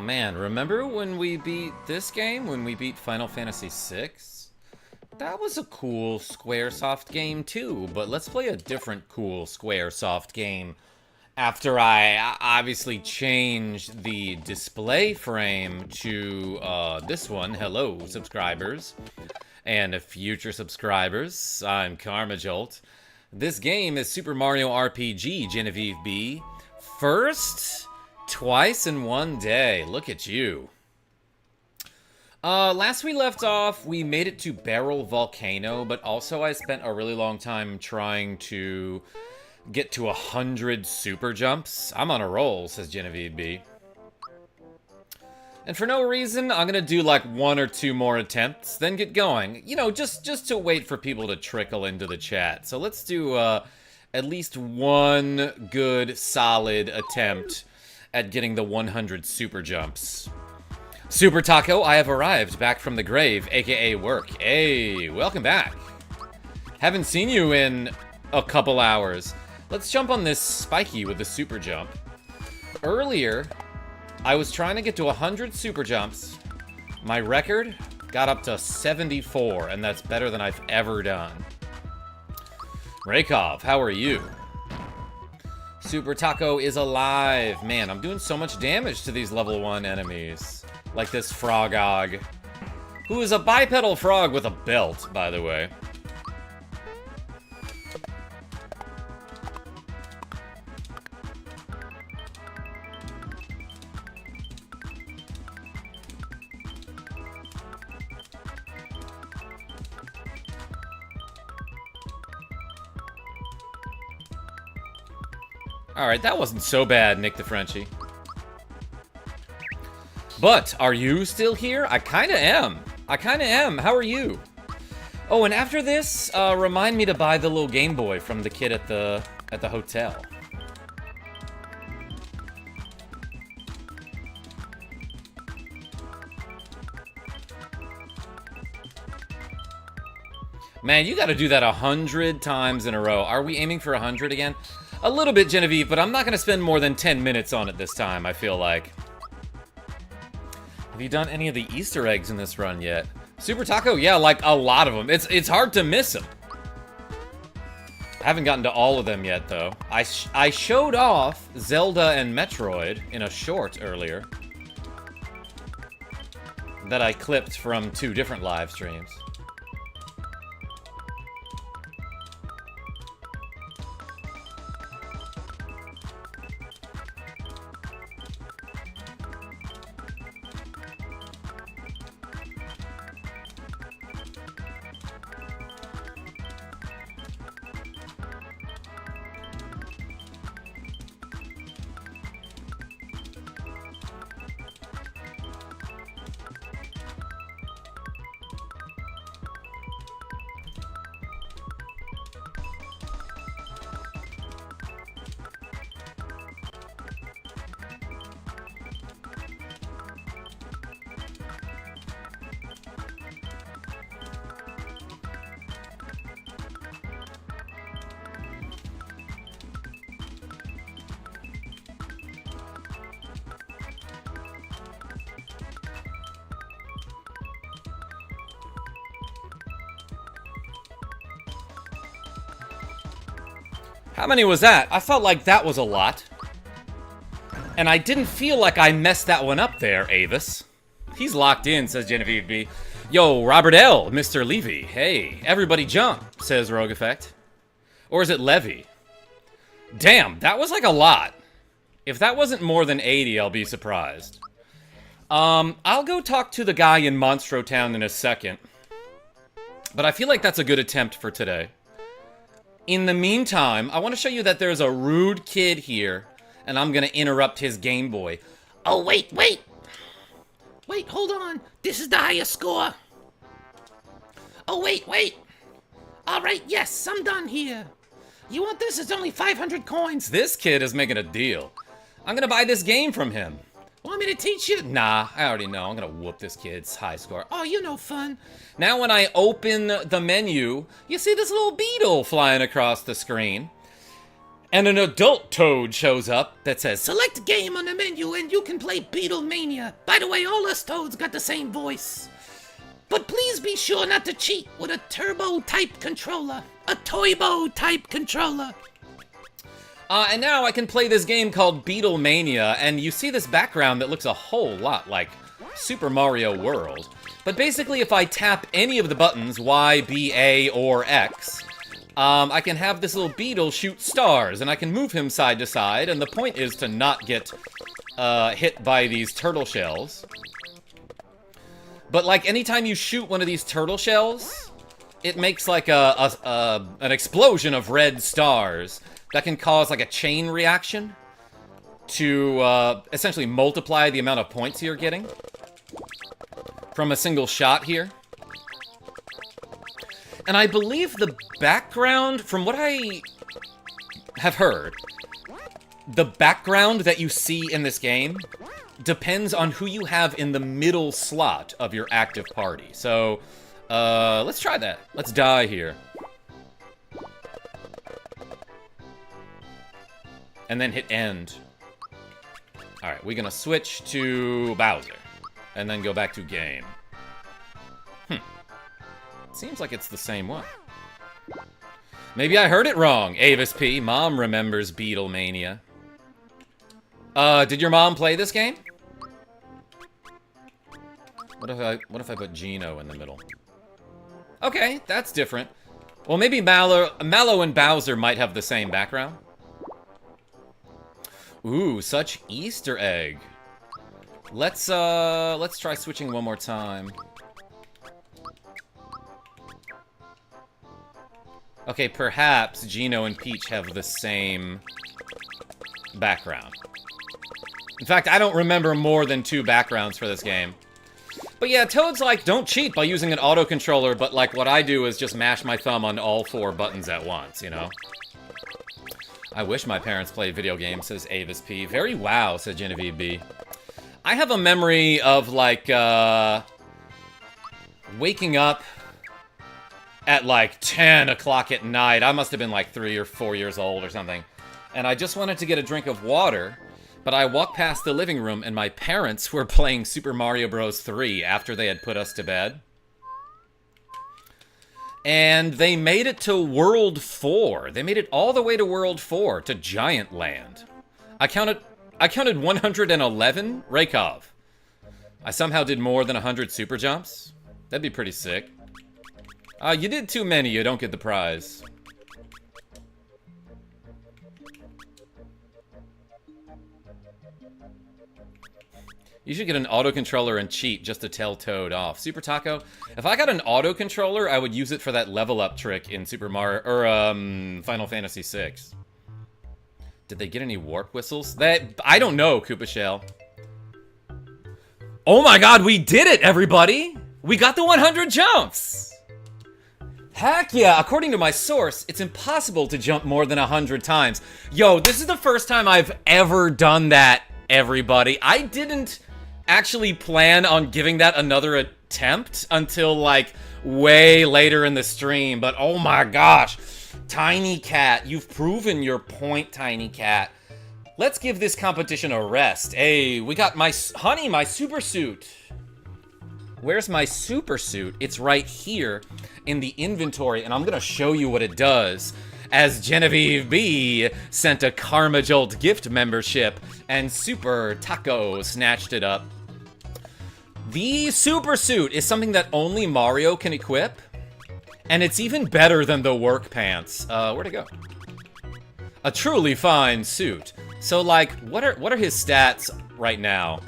man, remember when we beat this game? When we beat Final Fantasy VI? That was a cool Squaresoft game too, but let's play a different cool Squaresoft game after I obviously changed the display frame to this one. Hello, subscribers and future subscribers. I'm KarmaJolt. This game is Super Mario RPG, Genevieve B. First, twice in one day. Look at you. Last we left off, we made it to Barrel Volcano, but also I spent a really long time trying to get to 100 super jumps. I'm on a roll, says Genevieve B. And for no reason, I'm gonna do like 1 or 2 more attempts, then get going. You know, just to wait for people to trickle into the chat. So let's do, at least 1 good, solid attempt at getting the 100 super jumps. Super Taco, I have arrived back from the grave, aka work. Hey, welcome back. Haven't seen you in a couple hours. Let's jump on this spiky with the super jump. Earlier, I was trying to get to 100 super jumps. My record got up to 74, and that's better than I've ever done. Raykov, how are you? Super Taco is alive. Man, I'm doing so much damage to these level 1 enemies. Like this Frogog, who is a bipedal frog with a belt, by the way. Alright, that wasn't so bad, Nick the Frenchie. But, are you still here? I kinda am. How are you? Oh, and after this, remind me to buy the little Game Boy from the kid at the hotel. Man, you gotta do that 100 times in a row. Are we aiming for 100 again? A little bit, Genevieve, but I'm not gonna spend more than 10 minutes on it this time, I feel like. Have you done any of the Easter eggs in this run yet? Super Taco? Yeah, like a lot of them. It's hard to miss them. I haven't gotten to all of them yet, though. I showed off Zelda and Metroid in a short earlier that I clipped from 2 different live streams. How many was that? I felt like that was a lot. And I didn't feel like I messed that one up there, Avis. He's locked in, says Genevieve B. Yo, Robert L., Mr. Levy. Hey, everybody jump, says Rogue Effect. Or is it Levy? Damn, that was like a lot. If that wasn't more than 80, I'll be surprised. I'll go talk to the guy in Monstro Town in a second. But I feel like that's a good attempt for today. In the meantime, I want to show you that there's a rude kid here, and I'm gonna interrupt his Game Boy. Oh, wait! Wait, hold on. This is the highest score. Oh, wait. Alright, yes, I'm done here. You want this? It's only 500 coins. This kid is making a deal. I'm gonna buy this game from him. Want me to teach you? Nah, I already know. I'm gonna whoop this kid's high score. Oh, you know fun. Now when I open the menu, you see this little beetle flying across the screen. And an adult Toad shows up that says, "Select game on the menu and you can play Beatlemania. By the way, all us Toads got the same voice. But please be sure not to cheat with a turbo-type controller. A Toybo-type controller." And now I can play this game called Beatlemania, and you see this background that looks a whole lot like Super Mario World. But basically, if I tap any of the buttons, Y, B, A, or X, I can have this little beetle shoot stars, and I can move him side to side, and the point is to not get hit by these turtle shells. But, like, anytime you shoot one of these turtle shells, it makes, like, an explosion of red stars that can cause, like, a chain reaction to, essentially multiply the amount of points you're getting from a single shot here. And I believe the background, from what I have heard, the background that you see in this game depends on who you have in the middle slot of your active party. So, let's try that. Let's die here. And then hit end. Alright, we're gonna switch to Bowser. And then go back to game. Seems like it's the same one. Maybe I heard it wrong. Avis P. Mom remembers Beatlemania. Did your mom play this game? What if I put Geno in the middle? Okay, that's different. Well, maybe Mallow and Bowser might have the same background. Ooh, such Easter egg. Let's try switching one more time. Okay, perhaps Geno and Peach have the same background. In fact, I don't remember more than 2 backgrounds for this game. But yeah, Toad's like, don't cheat by using an auto-controller, but like what I do is just mash my thumb on all 4 buttons at once, you know? I wish my parents played video games, says Avis P. Very wow, said Genevieve B. I have a memory of, like, waking up at, like, 10 o'clock at night. I must have been, like, 3 or 4 years old or something. And I just wanted to get a drink of water, but I walked past the living room and my parents were playing Super Mario Bros. 3 after they had put us to bed. And they made it to World 4. They made it all the way to World 4, to Giant Land. I counted 111 Raykov. I somehow did more than 100 super jumps. That'd be pretty sick. You did too many, you don't get the prize. You should get an autocontroller and cheat just to tell Toad off. Super Taco, if I got an autocontroller, I would use it for that level up trick in Super Mario, or Final Fantasy VI. Did they get any warp whistles? I don't know, Koopa Shell. Oh my god, we did it, everybody! We got the 100 jumps! Heck yeah, according to my source, it's impossible to jump more than 100 times. Yo, this is the first time I've ever done that, everybody. I didn't actually plan on giving that another attempt until, like, way later in the stream, but oh my gosh. Tiny Cat, you've proven your point, Tiny Cat. Let's give this competition a rest. Hey, we got my super suit. Where's my super suit? It's right here in the inventory, and I'm gonna show you what it does. As Genevieve B sent a KarmaJolt gift membership, and Super Taco snatched it up. The super suit is something that only Mario can equip. And it's even better than the work pants. Where'd it go? A truly fine suit. So, like, what are his stats right now?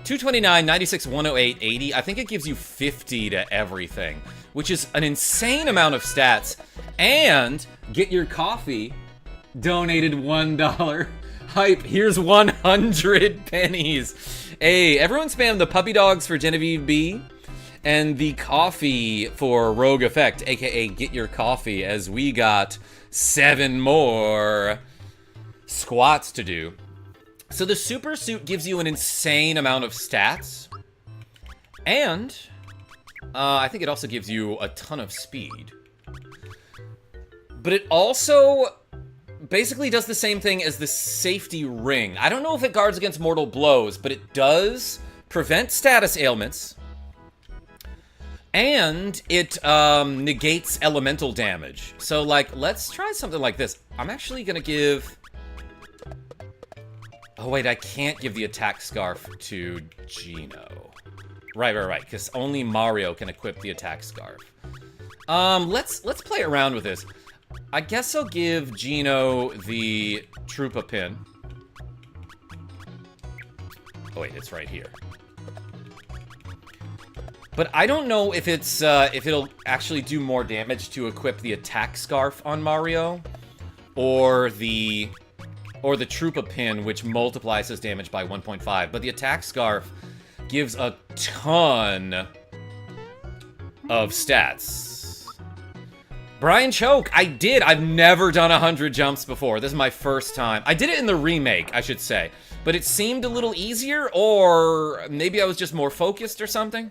229, 96, 108, 80. I think it gives you 50 to everything, which is an insane amount of stats. And get your coffee. Donated $1. Hype, here's 100 pennies. Hey, everyone spam the puppy dogs for Genevieve B. And the coffee for Rogue Effect, aka Get Your Coffee, as we got 7 more squats to do. So the super suit gives you an insane amount of stats. And I think it also gives you a ton of speed. But it also basically does the same thing as the safety ring. I don't know if it guards against mortal blows, but it does prevent status ailments. And it negates elemental damage. So, like, let's try something like this. I'm actually gonna give... Oh, wait, I can't give the attack scarf to Geno. Right, because only Mario can equip the attack scarf. Let's play around with this. I guess I'll give Geno the Troopa pin. Oh, wait, it's right here. But I don't know if it's if it'll actually do more damage to equip the attack scarf on Mario, or the Troopa pin, which multiplies his damage by 1.5. But the attack scarf gives a ton of stats. Brian Choke, I did. I've never done 100 jumps before. This is my first time. I did it in the remake, I should say. But it seemed a little easier, or maybe I was just more focused or something.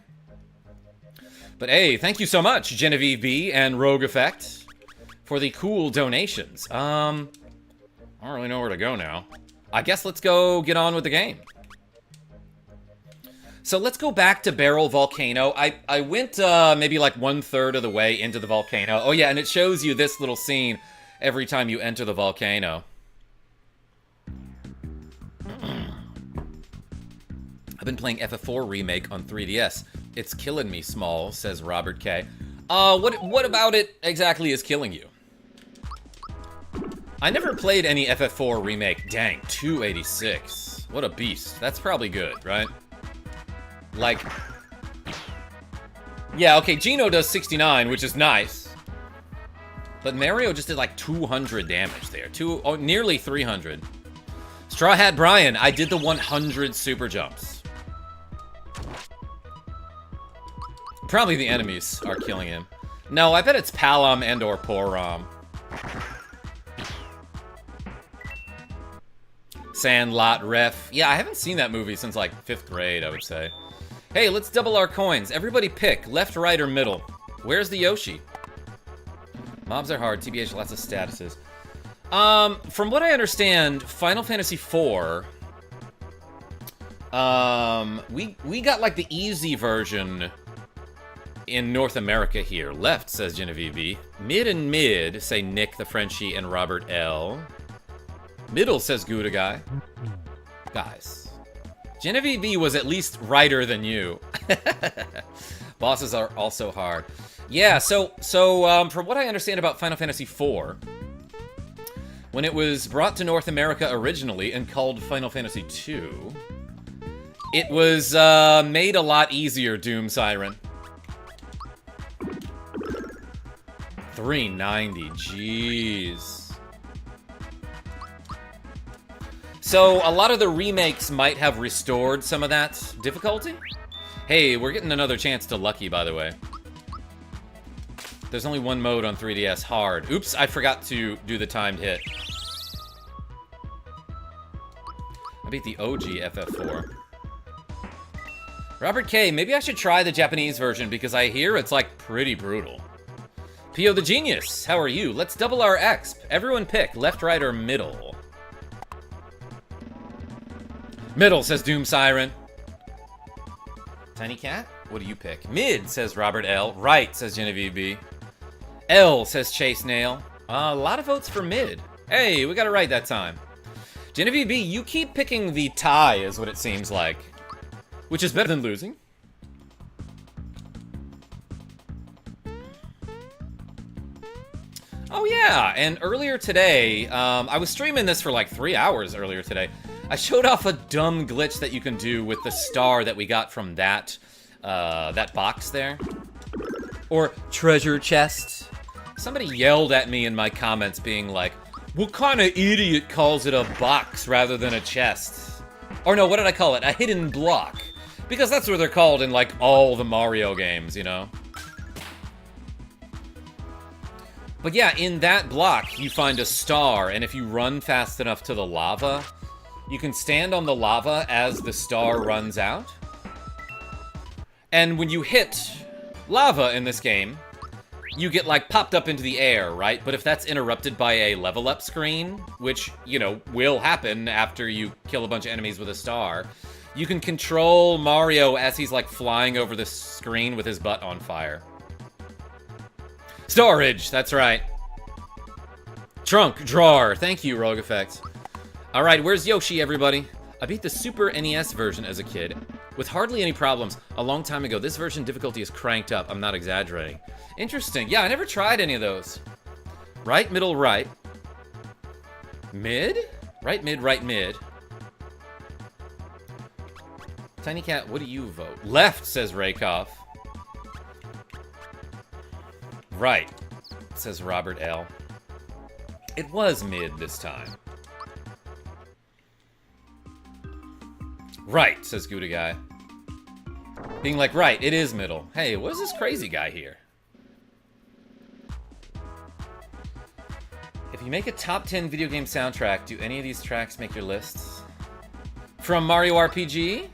But hey, thank you so much, Genevieve B and Rogue Effect, for the cool donations. I don't really know where to go now. I guess let's go get on with the game. So let's go back to Barrel Volcano. I went maybe like 1/3 of the way into the volcano. Oh yeah, and it shows you this little scene every time you enter the volcano. I've been playing FF4 Remake on 3DS. It's killing me, Small, says Robert K. What about it exactly is killing you? I never played any FF4 Remake. Dang, 286. What a beast. That's probably good, right? Like... Yeah, okay, Geno does 69, which is nice. But Mario just did like 200 damage there. Nearly 300. Straw Hat Brian, I did the 100 super jumps. Probably the enemies are killing him. No, I bet it's Palom and or Porom. Sandlot Ref. Yeah, I haven't seen that movie since like 5th grade, I would say. Hey, let's double our coins. Everybody pick. Left, right, or middle. Where's the Yoshi? Mobs are hard. TBH, lots of statuses. From what I understand, Final Fantasy IV... we got like the easy version... in North America here. Left, says Genevieve B. Mid and mid, say Nick the Frenchie and Robert L. Middle, says Gouda Guy. Guys. Genevieve B was at least righter than you. Bosses are also hard. Yeah, so from what I understand about Final Fantasy IV, when it was brought to North America originally and called Final Fantasy II, it was made a lot easier, Doom Siren. 390, jeez. So, a lot of the remakes might have restored some of that difficulty. Hey, we're getting another chance to Lucky, by the way. There's only one mode on 3DS, hard. Oops, I forgot to do the timed hit. I beat the OG FF4. Robert K, maybe I should try the Japanese version because I hear it's, like, pretty brutal. Pio the Genius, how are you? Let's double our exp. Everyone pick, left, right, or middle. Middle, says Doom Siren. Tiny Cat, what do you pick? Mid, says Robert L. Right, says Genevieve B. L, says Chase Nail. A lot of votes for mid. Hey, we got it right that time. Genevieve B, you keep picking the tie, is what it seems like. Which is better than losing. Oh yeah, and earlier today, I was streaming this for like 3 hours earlier today. I showed off a dumb glitch that you can do with the star that we got from that box there. Or treasure chest. Somebody yelled at me in my comments being like, what kind of idiot calls it a box rather than a chest? Or no, what did I call it? A hidden block. Because that's what they're called in like all the Mario games, you know? But yeah, in that block, you find a star, and if you run fast enough to the lava, you can stand on the lava as the star runs out. And when you hit lava in this game, you get, like, popped up into the air, right? But if that's interrupted by a level up screen, which, you know, will happen after you kill a bunch of enemies with a star, you can control Mario as he's, like, flying over the screen with his butt on fire. Storage, that's right. Trunk, drawer. Thank you, Rogue Effects. All right, where's Yoshi, everybody? I beat the Super NES version as a kid with hardly any problems a long time ago. This version difficulty is cranked up. I'm not exaggerating. Interesting. Yeah, I never tried any of those. Right, middle, right. Mid? Right, mid, right, mid. Tiny Cat, what do you vote? Left, says Rakoff. Right, says Robert L. It was mid this time. Right, says Gouda Guy. Being like, right, it is middle. Hey, what is this crazy guy here? If you make a top 10 video game soundtrack, do any of these tracks make your lists? From Mario RPG?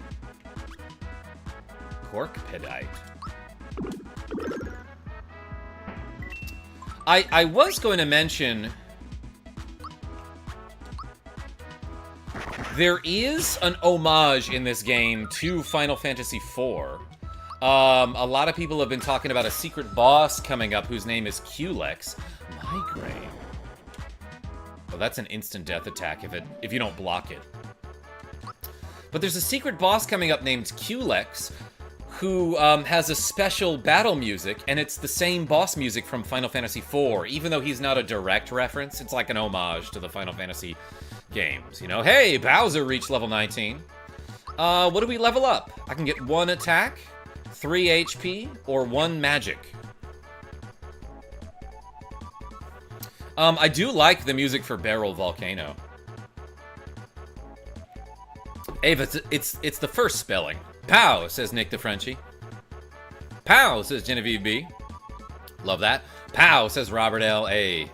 Corkpedite. I was going to mention... There is an homage in this game to Final Fantasy IV. A lot of people have been talking about a secret boss coming up whose name is Culex. Migraine. Well, that's an instant death attack if you don't block it. But there's a secret boss coming up named Culex who has a special battle music, and it's the same boss music from Final Fantasy IV. Even though he's not a direct reference, it's like an homage to the Final Fantasy games. You know, hey, Bowser reached level 19. What do we level up? I can get 1 attack, 3 HP, or 1 magic. I do like the music for Barrel Volcano. Ava, it's the first spelling. Pow, says Nick the Frenchie. Pow, says Genevieve B. Love that. Pow, says Robert L. A.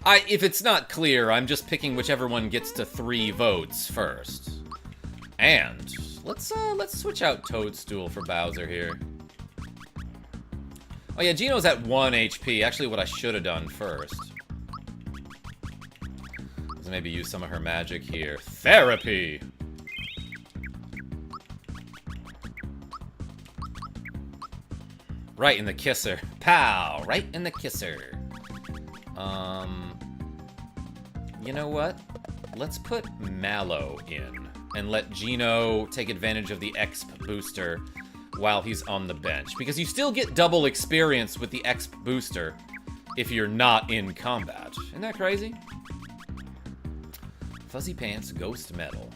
If it's not clear, I'm just picking whichever one gets to 3 votes first. And let's switch out Toadstool for Bowser here. Oh yeah, Geno's at 1 HP. Actually, what I should have done first. Let's maybe use some of her magic here. Therapy! Right in the kisser. Pow! Right in the kisser. You know what? Let's put Mallow in and let Geno take advantage of the exp booster while he's on the bench. Because you still get double experience with the exp booster if you're not in combat. Isn't that crazy? Fuzzy Pants, Ghost Metal.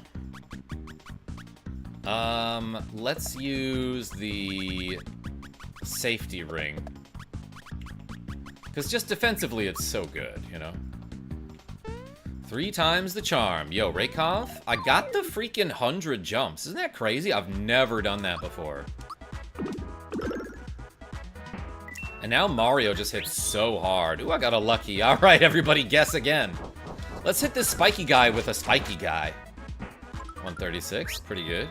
Let's use the safety ring. Because just defensively, it's so good, you know? 3 times the charm. Yo, Rakoff, I got the freaking 100 jumps. Isn't that crazy? I've never done that before. And now Mario just hits so hard. Ooh, I got a lucky. All right, everybody, guess again. Let's hit this spiky guy with a spiky guy. 136, pretty good.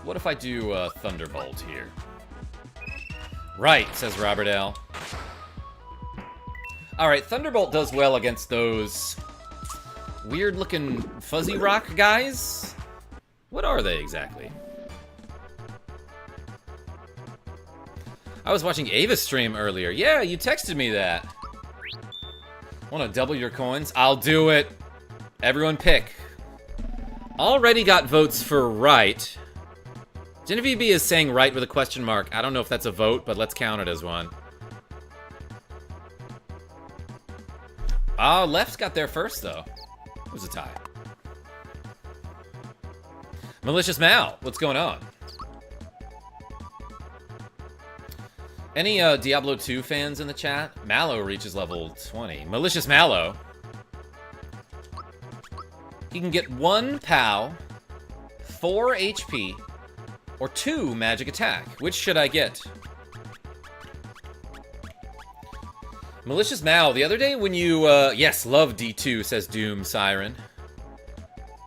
What if I do Thunderbolt here? Right, says Robert L. Alright, Thunderbolt does well against those weird-looking fuzzy rock guys. What are they exactly? I was watching Ava's stream earlier. Yeah, you texted me that. Want to double your coins? I'll do it. Everyone pick. Already got votes for right. Genevieve B is saying right with a question mark. I don't know if that's a vote, but let's count it as one. Left's got there first, though. It was a tie. Malicious Mal, what's going on? Any Diablo 2 fans in the chat? Mallow reaches level 20. Malicious Mallow. He can get 1 POW, 4 HP, or 2 magic attack. Which should I get? Malicious Mal, the other day when you, yes, love D2, says Doom Siren.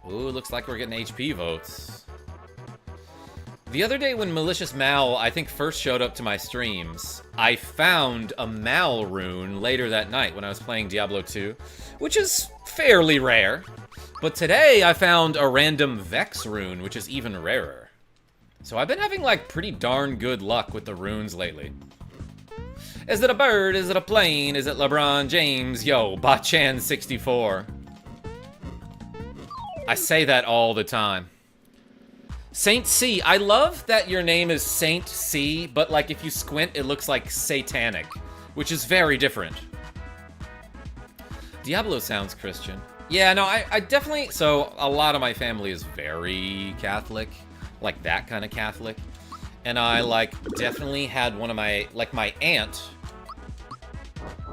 Ooh, looks like we're getting HP votes. The other day when Malicious Mal, I think, first showed up to my streams, I found a Mal rune later that night when I was playing Diablo 2, which is fairly rare. But today I found a random Vex rune, which is even rarer. So I've been having, like, pretty darn good luck with the runes lately. Is it a bird? Is it a plane? Is it LeBron James? Yo, Bachan64. I say that all the time. Saint C. I love that your name is Saint C, but like if you squint, it looks like satanic, which is very different. Diablo sounds Christian. Yeah, no, I definitely... So, a lot of my family is very Catholic, like that kind of Catholic. And I, like, definitely had one of my... Like, my aunt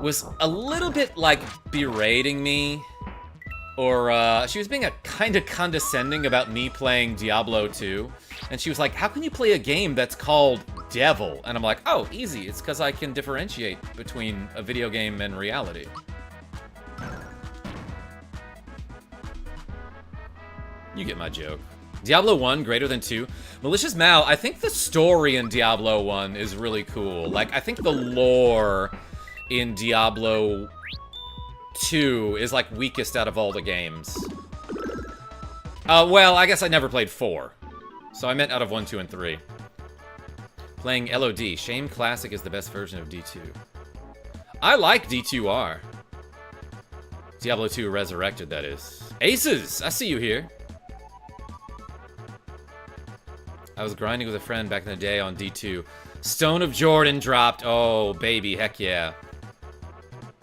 was a little bit, like, berating me. Or, she was being a kind of condescending about me playing Diablo 2. And she was like, how can you play a game that's called Devil? And I'm like, oh, easy. It's because I can differentiate between a video game and reality. You get my joke. Diablo 1 greater than 2. Malicious Mal, I think the story in Diablo 1 is really cool. Like, I think the lore in Diablo 2 is, like, weakest out of all the games. Well, I guess I never played 4. So I meant out of 1, 2, and 3. Playing LOD. Shame Classic is the best version of D2. I like D2R. Diablo 2 Resurrected, that is. Aces! I see you here. I was grinding with a friend back in the day on D2. Stone of Jordan dropped. Oh, baby, heck yeah.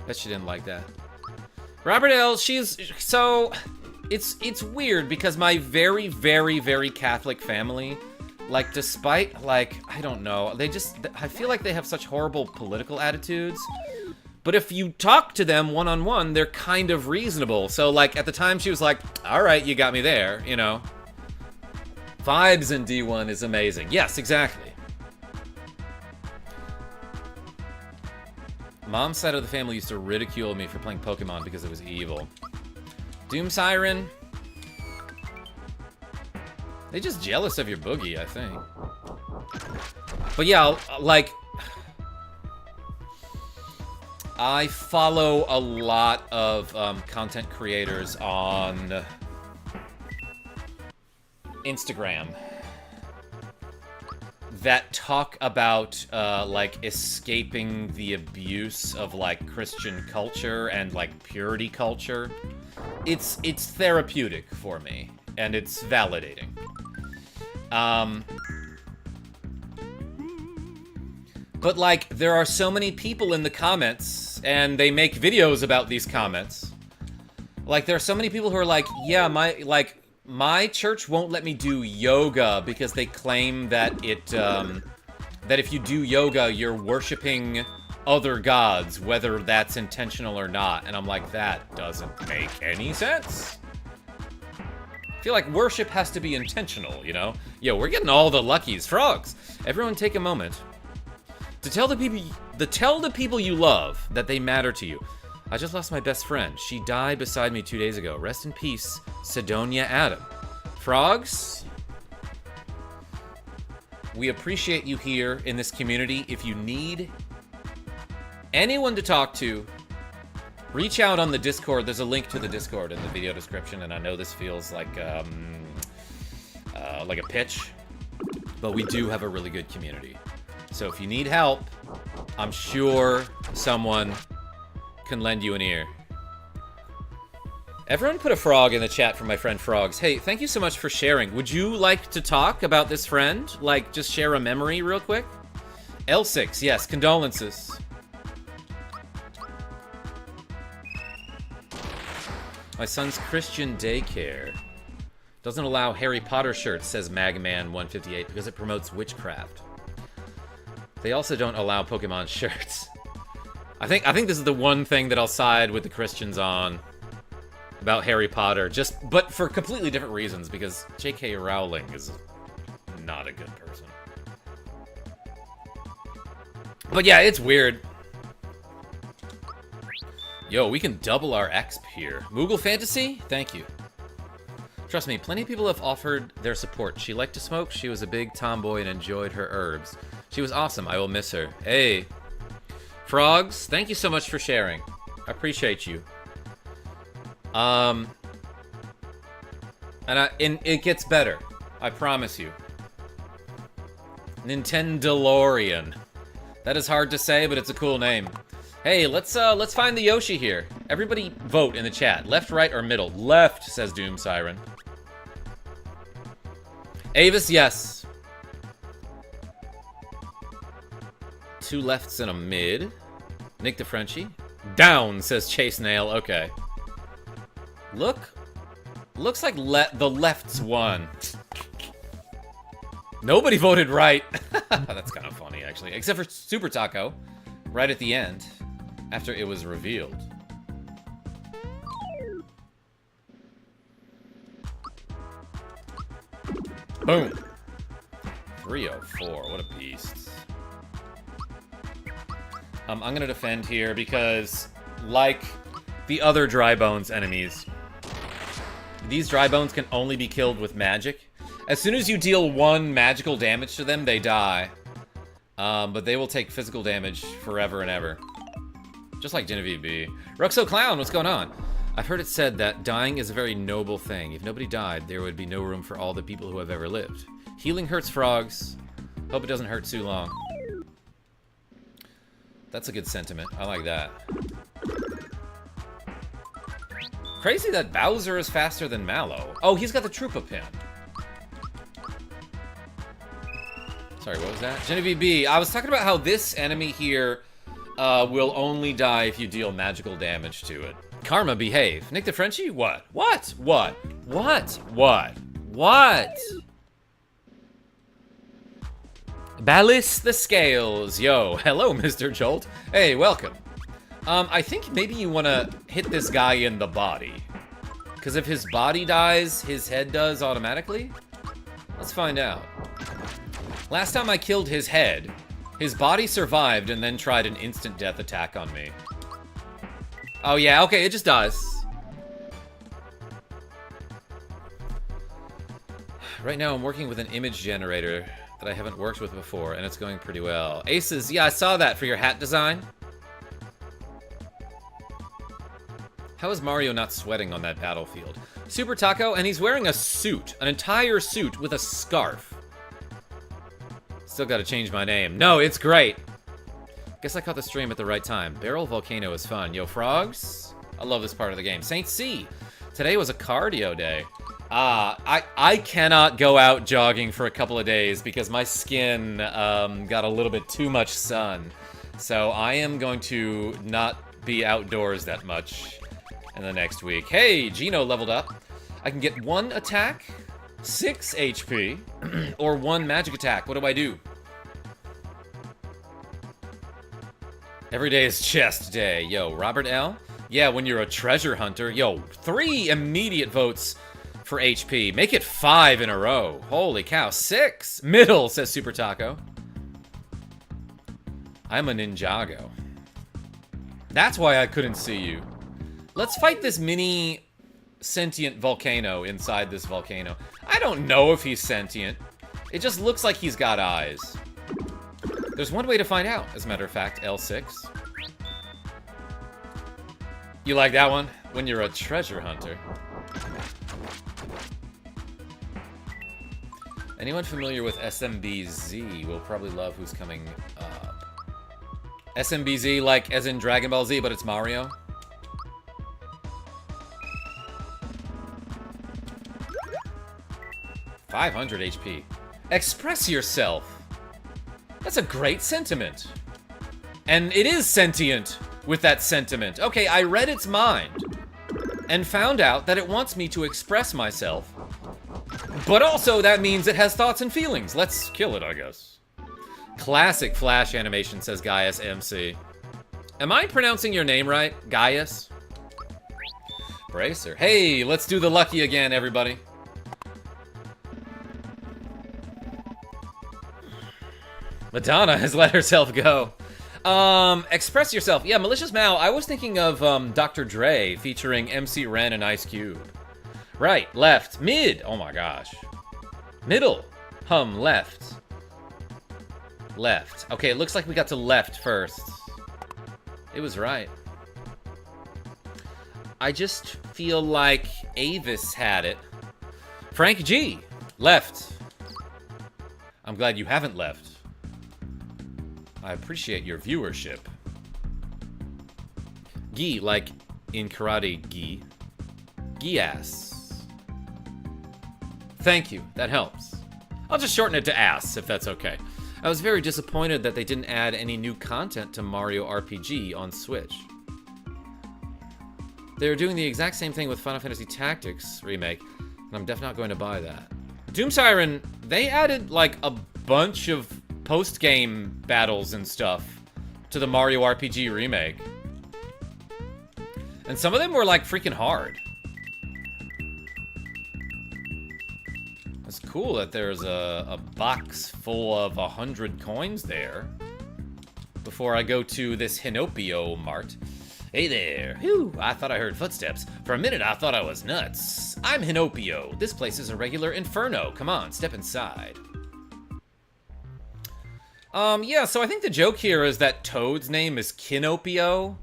Bet she didn't like that. Robert L, she's... So, it's weird because my very, very, very Catholic family, like, despite, like, I don't know, they just... I feel like they have such horrible political attitudes. But if you talk to them one-on-one, they're kind of reasonable. So, like, at the time she was like, alright, you got me there, you know. Vibes in D1 is amazing. Yes, exactly. Mom's side of the family used to ridicule me for playing Pokemon because it was evil. Doom Siren. They're just jealous of your boogie, I think. But yeah, like... I follow a lot of content creators on Instagram that talk about, like, escaping the abuse of, like, Christian culture and, like, purity culture. It's therapeutic for me, and it's validating. But, like, there are so many people in the comments, and they make videos about these comments. Like, there are so many people who are like, yeah, my church won't let me do yoga because they claim that that if you do yoga, you're worshiping other gods, whether that's intentional or not. And I'm like, that doesn't make any sense. I feel like worship has to be intentional, you know? Yo, we're getting all the luckies. Frogs, everyone take a moment to tell the people you love that they matter to you. I just lost my best friend. She died beside me 2 days ago. Rest in peace, Sidonia Adam. Frogs, we appreciate you here in this community. If you need anyone to talk to, reach out on the Discord. There's a link to the Discord in the video description, and I know this feels like a pitch, but we do have a really good community. So if you need help, I'm sure someone can lend you an ear. Everyone put a frog in the chat for my friend Frogs. Hey, thank you so much for sharing. Would you like to talk about this friend? Like, just share a memory real quick? L6, yes, condolences. My son's Christian daycare doesn't allow Harry Potter shirts, says Magman158, because it promotes witchcraft. They also don't allow Pokemon shirts. I think this is the one thing that I'll side with the Christians on about Harry Potter, but for completely different reasons, because J.K. Rowling is not a good person. But yeah, it's weird. Yo, we can double our exp here. Moogle Fantasy? Thank you. Trust me, plenty of people have offered their support. She liked to smoke, she was a big tomboy and enjoyed her herbs. She was awesome, I will miss her. Hey, Frogs, thank you so much for sharing. I appreciate you. And it gets better, I promise you. Nintendalorian. That is hard to say, but it's a cool name. Hey, let's find the Yoshi here. Everybody vote in the chat. Left, right, or middle? Left, says Doom Siren. Avis, yes. 2 lefts and a mid. Nick the Frenchie. Down, says Chase Nail. Okay. Looks like the left's won. Nobody voted right. That's kind of funny, actually. Except for Super Taco, right at the end, after it was revealed. Boom. 304. What a beast. I'm going to defend here because, like the other Dry Bones enemies, these Dry Bones can only be killed with magic. As soon as you deal 1 magical damage to them, they die. But they will take physical damage forever and ever. Just like Genevieve B. Ruxo Clown, what's going on? I've heard it said that dying is a very noble thing. If nobody died, there would be no room for all the people who have ever lived. Healing hurts, Frogs. Hope it doesn't hurt too long. That's a good sentiment. I like that. Crazy that Bowser is faster than Mallow. Oh, he's got the Troopa pin. Sorry, what was that? Genevieve B, I was talking about how this enemy here will only die if you deal magical damage to it. Karma, behave. Nick the Frenchie? What? What? What? What? What? What? Ballis the Scales. Yo, hello, Mr. Jolt. Hey, welcome. I think maybe you want to hit this guy in the body. Because if his body dies, his head does automatically? Let's find out. Last time I killed his head, his body survived and then tried an instant death attack on me. Oh yeah, okay, it just does. Right now I'm working with an image generator that I haven't worked with before, and it's going pretty well. Aces, yeah, I saw that for your hat design. How is Mario not sweating on that battlefield? Super Taco, and he's wearing a suit, an entire suit with a scarf. Still gotta change my name. No, it's great. Guess I caught the stream at the right time. Barrel Volcano is fun. Yo, Frogs, I love this part of the game. Saint C, today was a cardio day. I cannot go out jogging for a couple of days because my skin got a little bit too much sun. So I am going to not be outdoors that much in the next week. Hey, Geno leveled up. I can get 1 attack, 6 HP, or 1 magic attack. What do I do? Every day is chest day. Yo, Robert L. Yeah, when you're a treasure hunter. Yo, 3 immediate votes for HP. Make it 5 in a row. Holy cow. 6. Middle, says Super Taco. I'm a Ninjago. That's why I couldn't see you. Let's fight this mini sentient volcano inside this volcano. I don't know if he's sentient. It just looks like he's got eyes. There's one way to find out, as a matter of fact, L6. You like that one? When you're a treasure hunter. Anyone familiar with SMBZ will probably love who's coming up. SMBZ, like as in Dragon Ball Z, but it's Mario. $500 HP. Express yourself. That's a great sentiment. And it is sentient with that sentiment. Okay, I read its mind and found out that it wants me to express myself. But also that means it has thoughts and feelings. Let's kill it, I guess. Classic Flash animation, says Gaius MC. Am I pronouncing your name right? Gaius? Bracer. Hey, let's do the lucky again, everybody. Madonna has let herself go. Express yourself. Yeah, Malicious Mal, I was thinking of Dr. Dre featuring MC Ren and Ice Cube. Right, left, mid. Oh my gosh. Middle. Hum, left. Left. Okay, it looks like we got to left first. It was right. I just feel like Avis had it. Frank G. Left. I'm glad you haven't left. I appreciate your viewership. Gi, like in karate gi. Gi-ass. Thank you, that helps. I'll just shorten it to ass, if that's okay. I was very disappointed that they didn't add any new content to Mario RPG on Switch. They're doing the exact same thing with Final Fantasy Tactics Remake, and I'm definitely not going to buy that. Doom Siren, they added like a bunch of post-game battles and stuff to the Mario RPG Remake. And some of them were like freaking hard. It's cool that there's a box full of 100 coins there. Before I go to this Hinopio Mart. Hey there. Whew, I thought I heard footsteps. For a minute I thought I was nuts. I'm Hinopio. This place is a regular inferno. Come on, step inside. Yeah, so I think the joke here is that Toad's name is Kinopio.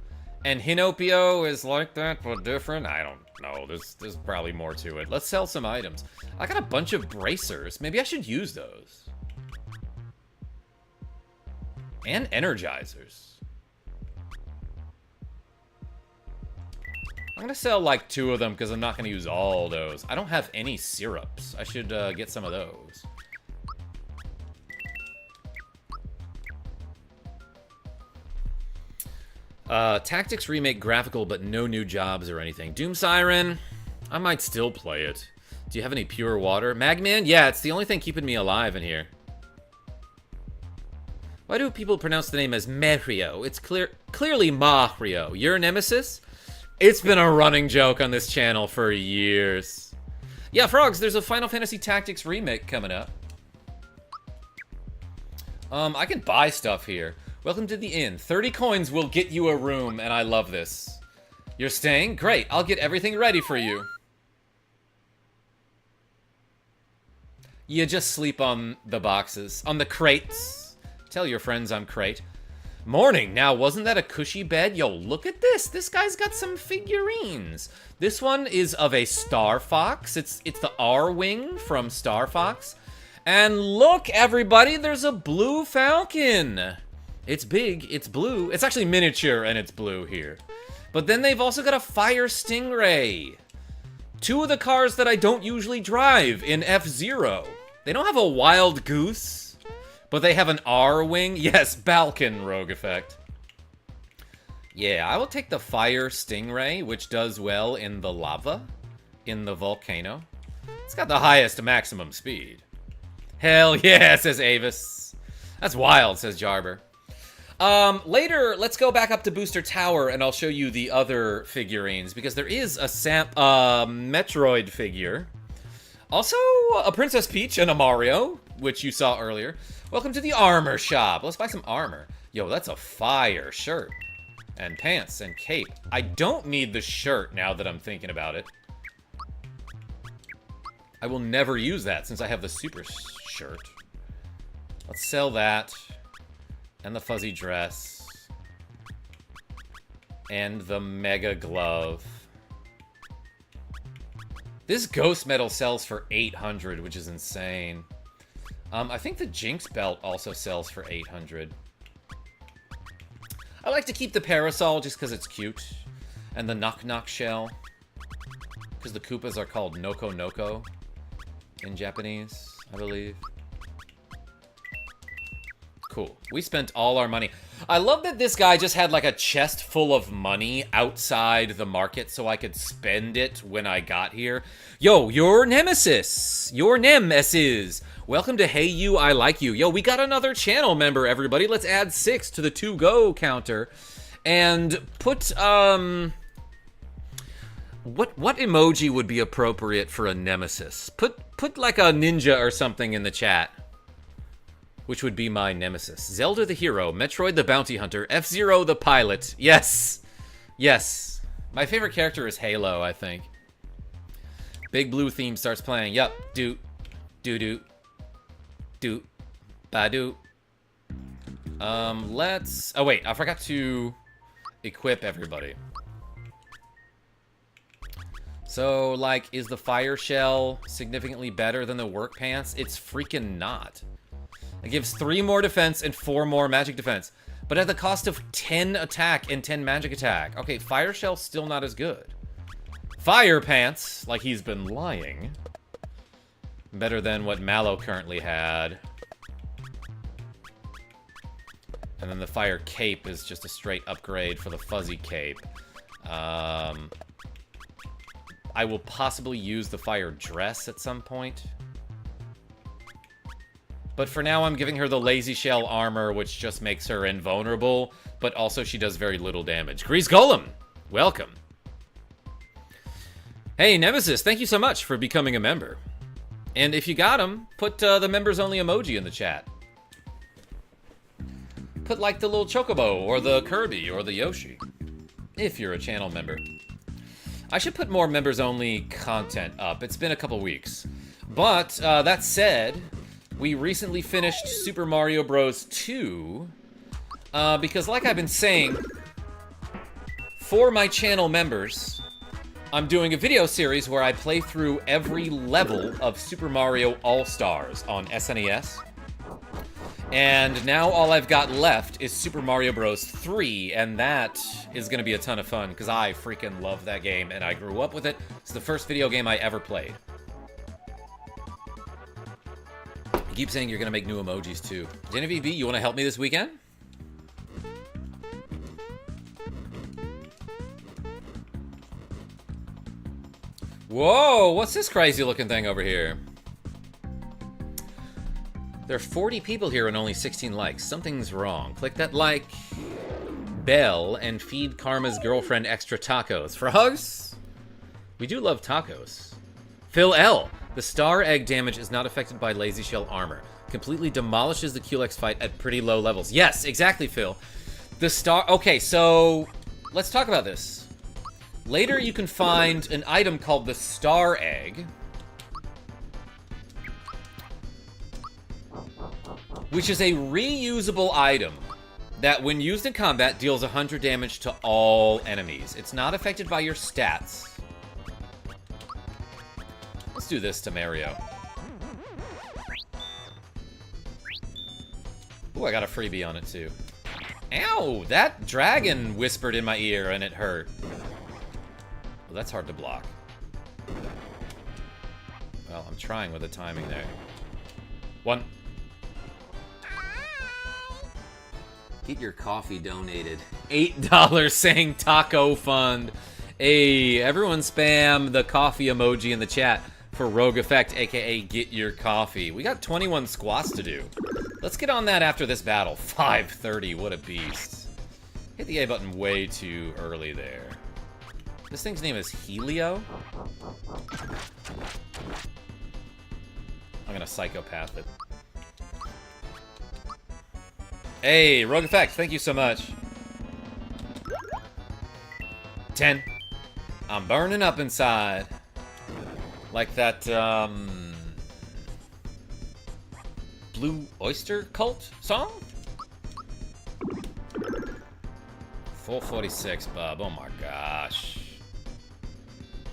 And Hinopio is like that, but different? I don't know. There's probably more to it. Let's sell some items. I got a bunch of bracers. Maybe I should use those. And energizers. I'm gonna sell like 2 of them because I'm not gonna use all those. I don't have any syrups. I should get some of those. Tactics Remake graphical, but no new jobs or anything. Doom Siren, I might still play it. Do you have any pure water? Magman? Yeah, it's the only thing keeping me alive in here. Why do people pronounce the name as Mario? It's clearly Mario. Your nemesis? It's been a running joke on this channel for years. Yeah, Frogs, there's a Final Fantasy Tactics Remake coming up. I can buy stuff here. Welcome to the inn. 30 coins will get you a room, and I love this. You're staying? Great, I'll get everything ready for you. You just sleep on the boxes. On the crates. Tell your friends I'm crate. Morning. Now, wasn't that a cushy bed? Yo, look at this. This guy's got some figurines. This one is of a Star Fox. It's the R-Wing from Star Fox. And look, everybody, there's a blue falcon. It's big, it's blue. It's actually miniature and it's blue here. But then they've also got a fire stingray. 2 of the cars that I don't usually drive in F-Zero. They don't have a wild goose, but they have an R-Wing. Yes, Balkan rogue effect. Yeah, I will take the fire stingray, which does well in the lava, in the volcano. It's got the highest maximum speed. Hell yeah, says Avis. That's wild, says Jarber. Later, let's go back up to Booster Tower and I'll show you the other figurines because there is a Metroid figure. Also, a Princess Peach and a Mario, which you saw earlier. Welcome to the armor shop. Let's buy some armor. Yo, that's a fire shirt. And pants and cape. I don't need the shirt now that I'm thinking about it. I will never use that since I have the super shirt. Let's sell that. And the fuzzy dress. And the mega glove. This ghost medal sells for 800, which is insane. I think the Jinx belt also sells for 800. I like to keep the parasol just because it's cute. And the knock knock shell. Because the Koopas are called Noko Noko in Japanese, I believe. Cool. We spent all our money. I love that this guy just had like a chest full of money outside the market so I could spend it when I got here. Yo, your nemesis. Your nemesis. Welcome to Hey You, I Like You. Yo, we got another channel member, everybody. Let's add 6 to the to-go counter. And put, What emoji would be appropriate for a nemesis? Put like a ninja or something in the chat. Which would be my nemesis. Zelda the hero, Metroid the bounty hunter, F-Zero the pilot. Yes. Yes. My favorite character is Halo, I think. Big Blue theme starts playing. Yup. Doot. Doot. Doot. Ba-doot. Let's... Oh, wait. I forgot to equip everybody. So, like, is the fire shell significantly better than the work pants? It's freaking not. It gives 3 more defense and 4 more magic defense. But at the cost of 10 attack and 10 magic attack. Okay, fire shell's still not as good. Fire pants, like he's been lying. Better than what Mallow currently had. And then the fire cape is just a straight upgrade for the fuzzy cape. I will possibly use the fire dress at some point. But for now, I'm giving her the lazy shell armor, which just makes her invulnerable, but also she does very little damage. Grease Golem, welcome. Hey, Nemesis, thank you so much for becoming a member. And if you got him, put the members-only emoji in the chat. Put, like, the little Chocobo, or the Kirby, or the Yoshi, if you're a channel member. I should put more members-only content up. It's been a couple weeks. But, that said, we recently finished Super Mario Bros. 2, because like I've been saying, for my channel members, I'm doing a video series where I play through every level of Super Mario All-Stars on SNES. And now all I've got left is Super Mario Bros. 3, and that is going to be a ton of fun, because I freaking love that game, and I grew up with it. It's the first video game I ever played. You keep saying you're going to make new emojis, too. Genevieve B, you want to help me this weekend? Whoa, what's this crazy-looking thing over here? There are 40 people here and only 16 likes. Something's wrong. Click that like bell and feed Karma's girlfriend extra tacos. Frogs? We do love tacos. Phil L. The star egg damage is not affected by lazy shell armor. Completely demolishes the Culex fight at pretty low levels. Yes, exactly, Phil. The star... Okay, so let's talk about this. Later you can find an item called the star egg, which is a reusable item that, when used in combat, deals 100 damage to all enemies. It's not affected by your stats. Let's do this to Mario. Ooh, I got a freebie on it, too. Ow! That dragon whispered in my ear, and it hurt. Well, that's hard to block. Well, I'm trying with the timing there. 1... Get your coffee donated. $8 saying taco fund. Hey, everyone spam the coffee emoji in the chat for Rogue Effect, aka get your coffee. We got 21 squats to do. Let's get on that after this battle. 5:30, what a beast. Hit the A button way too early there. This thing's name is Helio. I'm gonna psychopath it. Hey, Rogue Effect, thank you so much. 10. I'm burning up inside. Like that, Blue Oyster Cult song? 446, bub. Oh my gosh.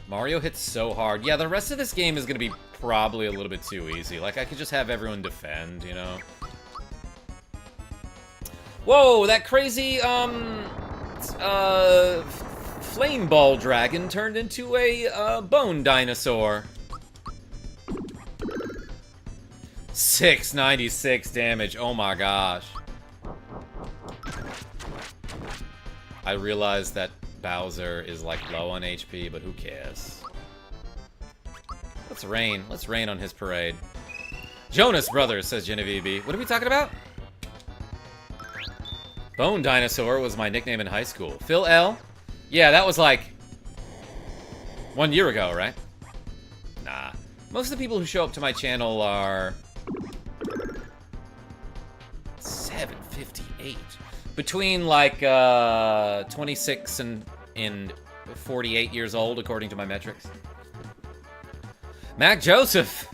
Mario hits so hard. Yeah, the rest of this game is gonna be probably a little bit too easy. Like, I could just have everyone defend, you know? Whoa, that crazy, flame ball dragon turned into a, bone dinosaur. 696 damage, oh my gosh. I realize that Bowser is, like, low on HP, but who cares? Let's rain on his parade. Jonas Brothers, says Genevieve B. What are we talking about? Bone Dinosaur was my nickname in high school. Phil L. Yeah, that was like 1 year ago, right? Nah. Most of the people who show up to my channel are 758. Between like 26 and 48 years old, according to my metrics. Mac Joseph,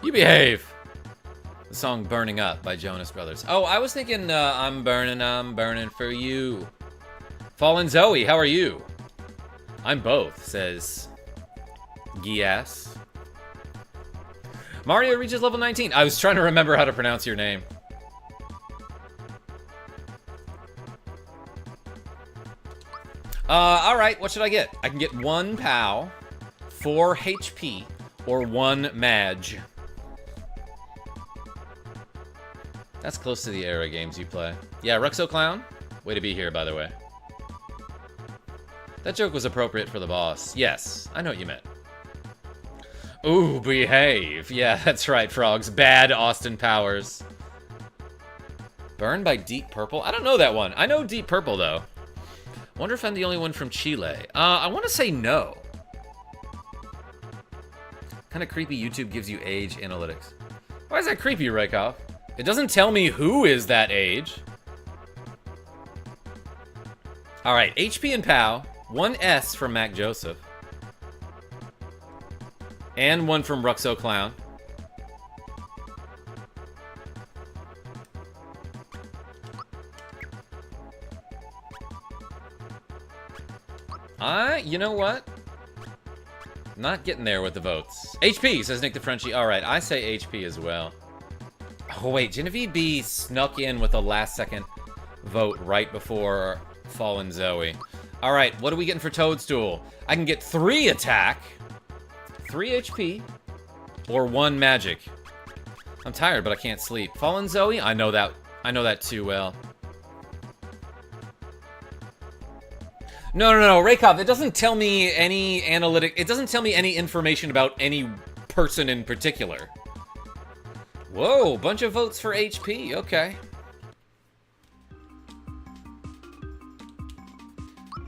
you behave. The song Burning Up by Jonas Brothers. Oh, I was thinking I'm burning for you. Fallen Zoe, how are you? I'm both, says Gias. Mario reaches level 19. I was trying to remember how to pronounce your name. Alright, what should I get? I can get 1 POW, 4 HP, or 1 Maj. That's close to the era games you play. Yeah, Ruxo Clown? Way to be here, by the way. That joke was appropriate for the boss. Yes, I know what you meant. Ooh, behave. Yeah, that's right, Frogs. Bad Austin Powers. Burned by Deep Purple? I don't know that one. I know Deep Purple, though. Wonder if I'm the only one from Chile. I want to say no. Kind of creepy YouTube gives you age analytics. Why is that creepy, Raykov? It doesn't tell me who is that age. Alright, HP and POW. 1 S from Mac Joseph. And 1 from Ruxo Clown. You know what? Not getting there with the votes. HP, says Nick the Frenchie. Alright, I say HP as well. Oh wait, Genevieve B snuck in with a last second vote right before Fallen Zoe. Alright, what are we getting for Toadstool? I can get 3 attack, 3 HP, or 1 magic. I'm tired, but I can't sleep. Fallen Zoe? I know that too well. No, Raykov, it doesn't tell me any it doesn't tell me any information about any person in particular. Whoa, bunch of votes for HP, okay.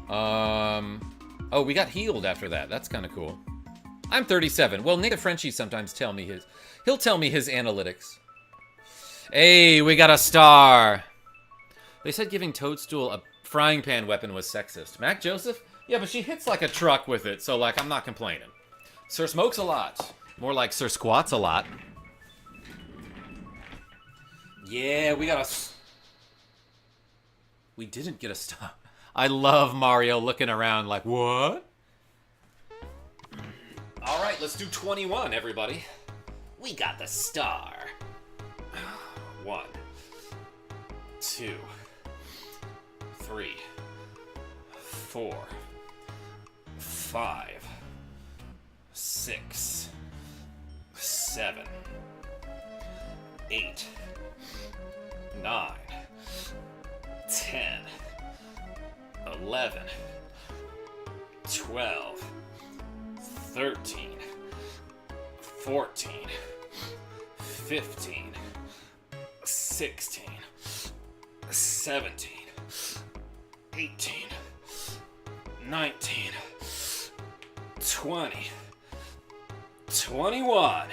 Oh, we got healed after that, that's kind of cool. I'm 37, well, Nick the Frenchie sometimes he'll tell me his analytics. Hey, we got a star. They said giving Toadstool a frying pan weapon was sexist. Mac Joseph? Yeah, but she hits like a truck with it, so like I'm not complaining. Sir Smokes a lot. More like Sir Squats a lot. Yeah, we didn't get a star. I love Mario looking around like, what? Alright, let's do 21, everybody. We got the star. 1, 2, 3, 4, 5, 6, 7, 8, 9, 10, 11, 12, 13, 14, 15, 16, 17, 18, 19, 20, 21.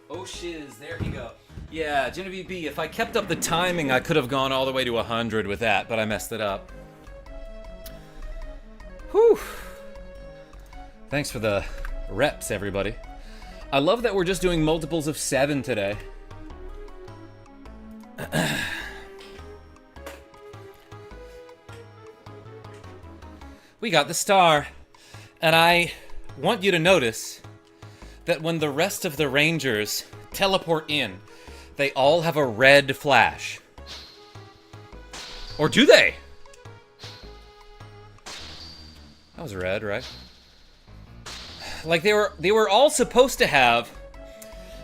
Oh shiz, there you go. Yeah, Genevieve B, if I kept up the timing, I could have gone all the way to 100 with that, but I messed it up. Whew. Thanks for the reps, everybody. I love that we're just doing multiples of 7 today. We got the star. And I want you to notice that when the rest of the Rangers teleport in, they all have a red flash. Or do they? That was red, right? Like they were all supposed to have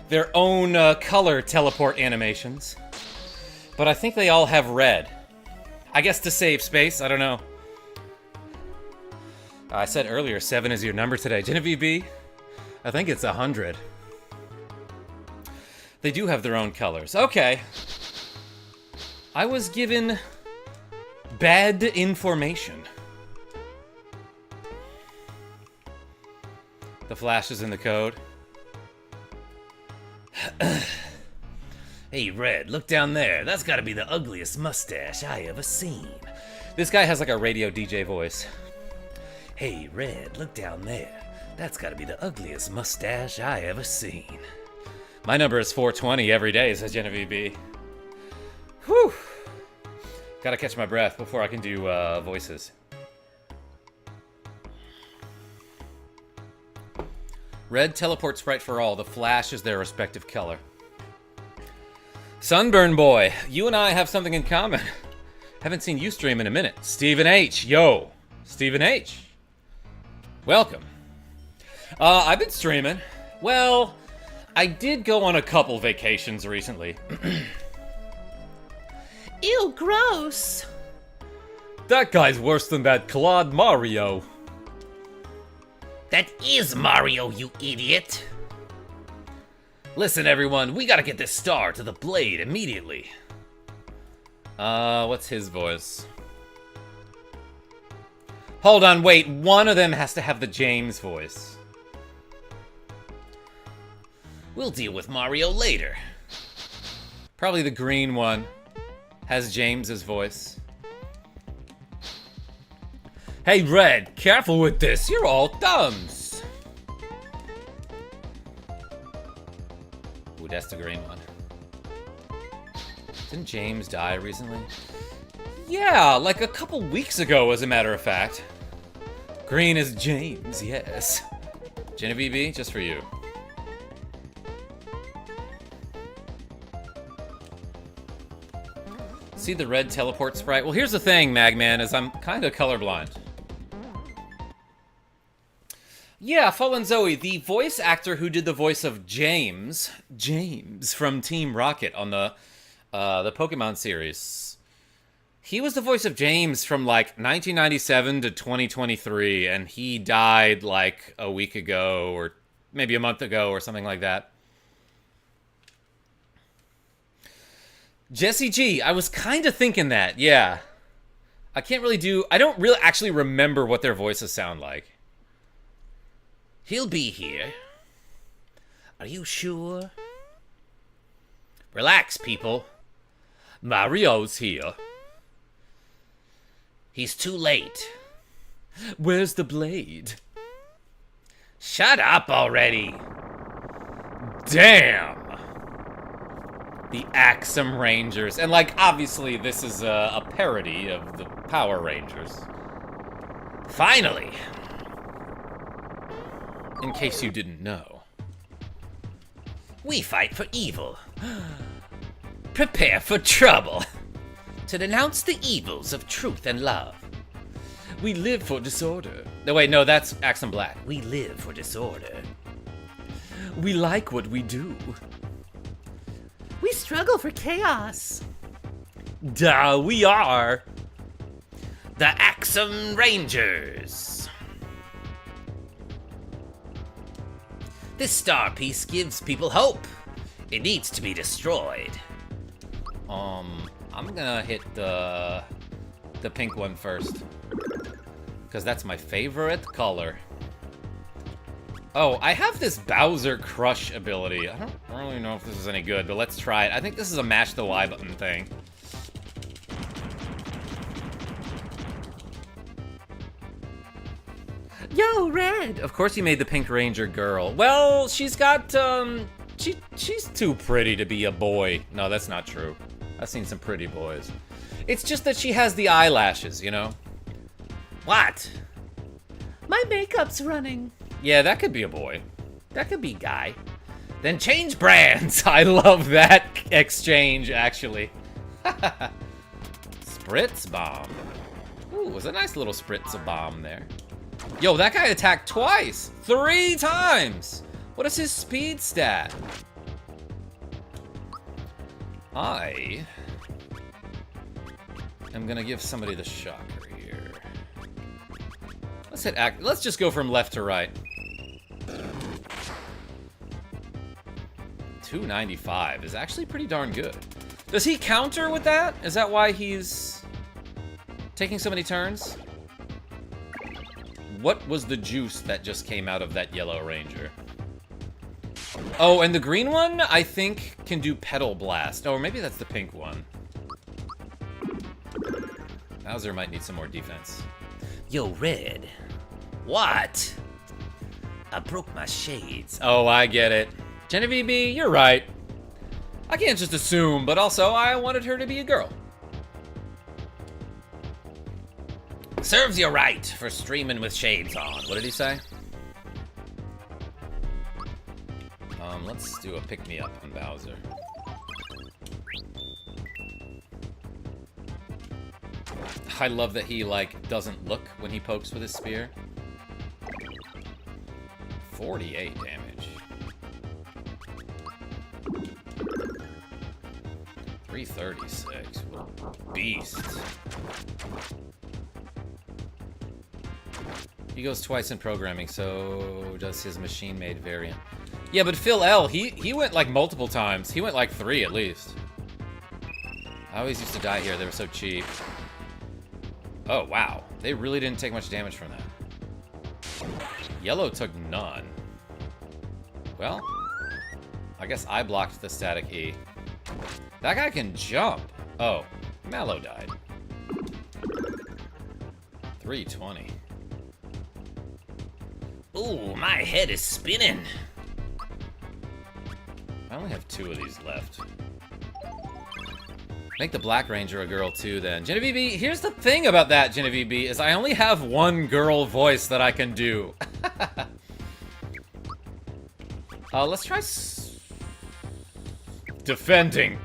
their own color teleport animations. But I think they all have red. I guess to save space, I don't know. I said earlier, 7 is your number today. Genevieve B, I think it's 100. They do have their own colors. Okay. I was given bad information. The flash is in the code. Hey, Red, look down there. That's gotta be the ugliest mustache I ever seen. This guy has like a radio DJ voice. Hey, Red, look down there. That's gotta be the ugliest mustache I ever seen. My number is 420 every day, says Genevieve B. Whew. Gotta catch my breath before I can do voices. Red teleport sprite for all. The Flash is their respective color. Sunburn Boy, you and I have something in common. Haven't seen you stream in a minute. Stephen H. Yo. Stephen H. Welcome. I've been streaming. Well, I did go on a couple vacations recently. Ew, gross. That guy's worse than that Claude Mario. That is Mario, you idiot. Listen, everyone, we gotta get this star to the blade immediately. What's his voice? Hold on, wait. One of them has to have the James voice. We'll deal with Mario later. Probably the green one has James's voice. Hey, Red, careful with this. You're all thumbs. Ooh, that's the green one. Didn't James die recently? Yeah, like a couple weeks ago, as a matter of fact. Green is James, yes. Genevieve B, just for you. See the red teleport sprite? Well, here's the thing, Magman, is I'm kind of colorblind. Yeah, Fallen Zoe, the voice actor who did the voice of James from Team Rocket on the Pokemon series. He was the voice of James from like 1997 to 2023, and he died like a week ago or maybe a month ago or something like that. Jesse G, I was kind of thinking that, yeah. I don't really actually remember what their voices sound like. He'll be here. Are you sure? Relax, people. Mario's here. He's too late. Where's the blade? Shut up already. Damn. The Axum Rangers. And, like, obviously this is a parody of the Power Rangers. Finally. In case you didn't know. We fight for evil. Prepare for trouble. To denounce the evils of truth and love. We live for disorder. No, wait, no, that's Axum Black. We live for disorder. We like what we do. We struggle for chaos. Duh, we are. The Axum Rangers. This star piece gives people hope. It needs to be destroyed. I'm gonna hit the pink one first. Because that's my favorite color. Oh, I have this Bowser Crush ability. I don't really know if this is any good, but let's try it. I think this is a mash the Y button thing. Yo, Red! Of course you made the Pink Ranger girl. Well, she's got, she's too pretty to be a boy. No, that's not true. I've seen some pretty boys. It's just that she has the eyelashes, you know? What? My makeup's running. Yeah, that could be a boy. That could be guy. Then change brands. I love that exchange, actually. Spritz bomb. Ooh, it was a nice little spritz bomb there. Yo, that guy attacked twice. 3 times. What is his speed stat? I am gonna give somebody the shocker here. Let's just go from left to right. 295 is actually pretty darn good. Does he counter with that? Is that why he's taking so many turns? What was the juice that just came out of that yellow ranger? Oh, and the green one, I think, can do Petal Blast. Oh, or maybe that's the pink one. Bowser might need some more defense. Yo, Red. What? I broke my shades. Oh, I get it. Genevieve B, you're right. I can't just assume, but also I wanted her to be a girl. Serves you right for streaming with shades on. What did he say? Let's do a pick-me-up on Bowser. I love that he, like, doesn't look when he pokes with his spear. 48 damage. 336. What a beast. He goes twice in programming, so does his machine-made variant. Yeah, but Phil L, he went like multiple times. He went like 3 at least. I always used to die here. They were so cheap. Oh, wow. They really didn't take much damage from that. Yellow took none. Well, I guess I blocked the static E. That guy can jump. Oh, Mallow died. 320. Ooh, my head is spinning. I only have 2 of these left. Make the Black Ranger a girl too, then. Genevieve B, here's the thing about that, Genevieve B, is I only have 1 girl voice that I can do. Let's try defending.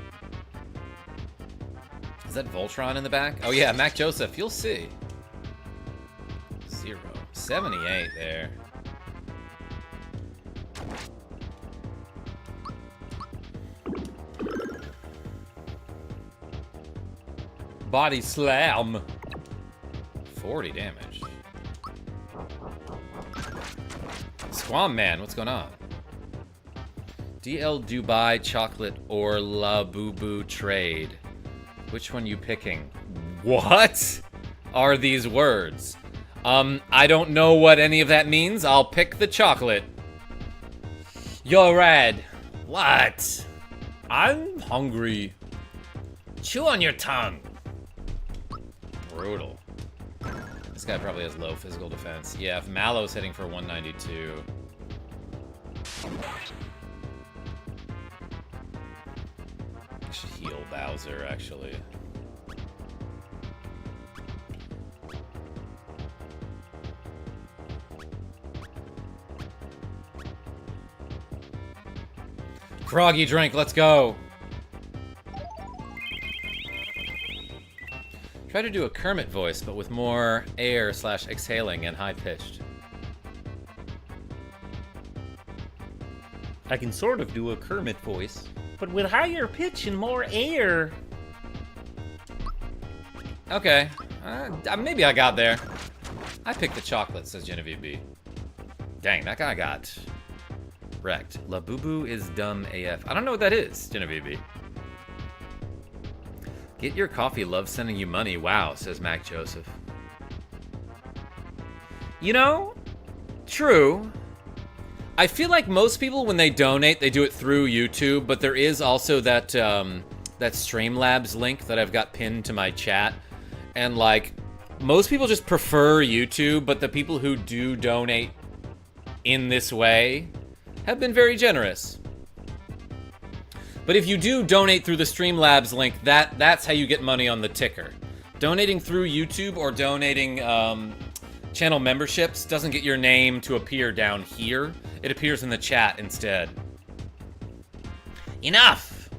Is that Voltron in the back? Oh yeah, Mac Joseph, you'll see. 0. 78 there. Body slam. 40 damage. Squam Man, what's going on? DL Dubai chocolate or La Boo Boo trade. Which one you picking? What are these words? I don't know what any of that means. I'll pick the chocolate. You're red. What? I'm hungry. Chew on your tongue. Brutal. This guy probably has low physical defense. Yeah, if Mallow's hitting for 192. I should heal Bowser, actually. Froggy drink, let's go. Try to do a Kermit voice, but with more air/exhaling and high-pitched. I can sort of do a Kermit voice, but with higher pitch and more air. Okay. Maybe I got there. I picked the chocolate, says Genevieve B. Dang, that guy got wrecked. La Boo Boo is dumb AF. I don't know what that is, Genevieve B. Get your coffee, love sending you money. Wow, says Mac Joseph. You know, true. I feel like most people, when they donate, they do it through YouTube, but there is also that that Streamlabs link that I've got pinned to my chat. And, like, most people just prefer YouTube, but the people who do donate in this way have been very generous. But if you do donate through the Streamlabs link, that's how you get money on the ticker. Donating through YouTube or donating channel memberships doesn't get your name to appear down here. It appears in the chat instead. Enough!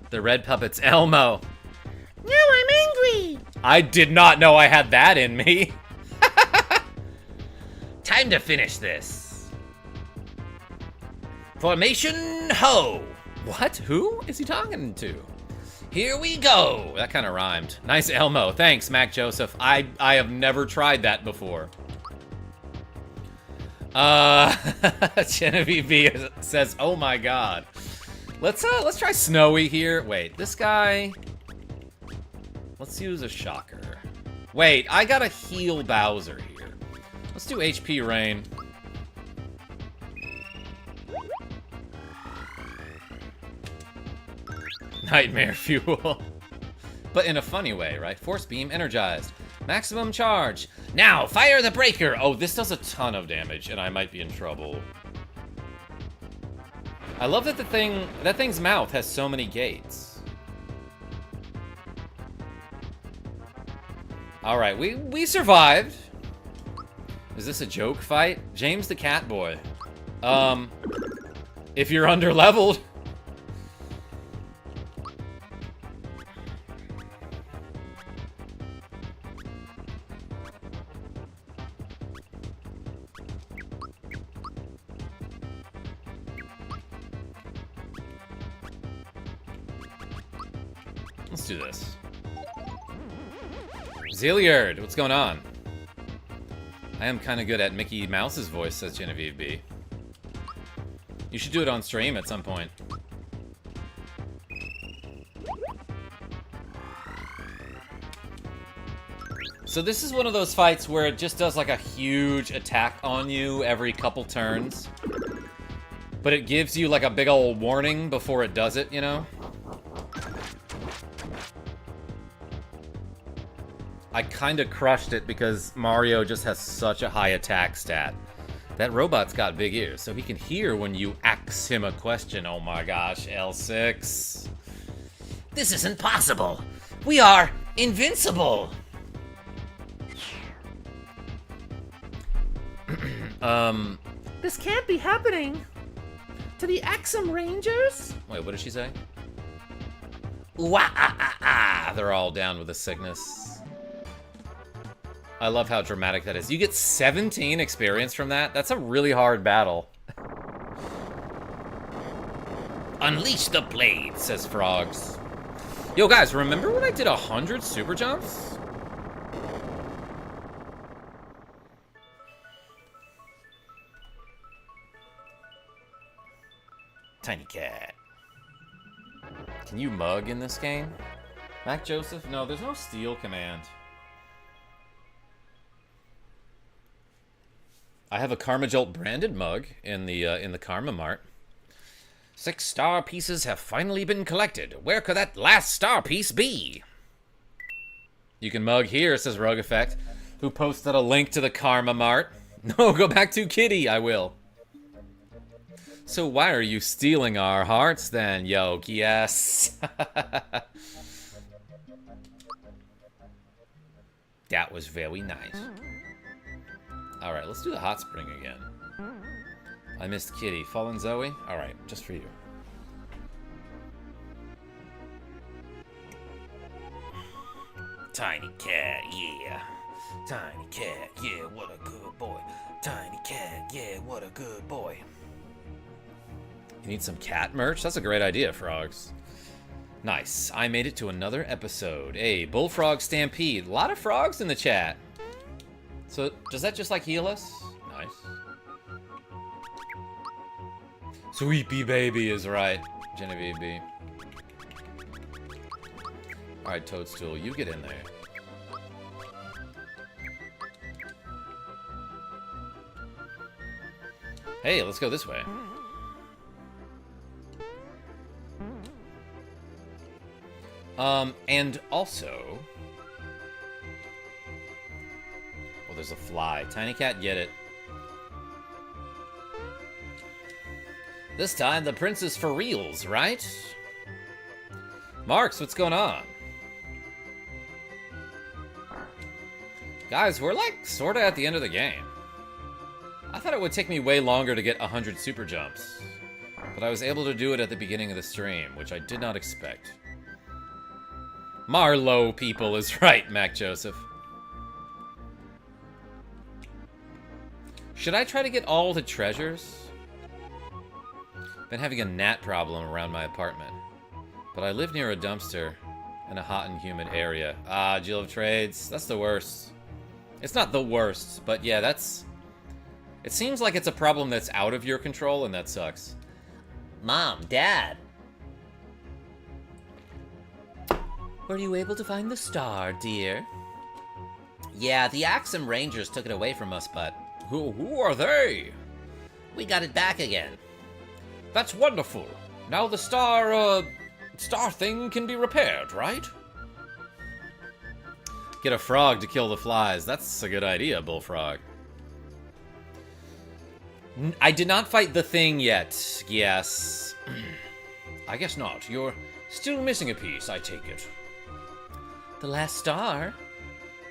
The red puppet's Elmo. Now I'm angry! I did not know I had that in me. Time to finish this. Formation ho! What? Who is he talking to? Here we go. That kind of rhymed. Nice Elmo. Thanks, Mac Joseph. I have never tried that before. Genevieve B says, "Oh my God." Let's try Snowy here. Wait, this guy. Let's use a shocker. Wait, I gotta heal Bowser here. Let's do HP Rain. Nightmare Fuel. But in a funny way, right? Force beam energized. Maximum charge. Now, fire the breaker! Oh, this does a ton of damage, and I might be in trouble. I love that that thing's mouth has so many gates. Alright, we survived. Is this a joke fight? James the Cat Boy. If you're under-leveled. Let's do this. Zilliard, what's going on? I am kind of good at Mickey Mouse's voice, says Genevieve B. You should do it on stream at some point. So this is one of those fights where it just does like a huge attack on you every couple turns. But it gives you like a big old warning before it does it, you know? I kinda crushed it because Mario just has such a high attack stat. That robot's got big ears, so he can hear when you ask him a question. Oh my gosh, L6. This isn't possible. We are invincible. This can't be happening to the Axum Rangers. Wait, what did she say? Wah-ah-ah-ah. They're all down with the sickness. I love how dramatic that is. You get 17 experience from that? That's a really hard battle. Unleash the blade, says Frogs. Yo, guys, remember when I did 100 super jumps? Tiny cat. Can you mug in this game? Mac Joseph? No, there's no steal command. I have a KarmaJolt branded mug in the Karma Mart. 6 star pieces have finally been collected. Where could that last star piece be? You can mug here, says Rogue Effect, who posted a link to the Karma Mart. No, go back to Kitty, I will. So why are you stealing our hearts then, Yoke? Yes. That was very nice. Alright, let's do the hot spring again. I missed Kitty. Fallen Zoe? Alright, just for you. Tiny cat, yeah. Tiny cat, yeah, what a good boy. Tiny cat, yeah, what a good boy. You need some cat merch? That's a great idea, Frogs. Nice. I made it to another episode. Hey, Bullfrog Stampede. A lot of frogs in the chat. So, does that just, like, heal us? Nice. Sweepy baby is right, Genevieve B. Alright, Toadstool, you get in there. Hey, let's go this way. And also... Oh, there's a fly. Tiny cat, get it. This time, the prince is for reals, right? Marks, what's going on? Guys, we're like sorta at the end of the game. I thought it would take me way longer to get 100 super jumps. But I was able to do it at the beginning of the stream, which I did not expect. Marlowe people is right, Mac Joseph. Should I try to get all the treasures? Been having a gnat problem around my apartment. But I live near a dumpster in a hot and humid area. Ah, Jill of Trades. That's the worst. It's not the worst, but yeah, that's... It seems like it's a problem that's out of your control, and that sucks. Mom, Dad. Were you able to find the star, dear? Yeah, the Axum Rangers took it away from us, but... Who are they? We got it back again. That's wonderful. Now the star thing can be repaired, right? Get a frog to kill the flies. That's a good idea, Bullfrog. I did not fight the thing yet. Yes. I guess not. You're still missing a piece, I take it. The last star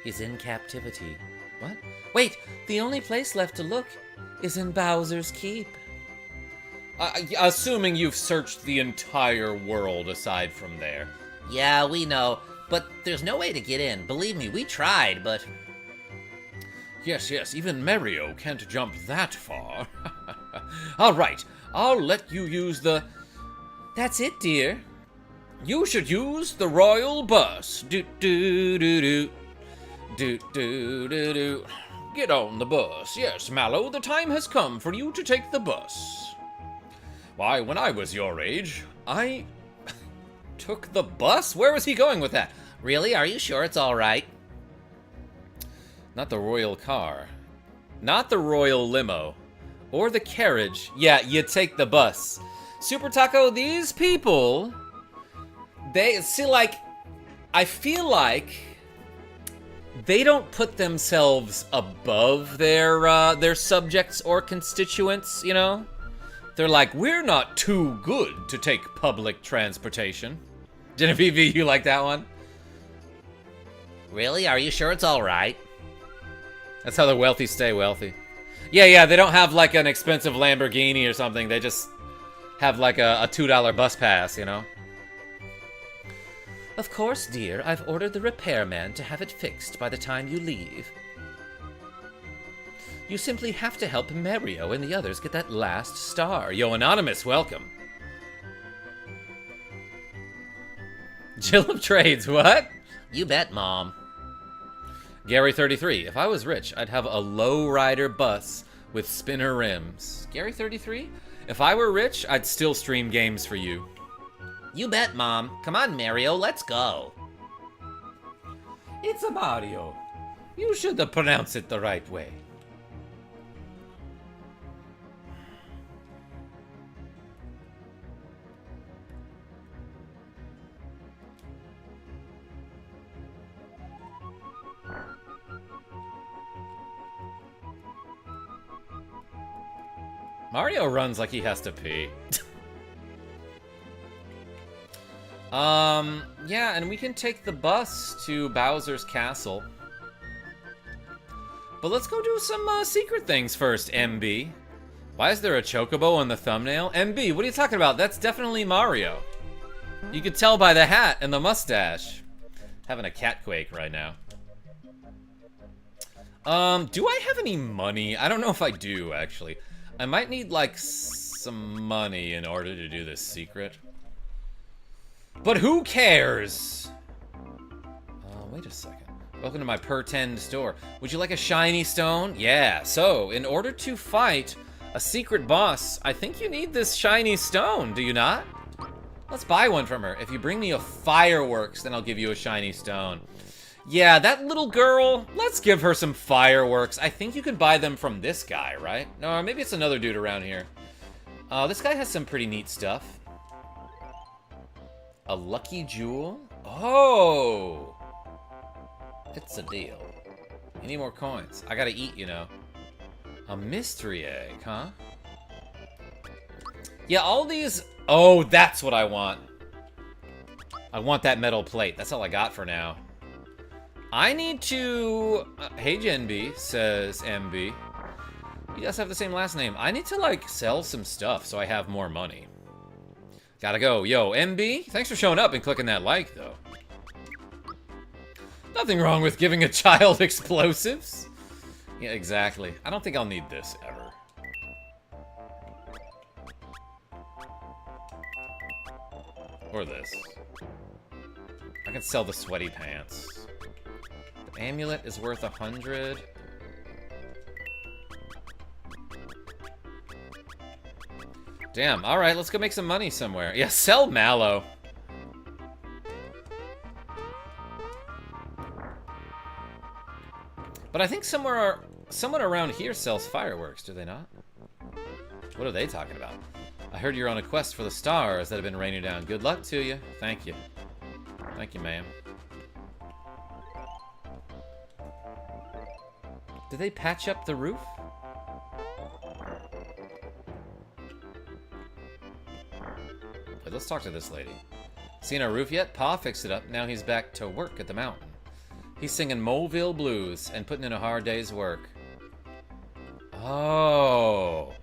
is in captivity. What? Wait, the only place left to look is in Bowser's Keep. Assuming you've searched the entire world aside from there. Yeah, we know, but there's no way to get in. Believe me, we tried, but... Yes, even Mario can't jump that far. All right, I'll let you use the... That's it, dear. You should use the royal bus. Do-do-do-do. Do-do-do-do. Get on the bus. Yes, Mallow, the time has come for you to take the bus. Why, when I was your age, I took the bus? Where was he going with that? Really? Are you sure it's all right? Not the royal car. Not the royal limo. Or the carriage. Yeah, you take the bus. Super Taco, these people... They... See, like... I feel like... They don't put themselves above their subjects or constituents, you know? They're like, we're not too good to take public transportation. Genevieve, you like that one? Really? Are you sure it's all right? That's how the wealthy stay wealthy. Yeah, they don't have like an expensive Lamborghini or something. They just have like a $2 bus pass, you know? Of course, dear. I've ordered the repairman to have it fixed by the time you leave. You simply have to help Mario and the others get that last star. Yo, Anonymous, welcome. Jill of Trades, what? You bet, Mom. Gary33, if I was rich, I'd have a lowrider bus with spinner rims. Gary33, if I were rich, I'd still stream games for you. You bet, Mom. Come on, Mario, let's go. It's a Mario. You should pronounce it the right way. Mario runs like he has to pee. Yeah, and we can take the bus to Bowser's Castle. But let's go do some secret things first, MB. Why is there a chocobo on the thumbnail? MB, what are you talking about? That's definitely Mario. You could tell by the hat and the mustache. Having a cat quake right now. Do I have any money? I don't know if I do, actually. I might need, like, some money in order to do this secret. But who cares? Wait a second. Welcome to my per-tend store. Would you like a shiny stone? Yeah, so, in order to fight a secret boss, I think you need this shiny stone, do you not? Let's buy one from her. If you bring me a fireworks, then I'll give you a shiny stone. Yeah, that little girl, let's give her some fireworks. I think you can buy them from this guy, right? No, maybe it's another dude around here. This guy has some pretty neat stuff. A lucky jewel? Oh! It's a deal. You need more coins. I gotta eat, you know. A mystery egg, huh? Yeah, all these... Oh, that's what I want. I want that metal plate. That's all I got for now. I need to... hey, Genb, says MB. You guys have the same last name. I need to, like, sell some stuff so I have more money. Gotta go. Yo, MB, thanks for showing up and clicking that like, though. Nothing wrong with giving a child explosives. Yeah, exactly. I don't think I'll need this ever. Or this. I can sell the sweaty pants. The amulet is worth 100. Damn, alright, let's go make some money somewhere. Yeah, sell Mallow. But I think someone around here sells fireworks, do they not? What are they talking about? I heard you're on a quest for the stars that have been raining down. Good luck to you. Thank you. Thank you, ma'am. Did they patch up the roof? Wait, let's talk to this lady. Seen our roof yet? Pa fixed it up. Now he's back to work at the mountain. He's singing Moleville blues and putting in a hard day's work. Oh.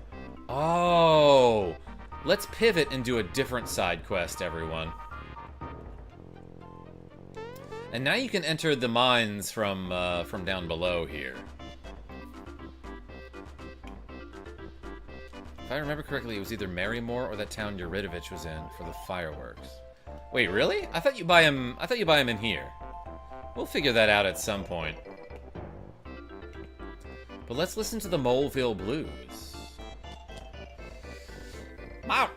Oh. Let's pivot and do a different side quest, everyone. And now you can enter the mines from down below here. If I remember correctly, it was either Marymore or that town Yuridovich was in for the fireworks. Wait, really? I thought you buy him in here. We'll figure that out at some point. But let's listen to the Moleville Blues.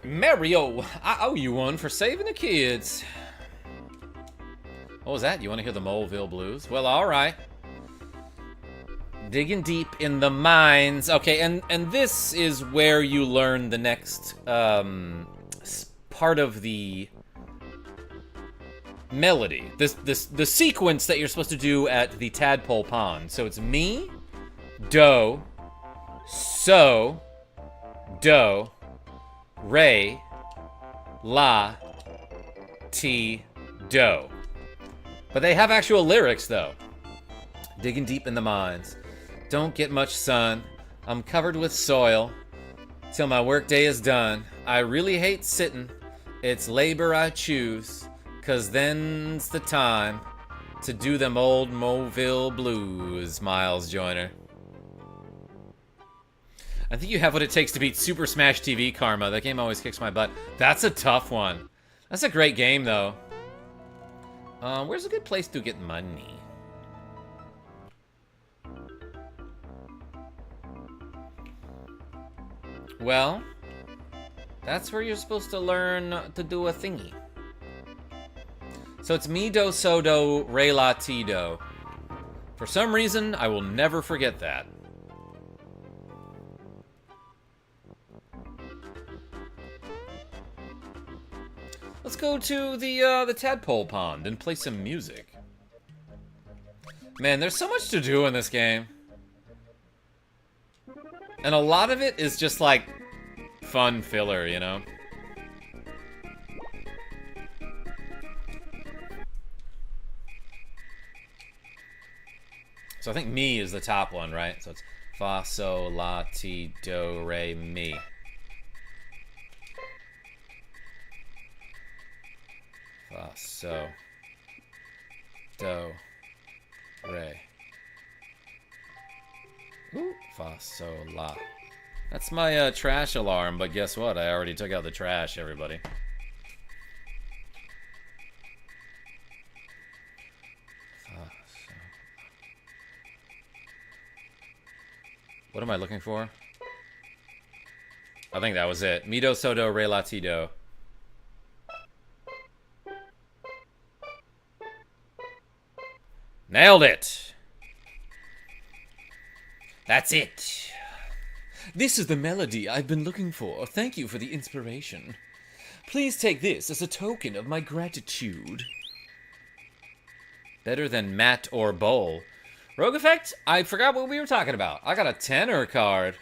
Mario, I owe you one for saving the kids. What was that? You want to hear the Moleville Blues? Well, all right. Digging deep in the mines. Okay, and this is where you learn the next part of the melody. The sequence that you're supposed to do at the Tadpole Pond. So it's mi, do, so, do, re, la, ti, do. But they have actual lyrics though. Digging deep in the mines. Don't get much sun. I'm covered with soil till my workday is done. I really hate sitting. It's labor I choose, 'cause then's the time to do them old Moleville blues, Miles Joyner. I think you have what it takes to beat Super Smash TV, Karma. That game always kicks my butt. That's a tough one. That's a great game, though. Where's a good place to get money? Well, that's where you're supposed to learn to do a thingy. So it's mi, do, so, do, re, la, ti, do. For some reason, I will never forget that. Let's go to the Tadpole Pond and play some music. Man, there's so much to do in this game. And a lot of it is just like fun filler, you know? So I think mi is the top one, right? So it's fa, sol, la, ti, do, re, mi. Fa, so, do, re. Ooh, fa, so, la. That's my trash alarm, but guess what? I already took out the trash, everybody. Fa, so. What am I looking for? I think that was it. Mi, do, so, do, re, la, ti, do. Nailed it! That's it. This is the melody I've been looking for. Thank you for the inspiration. Please take this as a token of my gratitude. Better than Matt or Bowl. Rogue Effect? I forgot what we were talking about. I got a tenor card.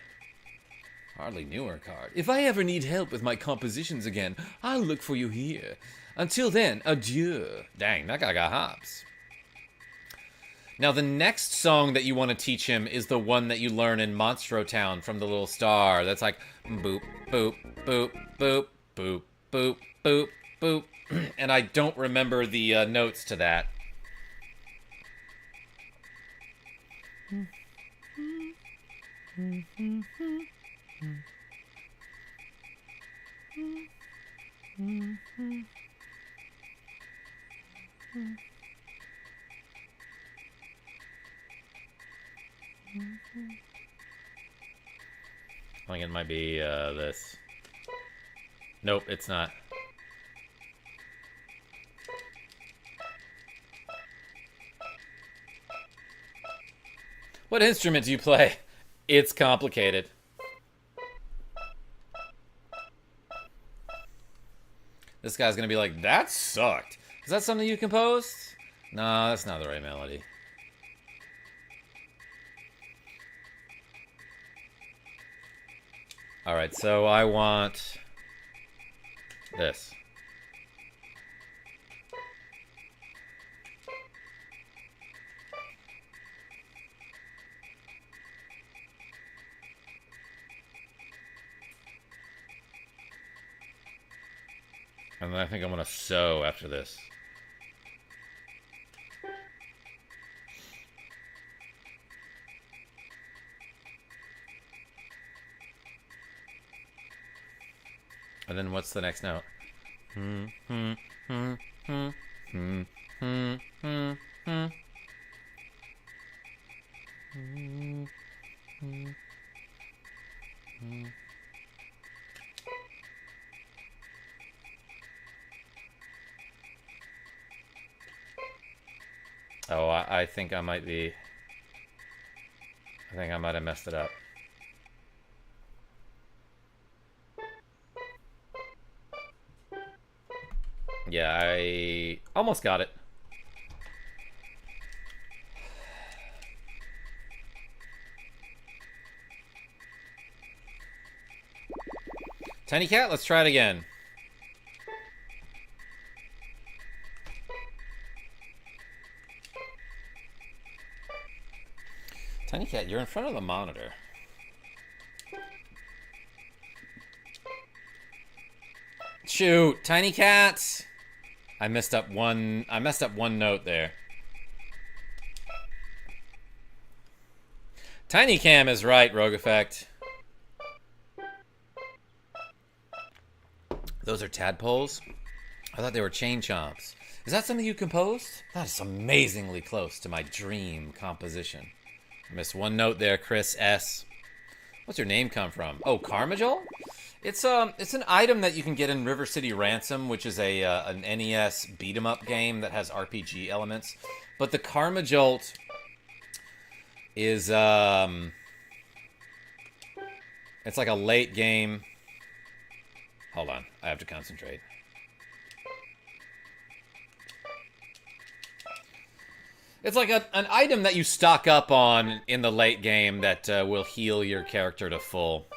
Hardly newer card. If I ever need help with my compositions again, I'll look for you here. Until then, adieu. Dang, that guy got hops. Now, the next song that you want to teach him is the one that you learn in Monstro Town from the little star. That's like boop, boop, boop, boop, boop, boop, boop, boop. And I don't remember the notes to that. I think it might be this. Nope, it's not. What instrument do you play? It's complicated. This guy's gonna be like, that sucked. Is that something you composed? No, that's not the right melody. Alright, so I want this. And then I think I'm gonna sew after this. And then what's the next note? Oh, I think I might be... I think I might have messed it up. Yeah, I almost got it. Tiny Cat, let's try it again. Tiny Cat, you're in front of the monitor. Shoot, Tiny Cat! I messed up one note there. Tiny Cam is right, Rogue Effect. Those are tadpoles? I thought they were chain chomps. Is that something you composed? That is amazingly close to my dream composition. I missed one note there, Chris S. What's your name come from? Oh, KarmaJolt? It's an item that you can get in River City Ransom, which is an NES beat 'em up game that has RPG elements. But the KarmaJolt is it's like a late game. Hold on, I have to concentrate. It's like an item that you stock up on in the late game that will heal your character to full.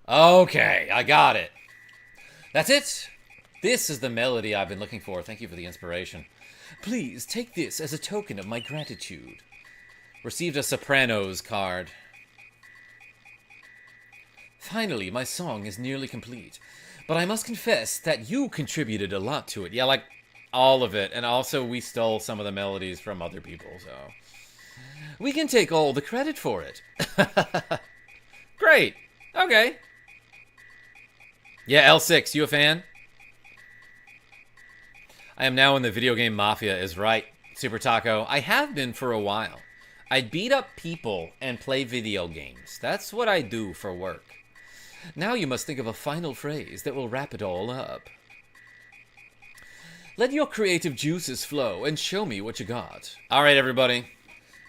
Okay, I got it. That's it. This is the melody I've been looking for. Thank you for the inspiration. Please take this as a token of my gratitude. Received a Sopranos card. Finally, my song is nearly complete. But I must confess that you contributed a lot to it. Yeah, like all of it. And also we stole some of the melodies from other people, so... we can take all the credit for it. Great. Okay. Yeah, L6, you a fan? I am now in the video game mafia is right, Super Taco. I have been for a while. I beat up people and play video games. That's what I do for work. Now you must think of a final phrase that will wrap it all up. Let your creative juices flow and show me what you got. All right, everybody.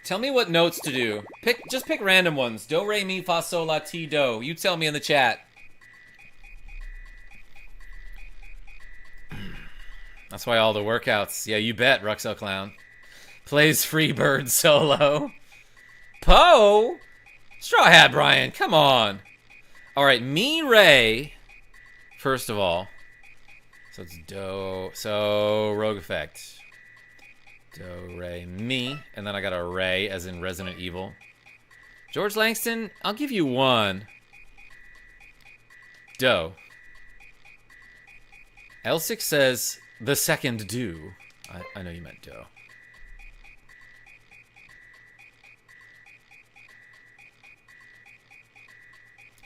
Tell me what notes to do. Just pick random ones. Do, re, mi, fa, sol, la, ti, do. You tell me in the chat. That's why all the workouts. Yeah, you bet, Ruxel Clown. Plays Freebird solo. Poe? Straw Hat Brian, come on. All right, mi, re. First of all. So it's do. So, Rogue Effect. Do, re, mi. And then I got a re, as in Resident Evil. George Langston, I'll give you one. Do. L6 says... the second do. I know you meant do.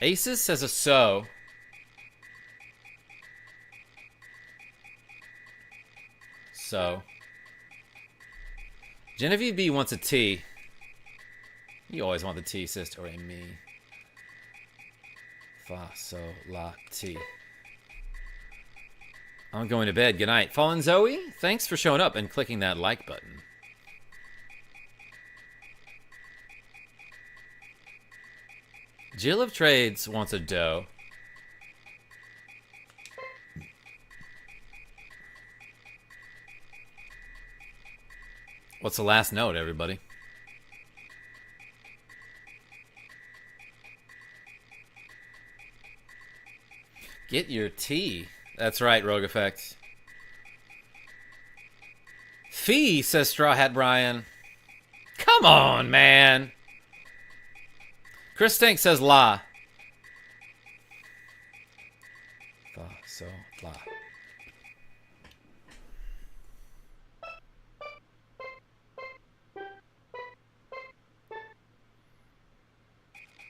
Aces says a so. So. Genevieve B wants a T. You always want the T, sister. Or a me. Fa, so, la, ti. I'm going to bed. Good night. Fallen Zoe, thanks for showing up and clicking that like button. Jill of Trades wants a dough. What's the last note, everybody? Get your tea. That's right, Rogue Effect. Fee, says Straw Hat Brian. Come on, man. Chris Stank says la. Fa, so, la.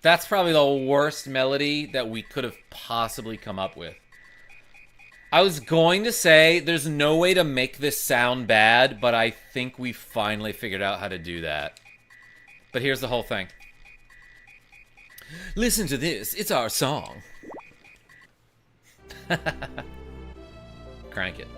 That's probably the worst melody that we could have possibly come up with. I was going to say there's no way to make this sound bad, but I think we finally figured out how to do that. But here's the whole thing. Listen to this. It's our song. Crank it.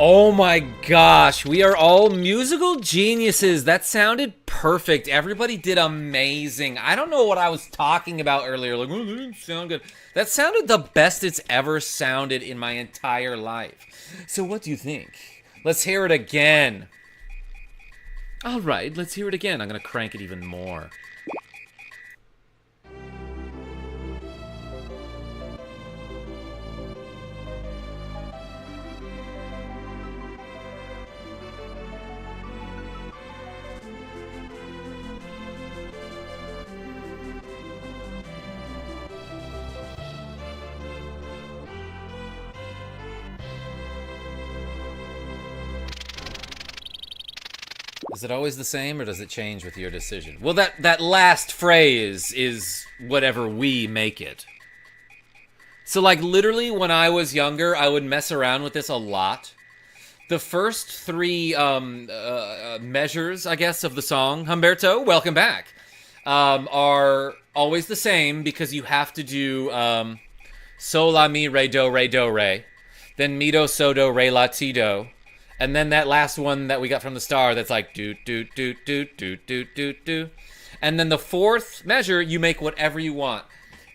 Oh my gosh, we are all musical geniuses. That sounded perfect. Everybody did amazing. I don't know what I was talking about earlier. Like, oh, that didn't sound good. That sounded the best it's ever sounded in my entire life. So what do you think? Let's hear it again. All right, let's hear it again. I'm going to crank it even more. Is it always the same, or does it change with your decision? Well, that last phrase is whatever we make it. So, like, literally, when I was younger, I would mess around with this a lot. The first three measures, I guess, of the song, Humberto, welcome back, are always the same because you have to do sol, la, mi, re, do, re, then mi, do, so, do, re, la, ti, do. And then that last one that we got from the star that's like do do do do do do do do. And then the fourth measure, you make whatever you want.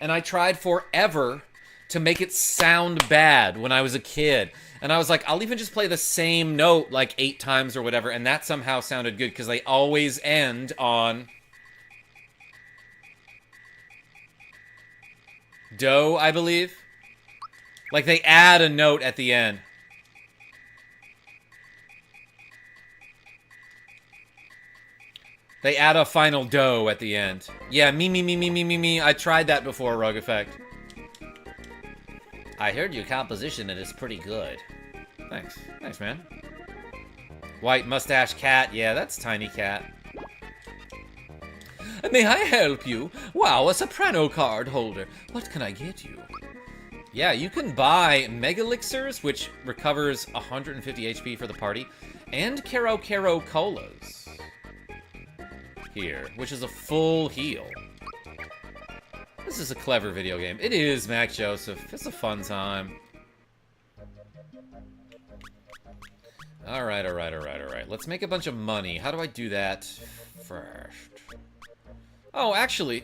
And I tried forever to make it sound bad when I was a kid. And I was like, I'll even just play the same note like 8 times or whatever. And that somehow sounded good because they always end on do, I believe. Like they add a note at the end. They add a final do at the end. Yeah, me. I tried that before, Rogue Effect. I heard your composition and it's pretty good. Thanks. Thanks, man. White mustache cat. Yeah, that's Tiny Cat. May I help you? Wow, a soprano card holder. What can I get you? Yeah, you can buy Mega Elixirs, which recovers 150 HP for the party, and Kero Colas. Here, which is a full heal. This is a clever video game. It is, Mac Joseph. It's a fun time. Alright. Let's make a bunch of money. How do I do that first? Oh, actually,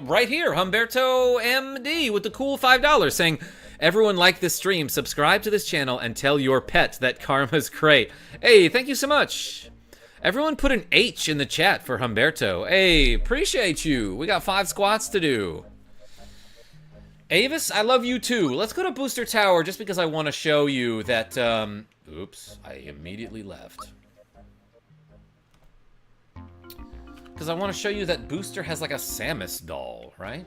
right here, Humberto MD with the cool $5 saying, everyone like this stream, subscribe to this channel, and tell your pet that Karma's great. Hey, thank you so much. Everyone put an H in the chat for Humberto. Hey, appreciate you. We got 5 squats to do. Avis, I love you too. Let's go to Booster Tower just because I want to show you that, oops, I immediately left. Because I want to show you that Booster has like a Samus doll, right?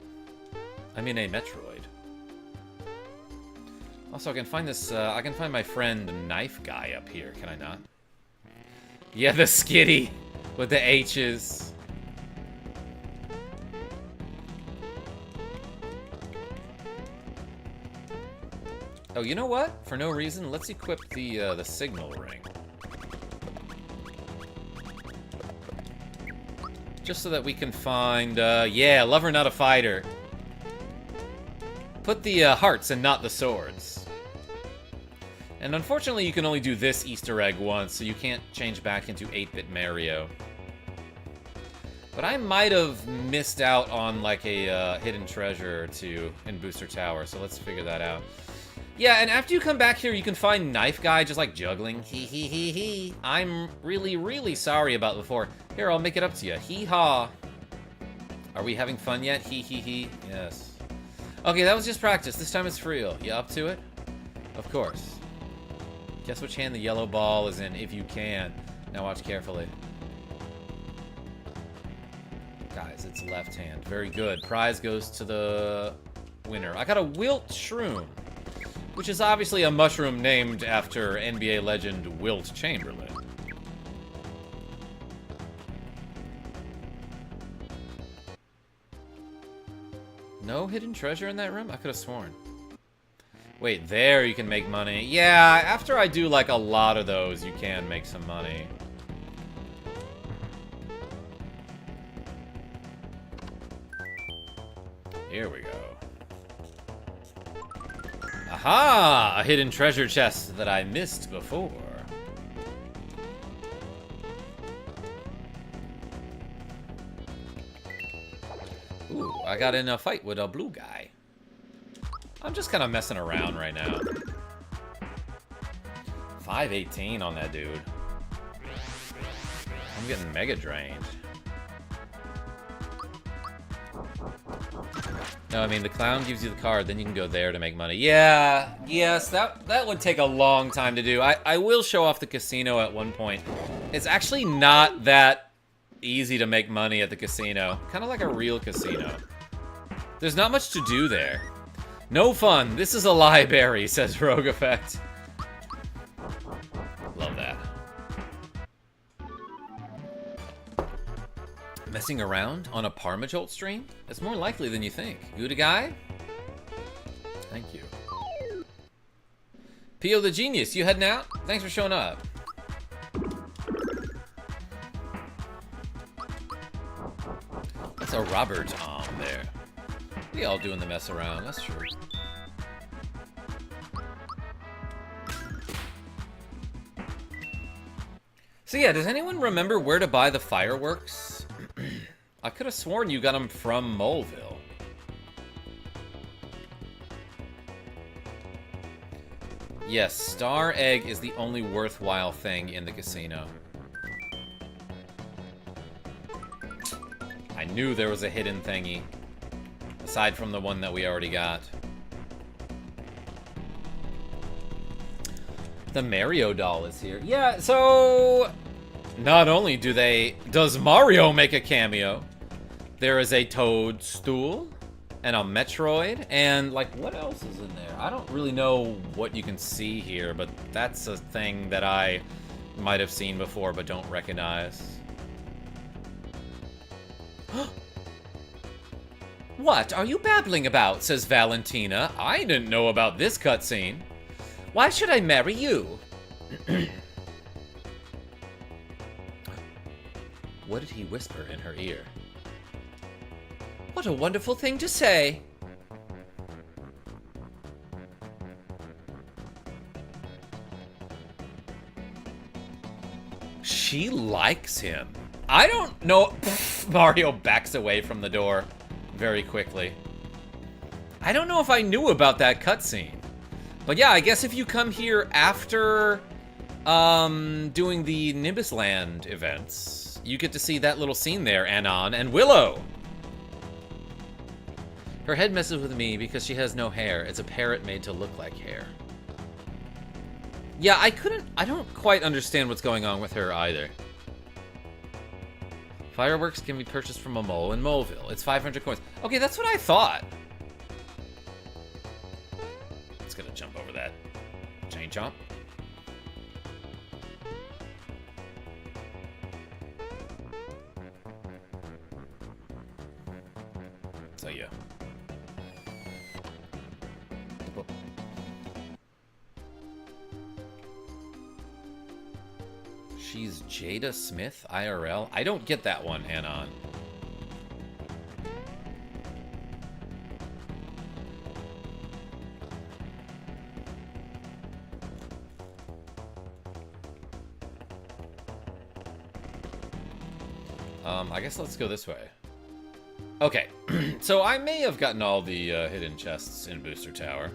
I mean a Metroid. Also, I can find this, I can find my friend Knife Guy up here, can I not? Yeah, the Skitty with the H's. Oh, you know what? For no reason, let's equip the signal ring. Just so that we can find, yeah, lover not a fighter. Put the hearts and not the swords. And unfortunately, you can only do this Easter egg once, so you can't change back into 8-bit Mario. But But I might have missed out on like a hidden treasure or two in Booster Tower, so let's figure that out. Yeah, and after you come back here, you can find Knife Guy just like juggling. Hee hee hee hee. I'm really, really sorry about before. Here, I'll make it up to you. Hee haw. Are we having fun yet? Hee hee hee. Yes. Okay, that was just practice. This time it's for real. You up to it? Of course. Guess which hand the yellow ball is in, if you can. Now watch carefully. Guys, it's left hand. Very good. Prize goes to the winner. I got a Wilt Shroom, which is obviously a mushroom named after NBA legend Wilt Chamberlain. No hidden treasure in that room? I could have sworn. Wait, there you can make money. Yeah, after I do like a lot of those, you can make some money. Here we go. Aha! A hidden treasure chest that I missed before. Ooh, I got in a fight with a blue guy. I'm just kind of messing around right now. 518 on that dude. I'm getting mega drained. No, I mean, the clown gives you the card, then you can go there to make money. Yeah, yes, that would take a long time to do. I will show off the casino at one point. It's actually not that easy to make money at the casino. Kind of like a real casino. There's not much to do there. No fun. This is a library, says Rogue Effect. Love that. Messing around on a KarmaJolt stream? It's more likely than you think. Gouda guy? Thank you. Pio the Genius, you heading out? Thanks for showing up. That's a Robert there. We all doing the mess around, that's true. So yeah, does anyone remember where to buy the fireworks? I could have sworn you got them from Moleville. Yes, Star Egg is the only worthwhile thing in the casino. I knew there was a hidden thingy. Aside from the one that we already got. The Mario doll is here. Yeah, so... Not only does Mario make a cameo, there is a Toadstool and a Metroid, and like, what else is in there? I don't really know what you can see here, but that's a thing that I might have seen before but don't recognize. What are you babbling about, says Valentina. I didn't know about this cutscene. Why should I marry you? What did he whisper in her ear? What a wonderful thing to say. She likes him. I don't know. Mario backs away from the door very quickly. I don't know if I knew about that cutscene. But yeah, I guess if you come here after doing the Nimbus Land events, you get to see that little scene there, Anon and Willow. Her head messes with me because she has no hair. It's a parrot made to look like hair. Yeah, I don't quite understand what's going on with her either. Fireworks can be purchased from a mole in Moleville. It's 500 coins. Okay, that's what I thought. It's gonna jump over that chain chomp. So yeah. She's Jada Smith, IRL? I don't get that one, Anon. I guess let's go this way. Okay, so I may have gotten all the hidden chests in Booster Tower.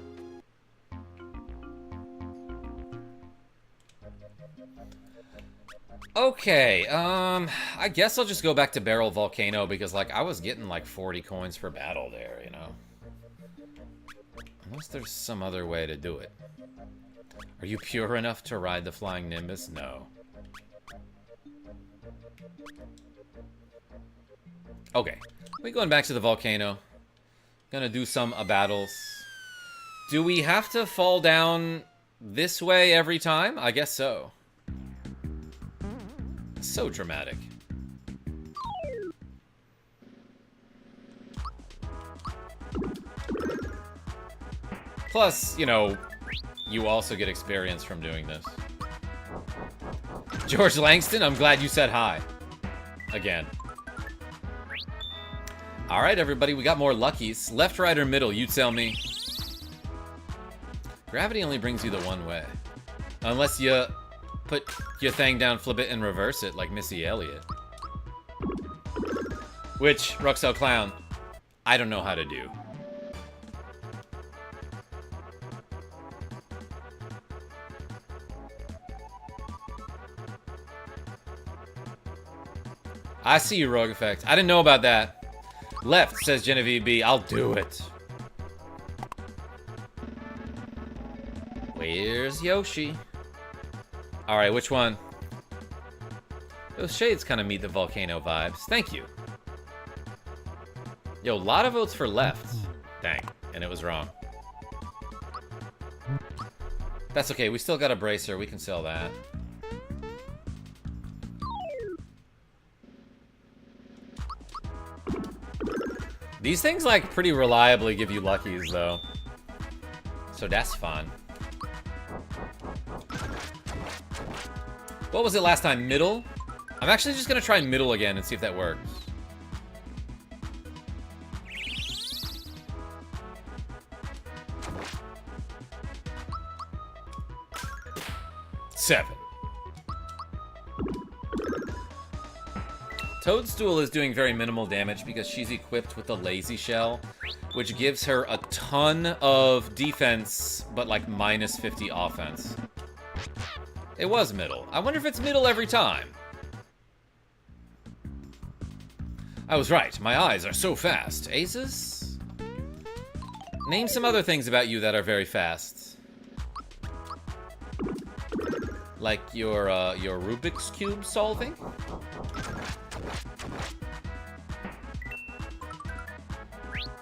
Okay, I guess I'll just go back to Barrel Volcano because, like, I was getting, like, 40 coins per battle there, you know? Unless there's some other way to do it. Are you pure enough to ride the Flying Nimbus? No. Okay, we're going back to the volcano. Gonna do some battles. Do we have to fall down this way every time? I guess so. So dramatic. Plus, you know, you also get experience from doing this. George Langston, I'm glad you said hi. Again. Alright, everybody, we got more luckies. Left, right, or middle, you tell me. Gravity only brings you the one way. Unless you put your thing down, flip it, and reverse it like Missy Elliott. Which, Ruxel Clown, I don't know how to do. I see you, Rogue Effect. I didn't know about that. Left, says Genevieve B. I'll do it. Where's Yoshi? Alright, which one? Those shades kind of meet the volcano vibes. Thank you. Yo, a lot of votes for left. Dang, and it was wrong. That's okay, we still got a bracer. We can sell that. These things, like, pretty reliably give you luckies, though. So that's fun. What was it last time? Middle? I'm actually just gonna try middle again and see if that works. Seven. Toadstool is doing very minimal damage because she's equipped with the Lazy Shell, which gives her a ton of defense, but like minus 50 offense. It was middle. I wonder if it's middle every time. I was right. My eyes are so fast. Aces? Name some other things about you that are very fast. Like your Rubik's Cube solving?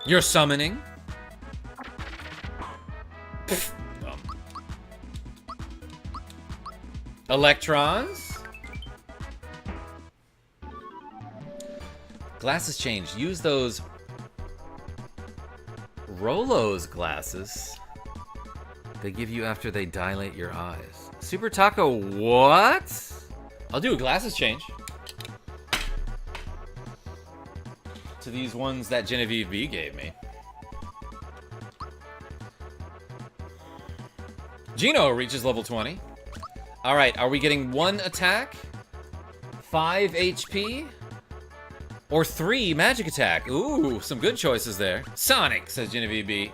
You're summoning? Pfft, dumb. Electrons? Glasses changed. Use those Rolo's glasses they give you after they dilate your eyes. Super Taco, what? I'll do a glasses change. To these ones that Genevieve B gave me. Geno reaches level 20. Alright, are we getting 1 attack? 5 HP? Or 3 magic attack? Ooh, some good choices there. Sonic, says Genevieve B.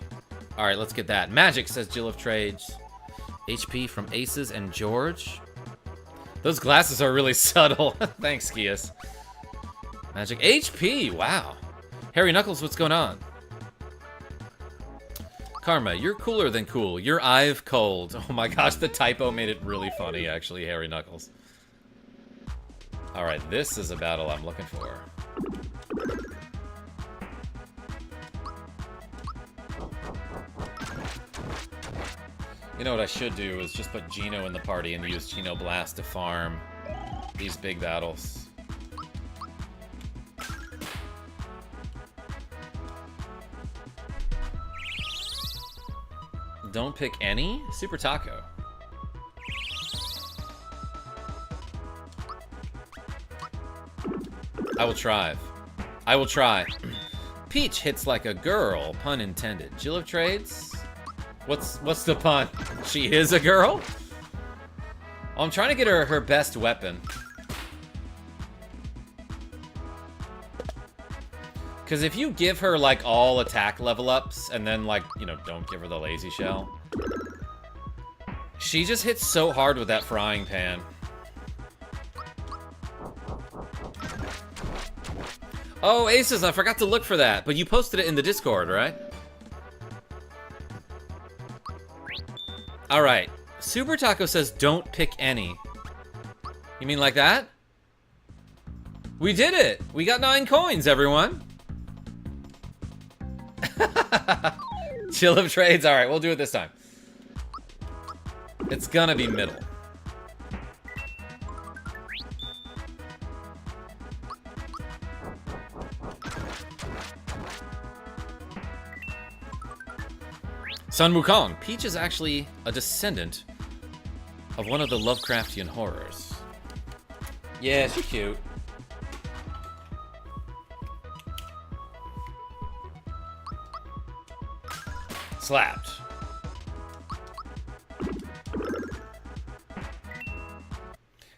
Alright, let's get that. Magic, says Jill of Trades. HP from Aces and George. Those glasses are really subtle. Thanks, Kias. Magic HP, wow. Harry Knuckles, what's going on? Karma, you're cooler than cool. You're I've cold. Oh my gosh, the typo made it really funny, actually, Harry Knuckles. Alright, this is a battle I'm looking for. You know what I should do is just put Geno in the party and use Geno Blast to farm these big battles. Don't pick any? Super Taco. I will try. I will try. Peach hits like a girl, pun intended. Jill of Trades? What's the pun? She is a girl? Oh, I'm trying to get her best weapon. Because if you give her, like, all attack level ups, and then, like, you know, don't give her the lazy shell, she just hits so hard with that frying pan. Oh, Aces, I forgot to look for that, but you posted it in the Discord, right? Alright. Super Taco says don't pick any. You mean like that? We did it! We got 9 coins, everyone! Chill of trades. Alright, we'll do it this time. It's gonna be middle. Sun Wukong. Peach is actually a descendant of one of the Lovecraftian horrors. Yeah, she's cute. Slapped.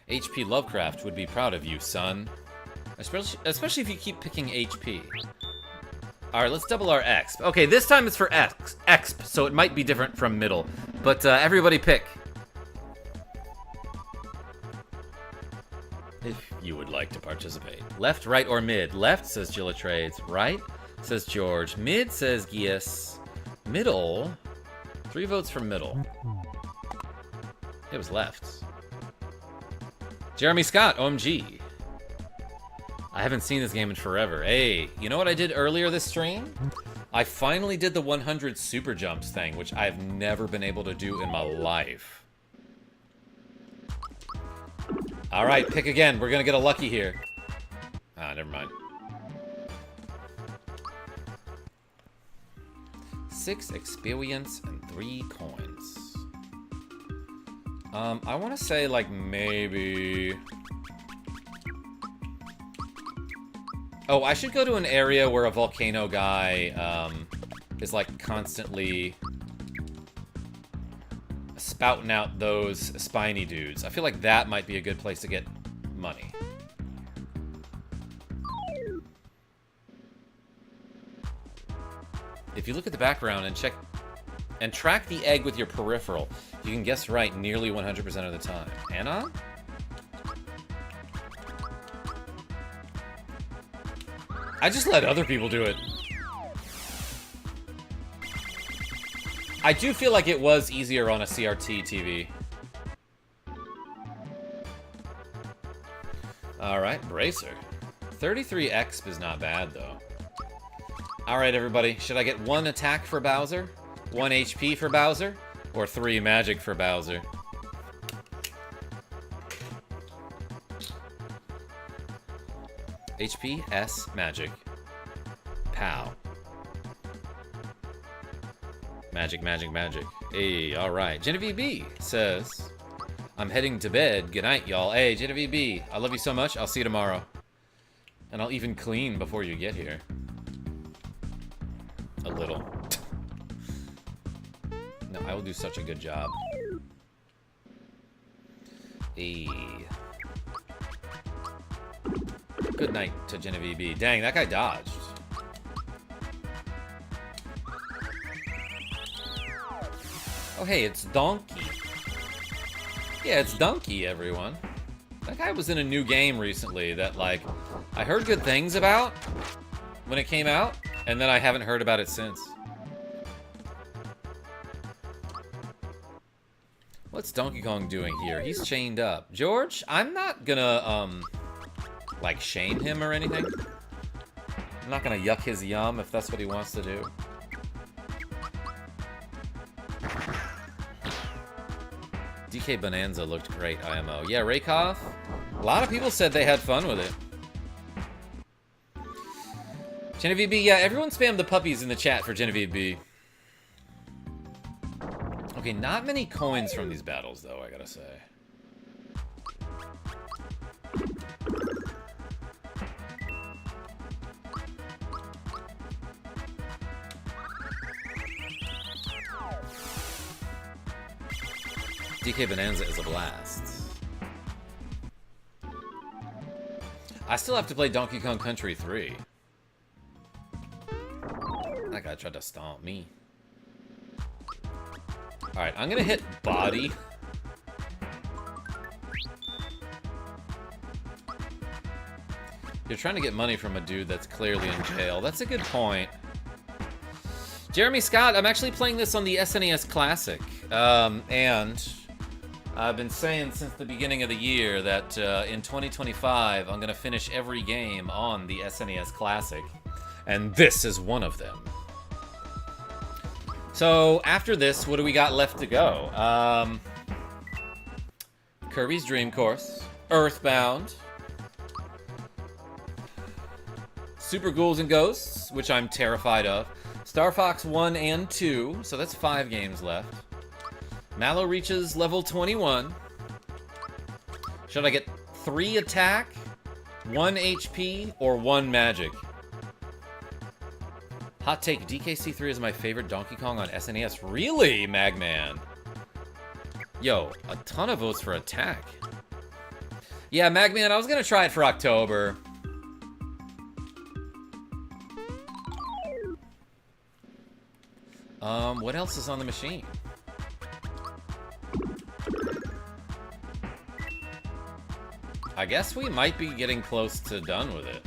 HP Lovecraft would be proud of you, son. Especially if you keep picking HP. Alright, let's double our exp. Okay, this time it's for exp, so it might be different from middle. But everybody pick. If you would like to participate. Left, right, or mid? Left, says Jilla Trades. Right, says George. Mid, says Gius. Middle? 3 votes for middle. It was left. Jeremy Scott, OMG. I haven't seen this game in forever. Hey, you know what I did earlier this stream? I finally did the 100 super jumps thing, which I've never been able to do in my life. All right, pick again. We're gonna get a lucky here. Ah, never mind. 6 experience and 3 coins. I want to say, like, maybe... Oh, I should go to an area where a volcano guy, is, like, constantly spouting out those spiny dudes. I feel like that might be a good place to get money. If you look at the background and check and track the egg with your peripheral, you can guess right nearly 100% of the time. Anna? I just let other people do it. I do feel like it was easier on a CRT TV. Alright, Bracer. 33 exp is not bad, though. Alright, everybody. Should I get 1 attack for Bowser? 1 HP for Bowser? Or 3 magic for Bowser? HP, S, magic. Pow. Magic, magic, magic. Hey, alright. Genevieve B says, I'm heading to bed. Good night, y'all. Hey, Genevieve B, I love you so much. I'll see you tomorrow. And I'll even clean before you get here. A little. No, I will do such a good job. Hey. Good night to Genevieve B. Dang, that guy dodged. Oh, hey, it's Donkey. Yeah, it's Donkey, everyone. That guy was in a new game recently that, like, I heard good things about when it came out, and then I haven't heard about it since. What's Donkey Kong doing here? He's chained up. George, I'm not gonna, like, shame him or anything. I'm not gonna yuck his yum if that's what he wants to do. DK Bonanza looked great, IMO. Yeah, Rakoff. A lot of people said they had fun with it. Genevieve B, yeah, everyone spam the puppies in the chat for Genevieve B. Okay, not many coins from these battles, though, I gotta say. DK Bonanza is a blast. I still have to play Donkey Kong Country 3. guy tried to stomp me. Alright, I'm gonna hit body. You're trying to get money from a dude that's clearly in jail. That's a good point. Jeremy Scott, I'm actually playing this on the SNES Classic. And I've been saying since the beginning of the year that in 2025, I'm going to finish every game on the SNES Classic. And this is one of them. So after this, what do we got left to go? Kirby's Dream Course, Earthbound, Super Ghouls and Ghosts, which I'm terrified of, Star Fox 1 and 2, so that's 5 games left. Mallow reaches level 21. Should I get 3 attack, 1 HP, or 1 magic? Hot take, DKC3 is my favorite Donkey Kong on SNES. Really, Magman? Yo, a ton of votes for attack. Yeah, Magman, I was gonna try it for October. What else is on the machine? I guess we might be getting close to done with it.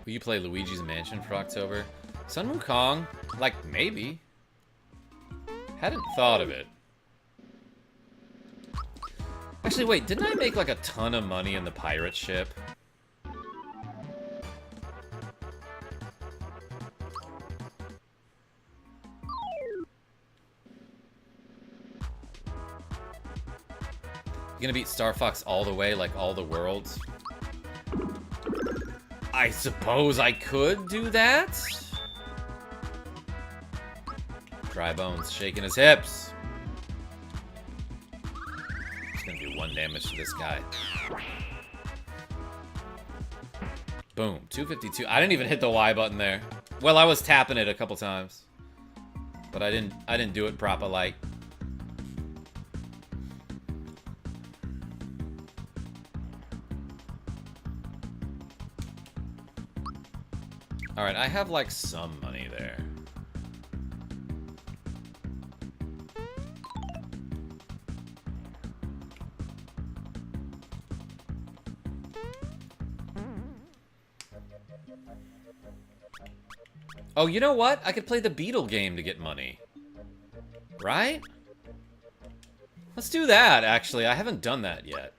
Will you play Luigi's Mansion for October? Sun Wukong? Like, maybe. Hadn't thought of it. Actually, wait, didn't I make like a ton of money in the pirate ship? You gonna beat Star Fox all the way, like all the worlds? I suppose I could do that? Dry Bones shaking his hips. Just gonna do 1 damage to this guy. Boom, 252. I didn't even hit the Y button there. Well, I was tapping it a couple times, but I didn't do it proper like. Alright, I have like some money there. Oh, you know what? I could play the Beetle game to get money. Right? Let's do that, actually. I haven't done that yet.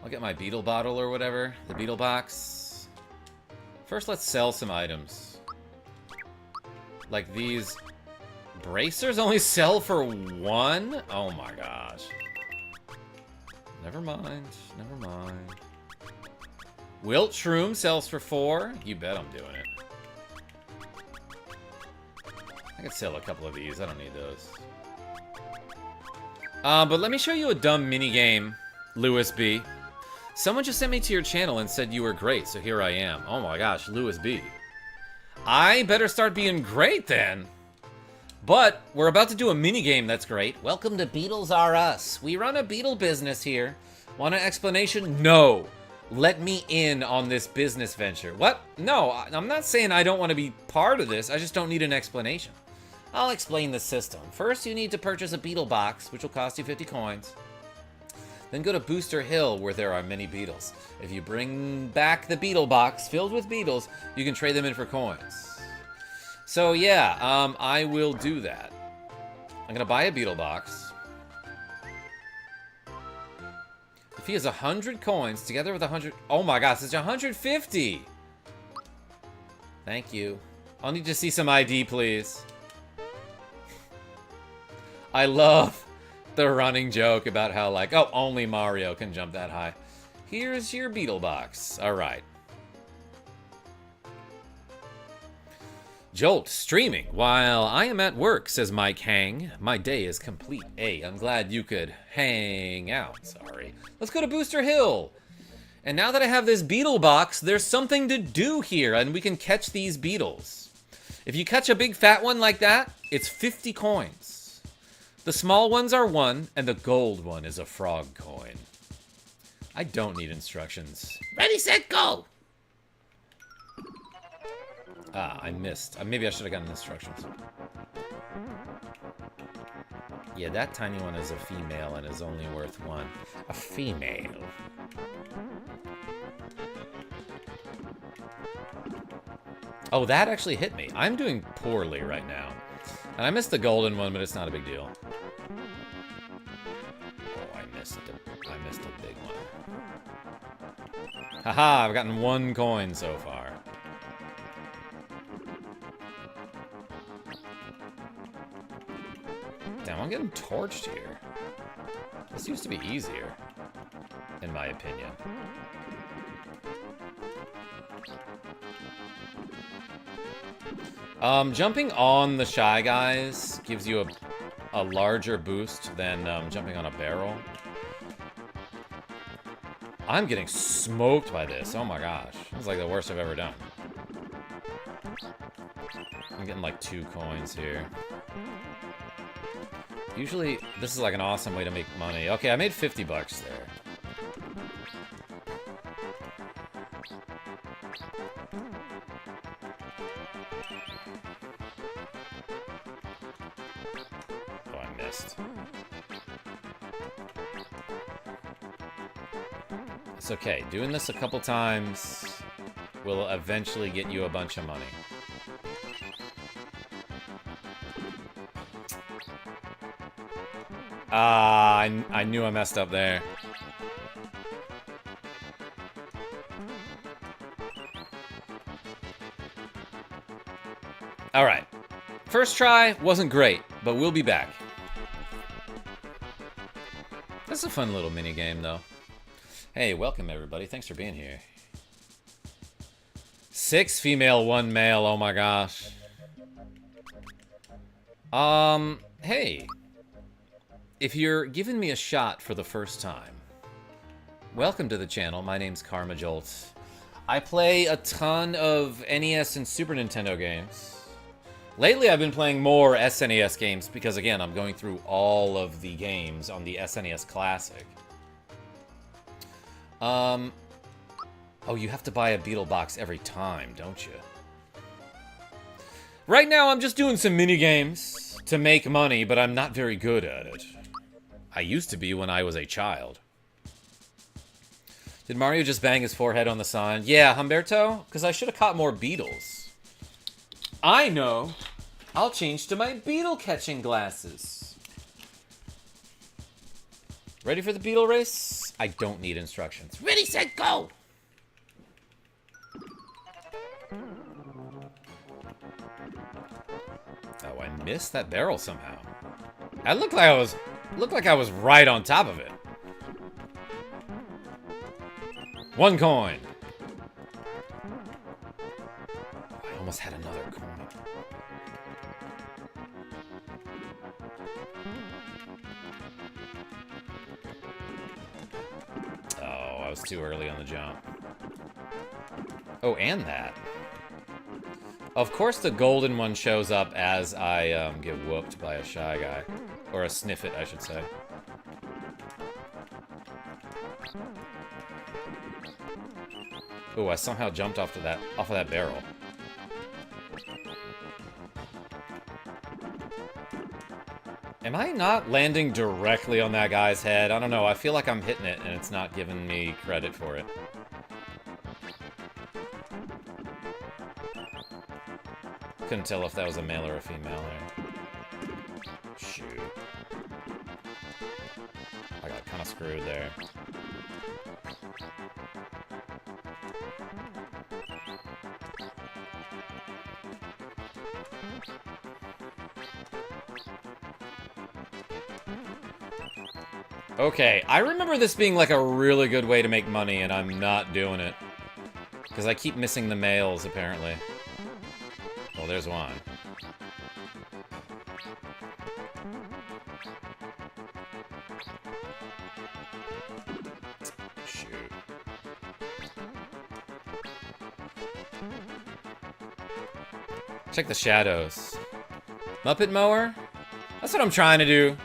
I'll get my Beetle bottle or whatever. The Beetle box. First, let's sell some items. Like these bracers only sell for 1? Oh my gosh. Never mind. Never mind. Wilt Shroom sells for 4. You bet I'm doing it. I could sell a couple of these. I don't need those. But let me show you a dumb mini game, Louis B. Someone just sent me to your channel and said you were great, so here I am. Oh my gosh, Louis B. I better start being great then. But we're about to do a mini game that's great. Welcome to Beetles R Us. We run a beetle business here. Want an explanation? No. Let me in on this business venture. What? No, I'm not saying I don't want to be part of this. I just don't need an explanation. I'll explain the system. First, you need to purchase a beetle box, Which will cost you 50 coins. Then go to Booster Hill, where there are many beetles. If you bring back the beetle box filled with beetles, you can trade them in for coins. So yeah, I will do that. I'm gonna buy a beetle box. If he has 100 coins, together with 100... Oh my gosh, it's 150! Thank you. I'll need to see some ID, please. I love the running joke about how, like, oh, only Mario can jump that high. Here's your beetle box. All right. Jolt streaming while I am at work, says Mike Hang. My day is complete. Hey, I'm glad you could hang out. Sorry. Let's go to Booster Hill. And now that I have this beetle box, there's something to do here, and we can catch these beetles. If you catch a big fat one like that, it's 50 coins. The small ones are 1, and the gold one is a frog coin. I don't need instructions. Ready, set, go! Ah, I missed. Maybe I should have gotten instructions. Yeah, that tiny one is a female and is only worth 1. A female. Oh, that actually hit me. I'm doing poorly right now. And I missed the golden one, but it's not a big deal. Oh, I missed a big one. Haha, I've gotten 1 coin so far. Damn, I'm getting torched here. This used to be easier, in my opinion. Jumping on the Shy Guys gives you a larger boost than jumping on a barrel. I'm getting smoked by this. Oh my gosh. This is like the worst I've ever done. I'm getting like 2 coins here. Usually, this is like an awesome way to make money. Okay, I made 50 bucks there. Oh, I missed. It's okay. Doing this a couple times will eventually get you a bunch of money. I knew I messed up there. Alright. First try wasn't great, but we'll be back. That's a fun little mini game, though. Hey, welcome everybody. Thanks for being here. 6 female, 1 male. Oh my gosh. Hey. If you're giving me a shot for the first time, welcome to the channel. My name's KarmaJolt. I play a ton of NES and Super Nintendo games. Lately, I've been playing more SNES games because, again, I'm going through all of the games on the SNES Classic. Oh, you have to buy a Beetle box every time, don't you? Right now, I'm just doing some mini games to make money, but I'm not very good at it. I used to be when I was a child. Did Mario just bang his forehead on the sign? Yeah, Humberto, because I should have caught more beetles. I know. I'll change to my beetle catching glasses. Ready for the beetle race? I don't need instructions. Ready, set, go! Oh, I missed that barrel somehow. I looked like I was right on top of it. 1 coin. I almost had another coin. Oh, I was too early on the jump. Oh, and that. Of course the golden one shows up as I get whooped by a Shy Guy. Or a Sniffit, I should say. Oh, I somehow jumped off of that barrel. Am I not landing directly on that guy's head? I don't know. I feel like I'm hitting it and it's not giving me credit for it. Couldn't tell if that was a male or a female there. Shoot. I got kind of screwed there. Okay, I remember this being like a really good way to make money, and I'm not doing it. Because I keep missing the males, apparently. Well, there's one. Shoot. Check the shadows. Muppet Mower? That's what I'm trying to do.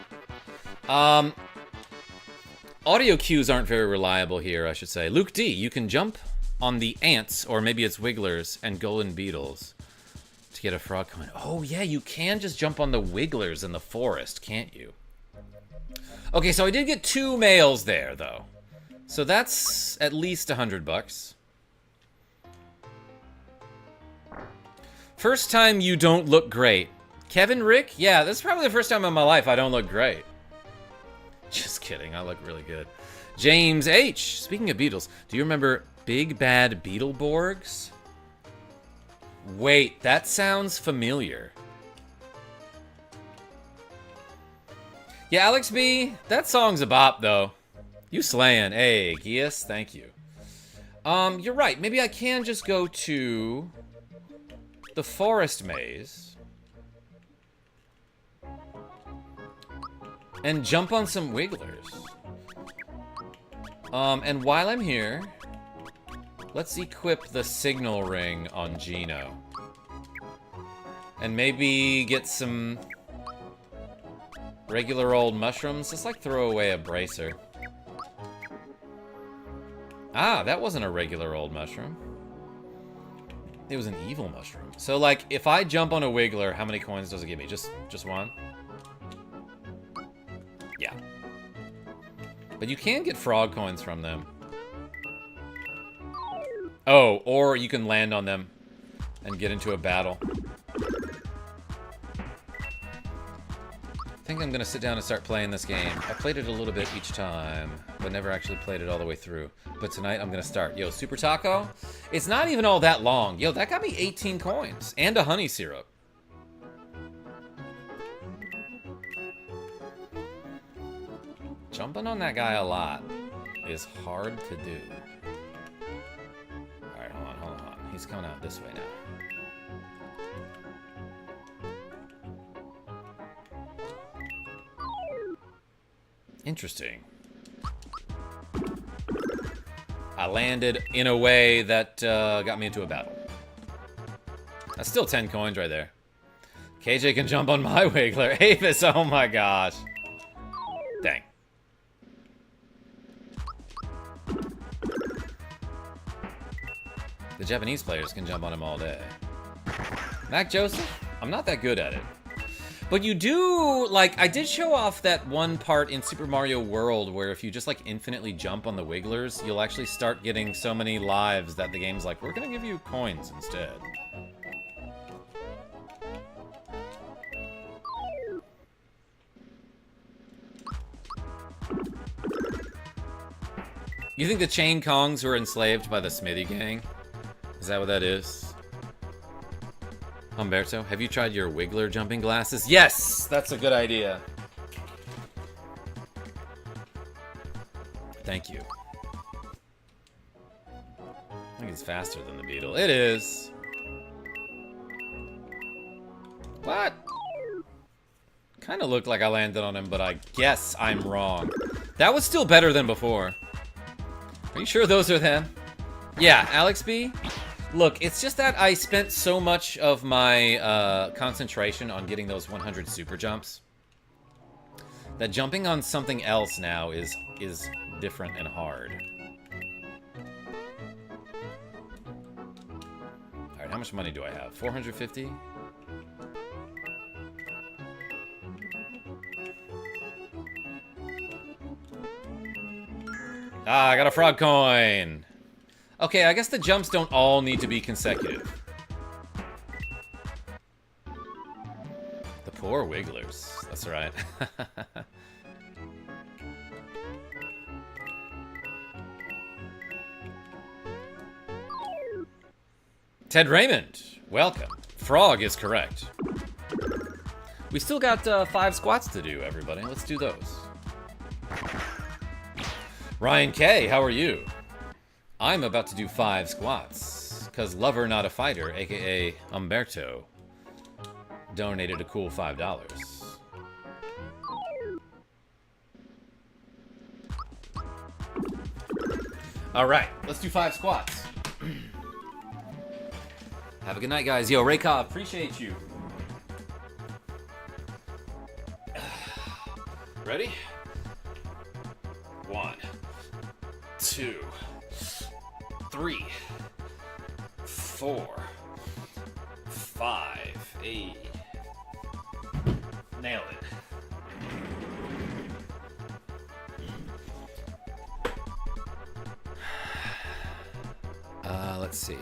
Audio cues aren't very reliable here, I should say. Luke D, you can jump on the ants, or maybe it's wigglers, and golden beetles to get a frog coin. Oh, yeah, you can just jump on the wigglers in the forest, can't you? Okay, so I did get 2 males there, though. So that's at least $100. First time you don't look great. Kevin Rick? Yeah, this is probably the first time in my life I don't look great. Just kidding, I look really good. James H. Speaking of beetles, do you remember Big Bad Beetleborgs? Wait, that sounds familiar. Yeah, Alex B, that song's a bop, though. You slaying. Hey, Gias, thank you. You're right. Maybe I can just go to the forest maze and jump on some wigglers. And while I'm here, let's equip the signal ring on Geno. And maybe get some regular old mushrooms. Just like throw away a bracer. Ah, that wasn't a regular old mushroom. It was an evil mushroom. So like, if I jump on a wiggler, how many coins does it give me? Just one? Yeah. But you can get frog coins from them. Oh, or you can land on them and get into a battle. I think I'm gonna sit down and start playing this game. I played it a little bit each time, but never actually played it all the way through. But tonight I'm gonna start. Yo, Super Taco? It's not even all that long. Yo, that got me 18 coins and a honey syrup. Jumping on that guy a lot is hard to do. Alright, hold on. He's coming out this way now. Interesting. I landed in a way that got me into a battle. That's still 10 coins right there. KJ can jump on my wiggler. Avis, oh my gosh. Dang. The Japanese players can jump on him all day. Mac Joseph? I'm not that good at it. But you do, like, I did show off that one part in Super Mario World where if you just, like, infinitely jump on the wigglers, you'll actually start getting so many lives that the game's like, we're gonna give you coins instead. You think the Chain Kongs were enslaved by the Smithy Gang? Is that what that is? Humberto, have you tried your wiggler jumping glasses? Yes! That's a good idea. Thank you. I think it's faster than the beetle. It is. What? Kind of looked like I landed on him, but I guess I'm wrong. That was still better than before. Are you sure those are them? Yeah, Alex B? Look, it's just that I spent so much of my concentration on getting those 100 super jumps that jumping on something else now is different and hard. Alright, how much money do I have? 450? Ah, I got a frog coin! Okay, I guess the jumps don't all need to be consecutive. The poor wigglers. That's right. Ted Raymond, welcome. Frog is correct. We still got 5 squats to do, everybody. Let's do those. Ryan K, how are you? I'm about to do 5 squats, cause Lover Not a Fighter, aka Umberto, donated a cool $5. Alright, let's do 5 squats. Have a good night, guys. Yo, Raykov, appreciate you. Ready? 1, 1, 2, 3, 4, 5, 8. Nailed it. Let's see.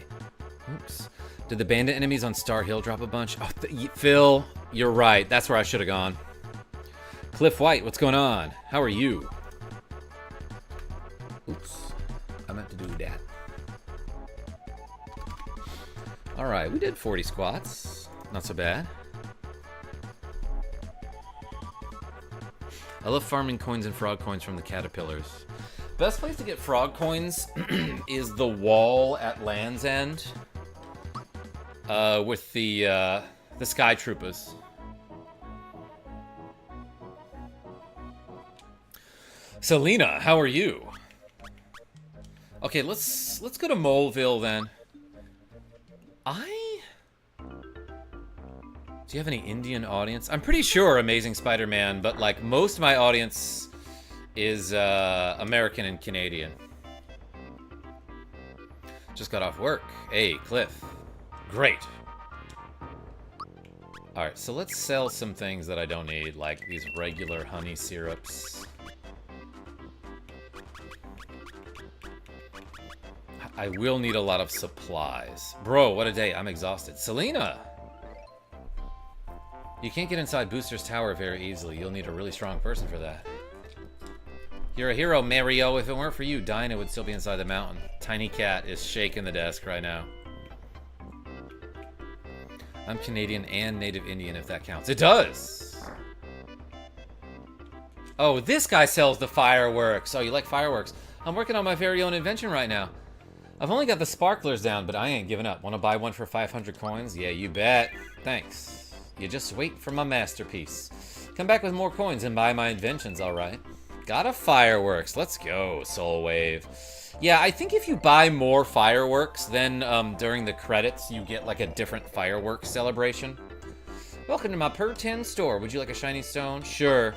Oops. Did the bandit enemies on Star Hill drop a bunch? Oh, Phil, you're right. That's where I should have gone. Cliff White, what's going on? How are you? Oops. I meant to do that. Alright, we did 40 squats. Not so bad. I love farming coins and frog coins from the caterpillars. Best place to get frog coins is the wall at Land's End. With the Sky Troopers. Selena, how are you? Okay, let's go to Moleville then. Do you have any Indian audience? I'm pretty sure Amazing Spider-Man, but like most of my audience is American and Canadian. Just got off work. Hey, Cliff. Great. Alright, so let's sell some things that I don't need, like these regular honey syrups. I will need a lot of supplies. Bro, what a day. I'm exhausted. Selena! You can't get inside Booster's Tower very easily. You'll need a really strong person for that. You're a hero, Mario. If it weren't for you, Dinah would still be inside the mountain. Tiny Cat is shaking the desk right now. I'm Canadian and Native Indian, if that counts. It does! Oh, this guy sells the fireworks. Oh, you like fireworks? I'm working on my very own invention right now. I've only got the sparklers down, but I ain't giving up. Want to buy one for 500 coins? Yeah, you bet. Thanks. You just wait for my masterpiece. Come back with more coins and buy my inventions, alright? Got a fireworks. Let's go, Soul Wave. Yeah, I think if you buy more fireworks, then during the credits, you get like a different fireworks celebration. Welcome to my per 10 store. Would you like a shiny stone? Sure.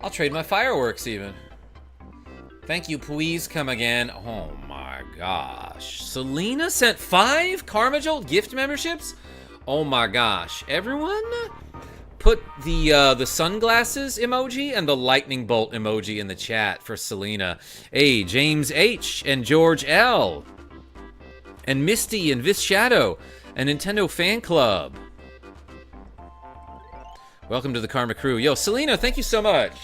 I'll trade my fireworks even. Thank you, please come again. Oh my gosh. Selena sent 5 KarmaJolt gift memberships? Oh my gosh. Everyone put the sunglasses emoji and the lightning bolt emoji in the chat for Selena. Hey, James H. and George L. and Misty and Vis Shadow and Nintendo Fan Club. Welcome to the Karma crew. Yo, Selena, thank you so much.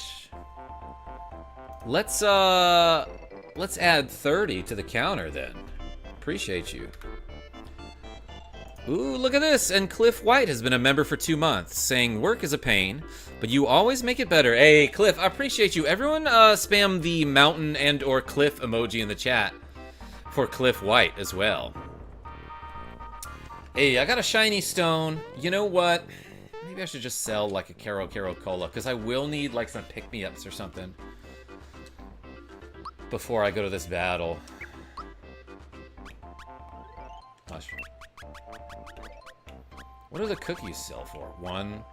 Let's add 30 to the counter then. Appreciate you. Ooh, look at this. And Cliff White has been a member for 2 months, saying work is a pain, but you always make it better. Hey, Cliff, I appreciate you. Everyone spam the mountain and or cliff emoji in the chat for Cliff White as well. Hey, I got a shiny stone. You know what? Maybe I should just sell like a Caro Cola, because I will need like some pick-me-ups or something before I go to this battle. Gosh. What do the cookies sell for? 1.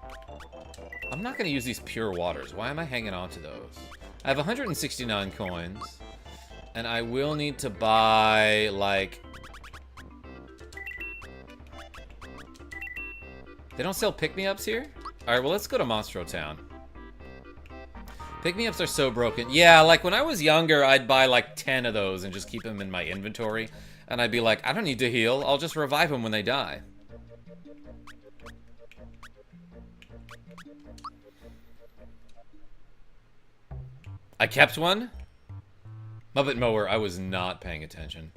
I'm not going to use these pure waters. Why am I hanging on to those? I have 169 coins. And I will need to buy, like... They don't sell pick-me-ups here? Alright, well, let's go to Monstro Town. Pick-me-ups are so broken. Yeah, like, when I was younger, I'd buy, like, 10 of those and just keep them in my inventory. And I'd be like, I don't need to heal. I'll just revive them when they die. I kept one? Muppet Mower, I was not paying attention.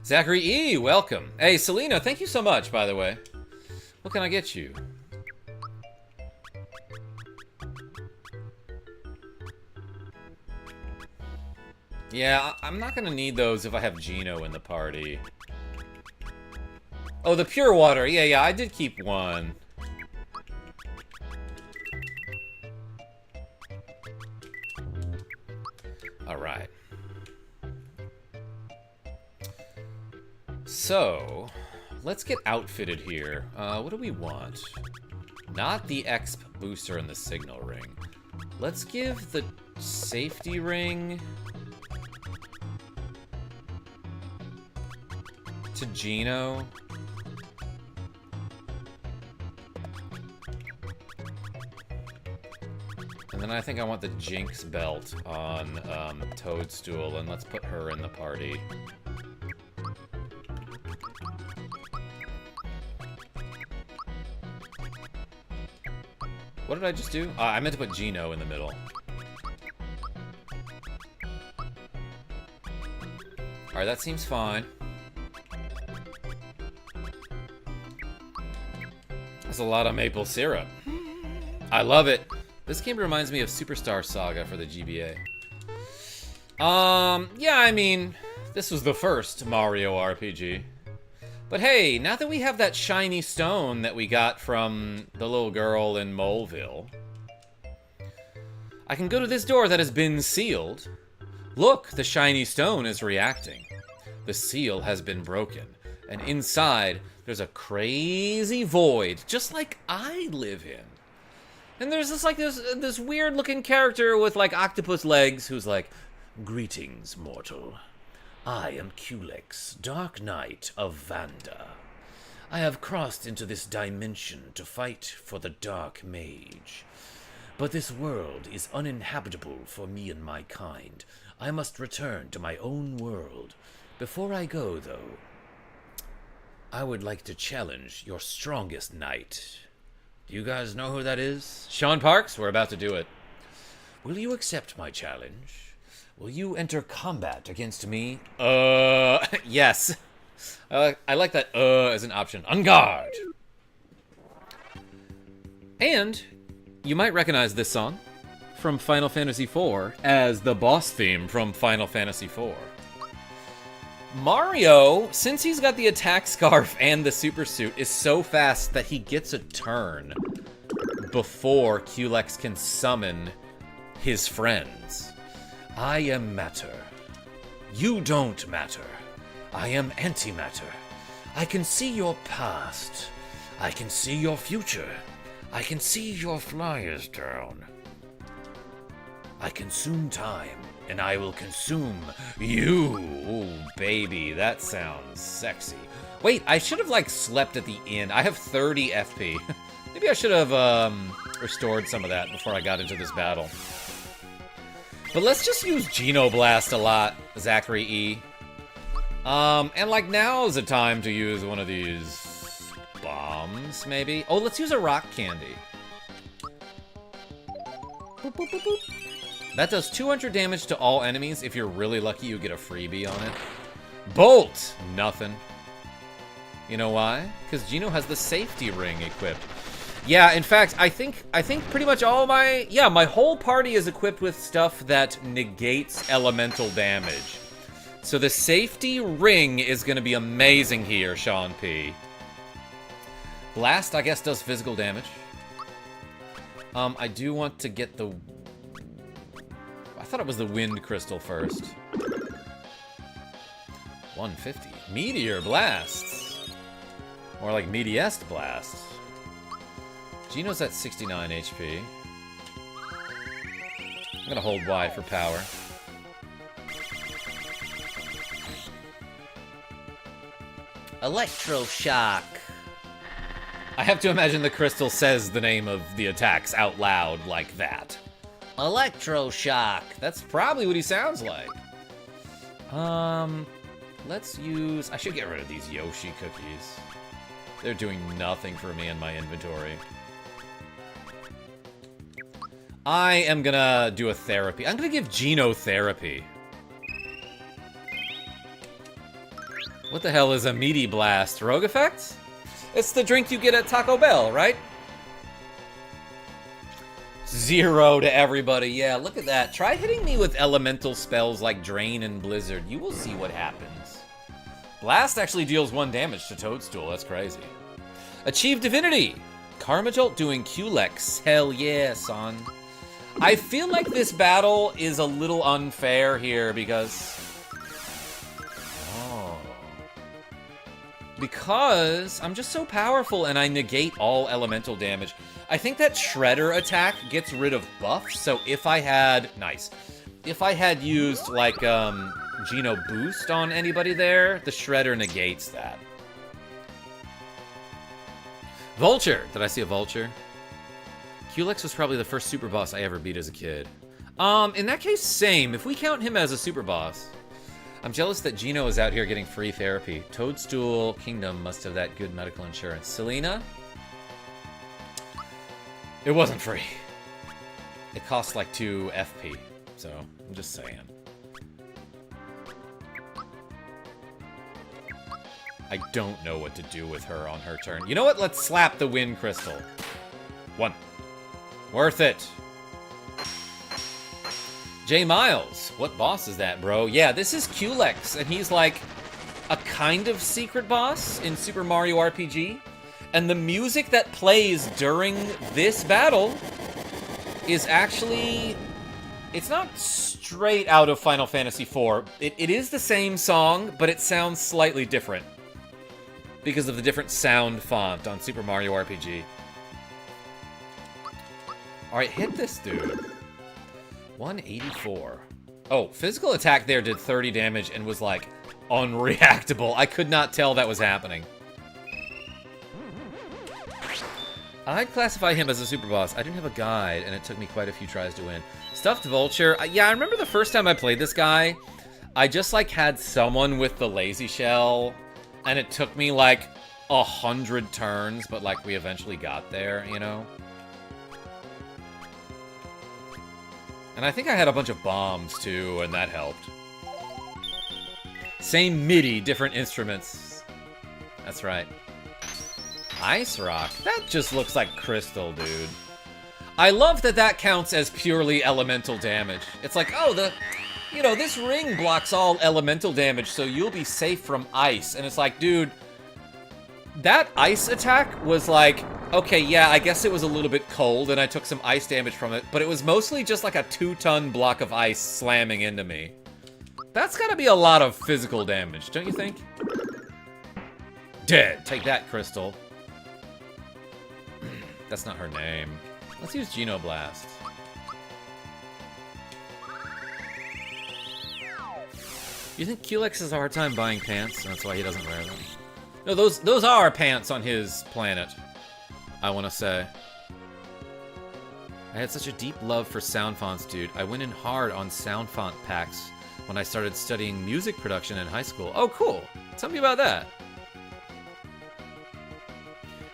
Zachary E., welcome. Hey, Selena, thank you so much, by the way. What can I get you? Yeah, I'm not gonna need those if I have Geno in the party. Oh, the pure water. Yeah, I did keep one. Alright. So, let's get outfitted here. What do we want? Not the exp booster and the signal ring. Let's give the safety ring to Geno. And then I think I want the Jinx belt on Toadstool, and let's put her in the party. What did I just do? I meant to put Geno in the middle. Alright, that seems fine. That's a lot of maple syrup. I love it. This game reminds me of Superstar Saga for the GBA. Yeah, I mean, this was the first Mario RPG. But hey, now that we have that shiny stone that we got from the little girl in Moleville, I can go to this door that has been sealed. Look, the shiny stone is reacting. The seal has been broken, and inside there's a crazy void, just like I live in. And there's this weird looking character with like octopus legs who's like, "Greetings, mortal. I am Culex, Dark Knight of Vanda. I have crossed into this dimension to fight for the Dark Mage. But this world is uninhabitable for me and my kind. I must return to my own world. Before I go, though, I would like to challenge your strongest knight. Do you guys know who that is? Sean Parks? We're about to do it. Will you accept my challenge? Will you enter combat against me? Yes. I like that as an option. On guard! And you might recognize this song from Final Fantasy IV as the boss theme from Final Fantasy IV. Mario, since he's got the attack scarf and the super suit, is so fast that he gets a turn before Culex can summon his friends. I am matter. You don't matter. I am antimatter. I can see your past. I can see your future. I can see your flyers down. I consume time, and I will consume you. Ooh, baby, that sounds sexy. Wait, I should have, like, slept at the inn. I have 30 FP. Maybe I should have, restored some of that before I got into this battle. But let's just use Geno Blast a lot, Zachary E. And, like, now is the time to use one of these bombs, maybe? Oh, let's use a rock candy. Boop, boop, boop, boop. That does 200 damage to all enemies. If you're really lucky, you get a freebie on it. Bolt! Nothing. You know why? Because Geno has the safety ring equipped. Yeah, in fact, I think pretty much all my... Yeah, my whole party is equipped with stuff that negates elemental damage. So the safety ring is going to be amazing here, Sean P. Blast, I guess, does physical damage. I do want to get the... I thought it was the wind crystal first. 150. Meteor blasts. More like Meteest blasts. Geno's at 69 HP. I'm gonna hold Y for power. Electroshock. I have to imagine the crystal says the name of the attacks out loud like that. Electroshock. That's probably what he sounds like. Let's use... I should get rid of these Yoshi cookies. They're doing nothing for me in my inventory. I am gonna do a therapy. I'm gonna give Geno therapy. What the hell is a meaty blast? Rogue effect? It's the drink you get at Taco Bell, right? 0 to everybody. Yeah, look at that. Try hitting me with elemental spells like Drain and Blizzard. You will see what happens. Blast actually deals 1 damage to Toadstool. That's crazy. Achieve Divinity. KarmaJolt doing Culex. Hell yeah, son. I feel like this battle is a little unfair here because... Oh. because I'm just so powerful and I negate all elemental damage. I think that Shredder attack gets rid of buffs, so if I had... Nice. If I had used, like, Geno Boost on anybody there, the Shredder negates that. Vulture! Did I see a Vulture? Culex was probably the first super boss I ever beat as a kid. In that case, same. If we count him as a super boss. I'm jealous that Geno is out here getting free therapy. Toadstool Kingdom must have that good medical insurance. Selena? It wasn't free. It cost like 2 FP, so I'm just saying. I don't know what to do with her on her turn. You know what? Let's slap the Wind Crystal. 1. Worth it. J. Miles, what boss is that, bro? Yeah, this is Culex, and he's like a kind of secret boss in Super Mario RPG. And the music that plays during this battle is actually... It's not straight out of Final Fantasy IV. It is the same song, but it sounds slightly different because of the different sound font on Super Mario RPG. Alright, hit this dude. 184. Oh, physical attack there did 30 damage and was, like, unreactable. I could not tell that was happening. I'd classify him as a super boss. I didn't have a guide, and it took me quite a few tries to win. Stuffed Vulture. Yeah, I remember the first time I played this guy, I just, like, had someone with the lazy shell, and it took me, like, 100 turns, but, like, we eventually got there, you know? And I think I had a bunch of bombs, too, and that helped. Same MIDI, different instruments. That's right. Ice Rock? That just looks like crystal, dude. I love that that counts as purely elemental damage. It's like, oh, you know, this ring blocks all elemental damage, so you'll be safe from ice. And it's like, dude, that ice attack was like, okay, yeah, I guess it was a little bit cold and I took some ice damage from it, but it was mostly just like a 2-ton block of ice slamming into me. That's gotta be a lot of physical damage, don't you think? Dead. Take that, Crystal. That's not her name. Let's use Geno Blast. You think Culex has a hard time buying pants? That's why he doesn't wear them. No, those are pants on his planet, I want to say. I had such a deep love for sound fonts, dude. I went in hard on sound font packs when I started studying music production in high school. Oh, cool. Tell me about that.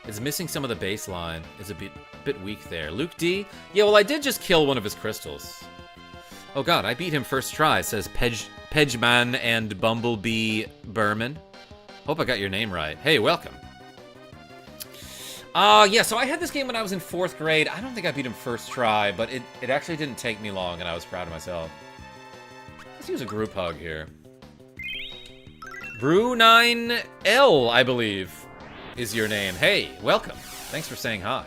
It's missing some of the bass line. It's a bit weak there. Luke D? Yeah, well, I did just kill one of his crystals. Oh god, I beat him first try, says Pejman and Bumblebee Berman. Hope I got your name right. Hey, welcome. Yeah, so I had this game when I was in 4th grade. I don't think I beat him first try, but it actually didn't take me long, and I was proud of myself. Let's use a group hug here. Brew9L, I believe, is your name. Hey, welcome. Thanks for saying hi.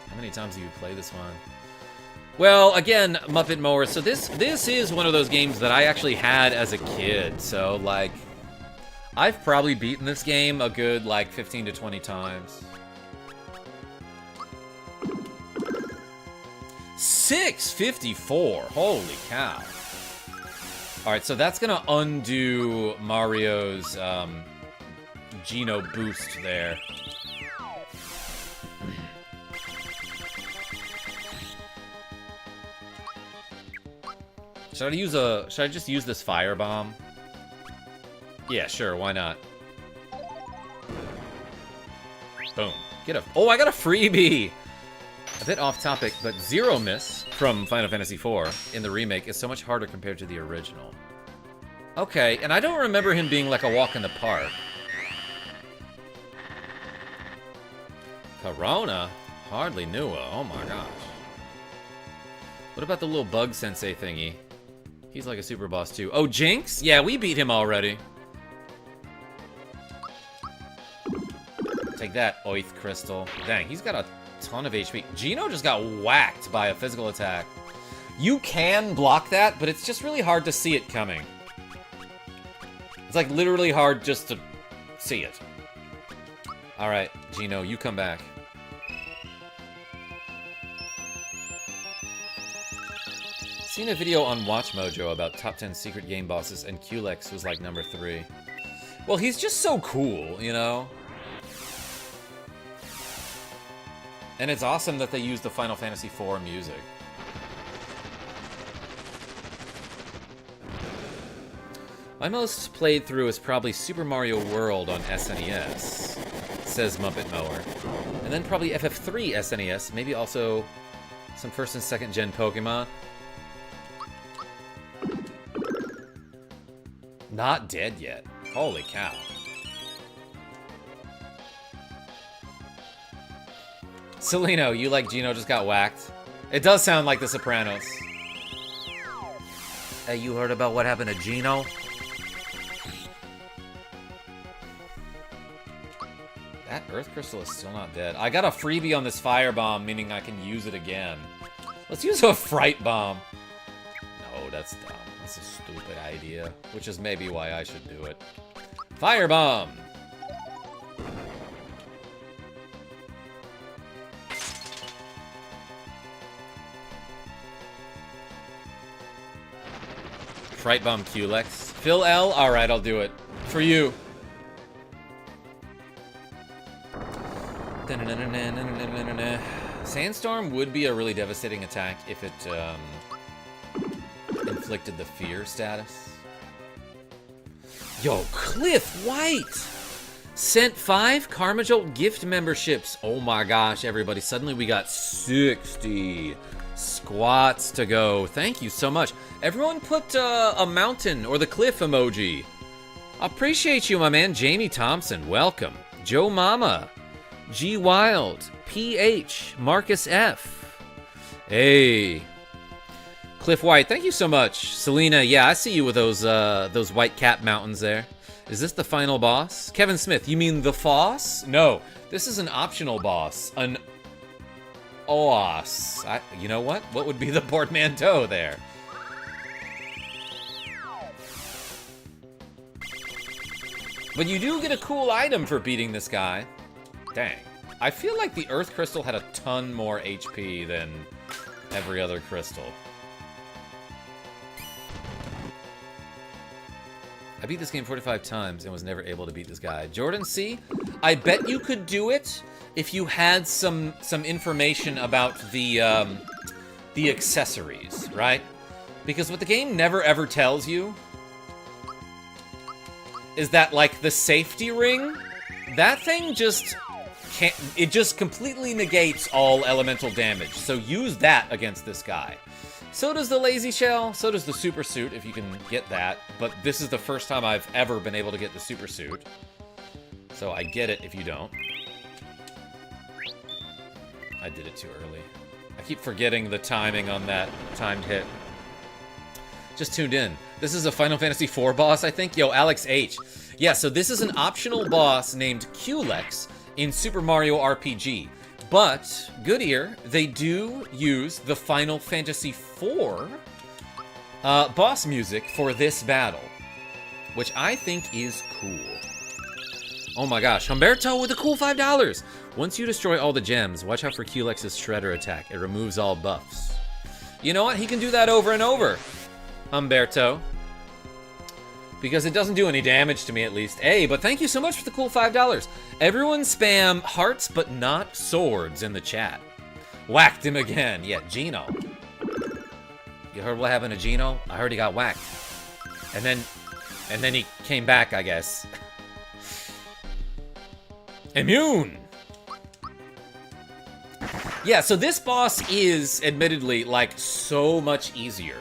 How many times do you play this one? Well, again, Muppet Mower, so this is one of those games that I actually had as a kid, so, like, I've probably beaten this game a good, like, 15 to 20 times. 654! Holy cow. Alright, so that's gonna undo Mario's, Geno boost there. Should I just use this firebomb? Yeah, sure, why not? Boom. Oh, I got a freebie! A bit off topic, but Zero Miss from Final Fantasy IV in the remake is so much harder compared to the original. Okay, and I don't remember him being like a walk in the park. Corona? Hardly knew her. Oh my gosh. What about the little bug sensei thingy? He's like a super boss too. Oh, Jinx? Yeah, we beat him already. Take that, Oith Crystal. Dang, he's got a ton of HP. Geno just got whacked by a physical attack. You can block that, but it's just really hard to see it coming. It's like literally hard just to see it. Alright, Geno, you come back. Seen a video on Watch Mojo about top 10 secret game bosses, and Culex was like number 3. Well, he's just so cool, you know? And it's awesome that they use the Final Fantasy IV music. My most played through is probably Super Mario World on SNES, says Muppet Mower. And then probably FF3 SNES, maybe also some first and second gen Pokemon. Not dead yet. Holy cow. Celino, you like Geno just got whacked? It does sound like The Sopranos. Hey, you heard about what happened to Geno? That Earth Crystal is still not dead. I got a freebie on this Firebomb, meaning I can use it again. Let's use a Fright Bomb. No, that's dumb. That's a stupid idea, which is maybe why I should do it. Firebomb! Fright Bomb Culex. Phil L? Alright, I'll do it. For you. Sandstorm would be a really devastating attack if it inflicted the fear status. Yo, Cliff White sent 5 KarmaJolt gift memberships. Oh my gosh, everybody. Suddenly we got 60 squats to go. Thank you so much. Everyone put a mountain or the cliff emoji. Appreciate you, my man. Jamie Thompson, welcome. Joe Mama. G Wild. PH. Marcus F. Hey. Cliff White, thank you so much. Selena, yeah, I see you with those white cap mountains there. Is this the final boss? Kevin Smith, you mean the Foss? No, this is an optional boss. An OOS. You know what? What would be the portmanteau there? But you do get a cool item for beating this guy. Dang. I feel like the Earth Crystal had a ton more HP than every other crystal. I beat this game 45 times and was never able to beat this guy. Jordan C, I bet you could do it if you had some information about the accessories, right? Because what the game never ever tells you is that, like, the safety ring, that thing just can't, it just completely negates all elemental damage. So use that against this guy. So does the Lazy Shell, so does the Super Suit, if you can get that. But this is the first time I've ever been able to get the Super Suit. So I get it if you don't. I did it too early. I keep forgetting the timing on that timed hit. Just tuned in. This is a Final Fantasy IV boss, I think? Yo, Alex H. Yeah, so this is an optional boss named Culex in Super Mario RPG. But, good ear, they do use the Final Fantasy IV boss music for this battle, which I think is cool. Oh my gosh, Humberto with a cool $5. Once you destroy all the gems, watch out for Culex's Shredder attack. It removes all buffs. You know what? He can do that over and over, Humberto. Because it doesn't do any damage to me, at least. Hey, but thank you so much for the cool $5. Everyone spam hearts but not swords in the chat. Whacked him again. Yeah, Geno. You heard what happened to Geno? I heard he got whacked. And then he came back, I guess. Immune! Yeah, so this boss is, admittedly, like, so much easier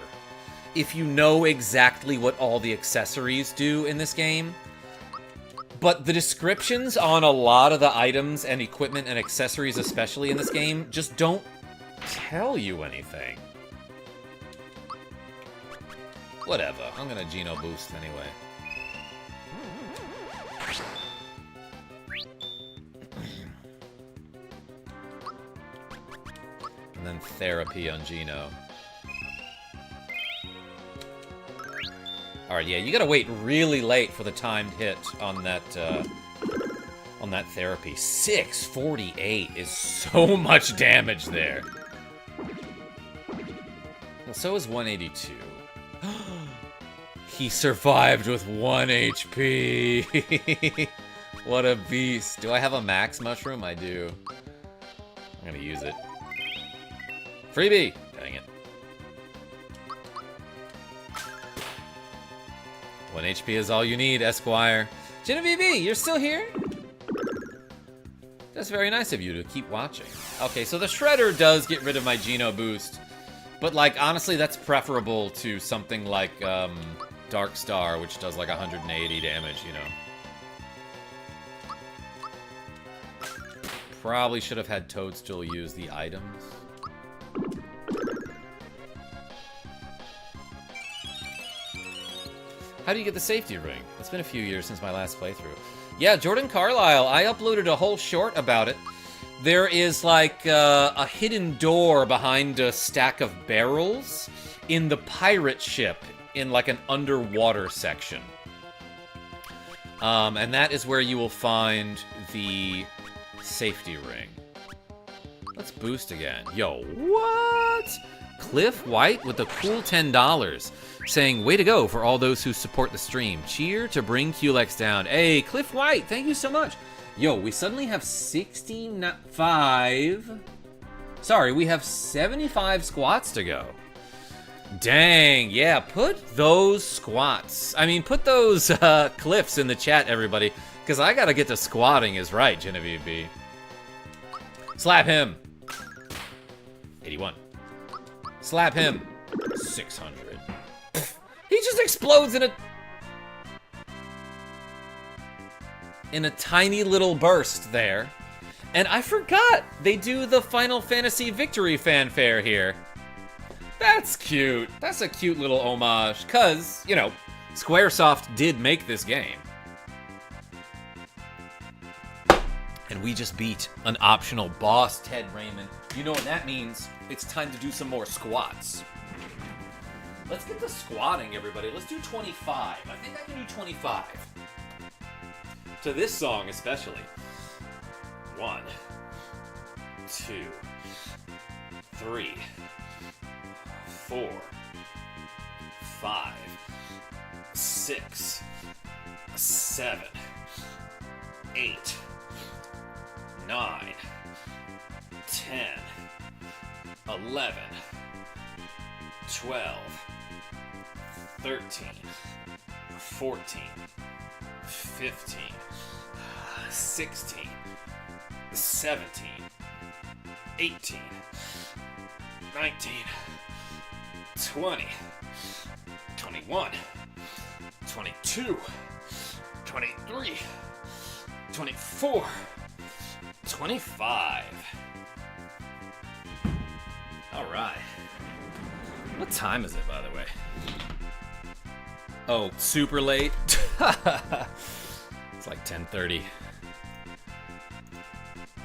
if you know exactly what all the accessories do in this game. But the descriptions on a lot of the items and equipment and accessories, especially in this game, just don't tell you anything. Whatever, I'm gonna Geno boost anyway. And then therapy on Geno. Alright, yeah, you gotta wait really late for the timed hit on that therapy. 648 is so much damage there. Well, so is 182. He survived with 1 HP. What a beast. Do I have a max mushroom? I do. I'm gonna use it. Freebie! Dang it. 1 HP is all you need, Esquire. Genevieve, you're still here? That's very nice of you to keep watching. Okay, so the Shredder does get rid of my Geno boost. But, like, honestly, that's preferable to something like, Dark Star, which does, like, 180 damage, you know. Probably should have had Toadstool use the items. How do you get the safety ring? It's been a few years since my last playthrough. Yeah, Jordan Carlisle, I uploaded a whole short about it. There is like a hidden door behind a stack of barrels in the pirate ship in like an underwater section. And that is where you will find the safety ring. Let's boost again. Yo, what? Cliff White with a cool $10 saying, way to go for all those who support the stream. Cheer to bring QLEX down. Hey, Cliff White, thank you so much. Yo, we suddenly have 65. Sorry, we have 75 squats to go. Dang, yeah, put those squats. I mean, put those cliffs in the chat, everybody, because I gotta get to squatting is right, Genevieve B. Slap him. 81. Slap him. 600. He just explodes in a tiny little burst there. And I forgot they do the Final Fantasy victory fanfare here. That's cute. That's a cute little homage, cause, you know, Squaresoft did make this game. And we just beat an optional boss, Ted Raymond. You know what that means? It's time to do some more squats. Let's get to squatting, everybody. Let's do 25. I think I can do 25. To this song, especially. 1, 2, 3, 4, 5, 6, 7, 8, 9, 10, 11, 12, 13, 14, 15, 16, 17, 18, 19, 20, 21, 22, 23, 24, 25. All right. What time is it, by the way? Oh, super late? It's like 10:30.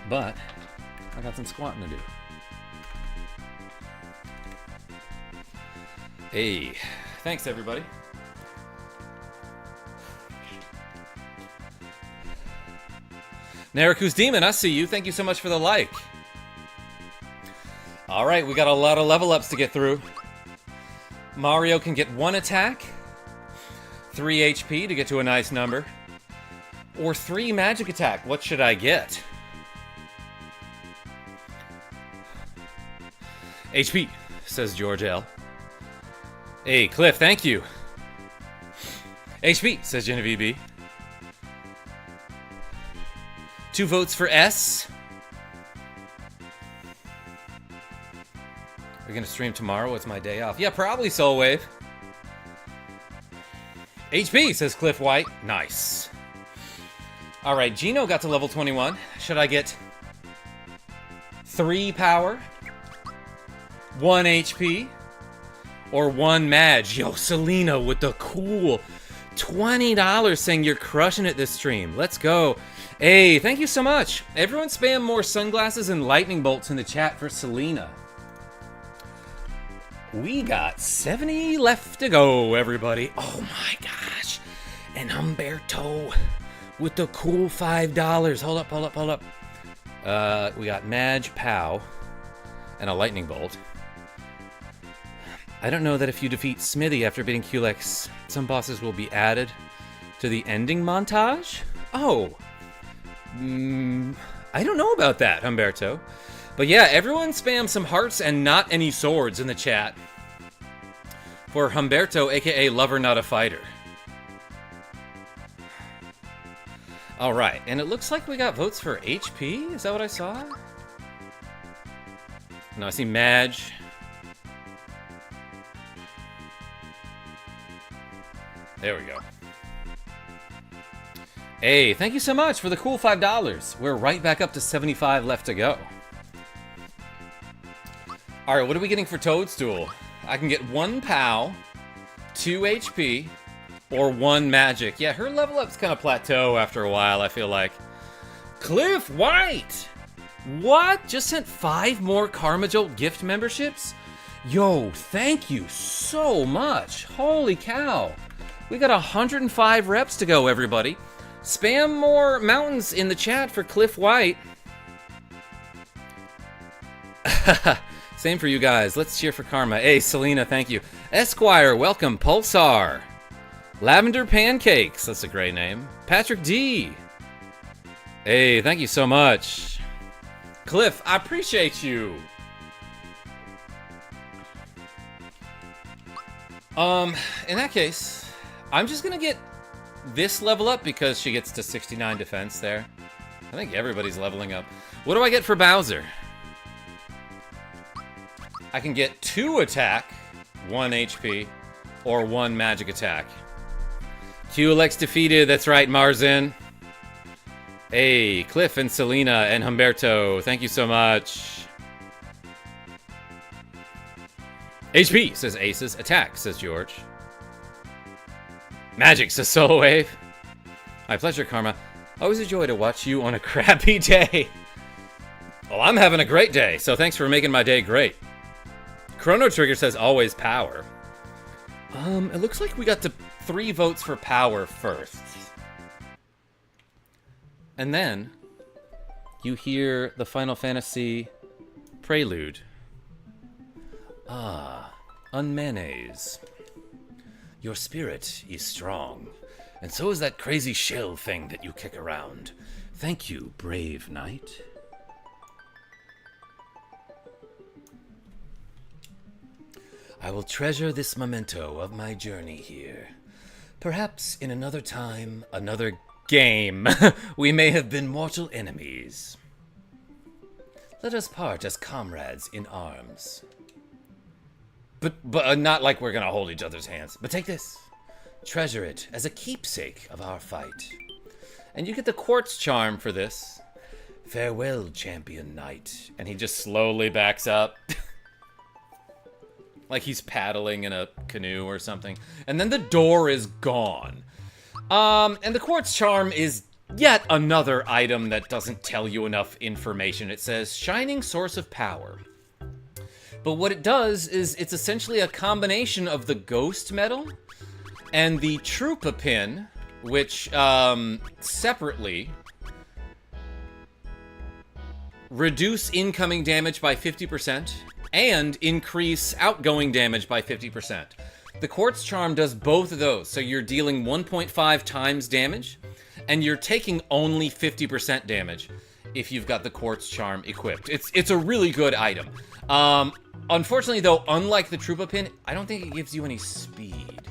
But I got some squatting to do. Hey, thanks everybody. Nariku's Demon, I see you. Thank you so much for the like. All right, we got a lot of level ups to get through. Mario can get 1 attack, 3 HP to get to a nice number, or 3 magic attack. What should I get? HP, says George L. Hey, Cliff, thank you. HP, says Genevieve B. 2 votes for S. We're gonna stream tomorrow. It's my day off. Yeah, probably Soul Wave. HP, says Cliff White. Nice. All right, Geno got to level 21. Should I get 3 power, 1 HP, or 1 Madge? Yo, Selena with the cool $20 saying you're crushing it this stream. Let's go. Hey, thank you so much. Everyone spam more sunglasses and lightning bolts in the chat for Selena. We got 70 left to go, everybody. Oh my gosh. And Humberto with the cool $5. Hold up. We got Madge, Pow, and a lightning bolt. I don't know that if you defeat Smithy after beating Culex, some bosses will be added to the ending montage? Oh. I don't know about that, Humberto. But yeah, everyone spam some hearts and not any swords in the chat for Humberto, aka Lover Not a Fighter. Alright, and it looks like we got votes for HP? Is that what I saw? No, I see Madge. There we go. Hey, thank you so much for the cool $5. We're right back up to 75 left to go. Alright, what are we getting for Toadstool? I can get 1 POW, 2 HP, or 1 magic. Yeah, her level up's kind of plateau after a while, I feel like. Cliff White! What? Just sent 5 more KarmaJolt gift memberships? Yo, thank you so much. Holy cow. We got 105 reps to go, everybody. Spam more mountains in the chat for Cliff White. Same for you guys. Let's cheer for Karma. Hey, Selena, thank you. Esquire, welcome. Pulsar. Lavender Pancakes, that's a great name. Patrick D. Hey, thank you so much. Cliff, I appreciate you. In that case, I'm just gonna get this level up because she gets to 69 defense there. I think everybody's leveling up. What do I get for Bowser? I can get 2 attack, 1 HP, or 1 magic attack. QLX defeated, that's right, Marzin. Hey, Cliff and Selena and Humberto, thank you so much. HP, says Aces. Attack, says George. Magic, says Solo Wave. My pleasure, Karma. Always a joy to watch you on a crappy day. Well, I'm having a great day, so thanks for making my day great. Chrono Trigger says always power. It looks like we got to 3 votes for power first. And then you hear the Final Fantasy prelude. Ah, Unmayonnaise. Your spirit is strong, and so is that crazy shell thing that you kick around. Thank you, brave knight. I will treasure this memento of my journey here. Perhaps in another time, another game, we may have been mortal enemies. Let us part as comrades in arms. But not like we're gonna hold each other's hands. But take this. Treasure it as a keepsake of our fight. And you get the quartz charm for this. Farewell, champion knight. And he just slowly backs up. Like he's paddling in a canoe or something. And then the door is gone. And the quartz charm is yet another item that doesn't tell you enough information. It says, shining source of power. But what it does is it's essentially a combination of the ghost metal and the Trupa pin, which separately reduce incoming damage by 50% and increase outgoing damage by 50%. The Quartz Charm does both of those, so you're dealing 1.5 times damage, and you're taking only 50% damage if you've got the Quartz Charm equipped. It's a really good item. Unfortunately, though, unlike the Trupa Pin, I don't think it gives you any speed.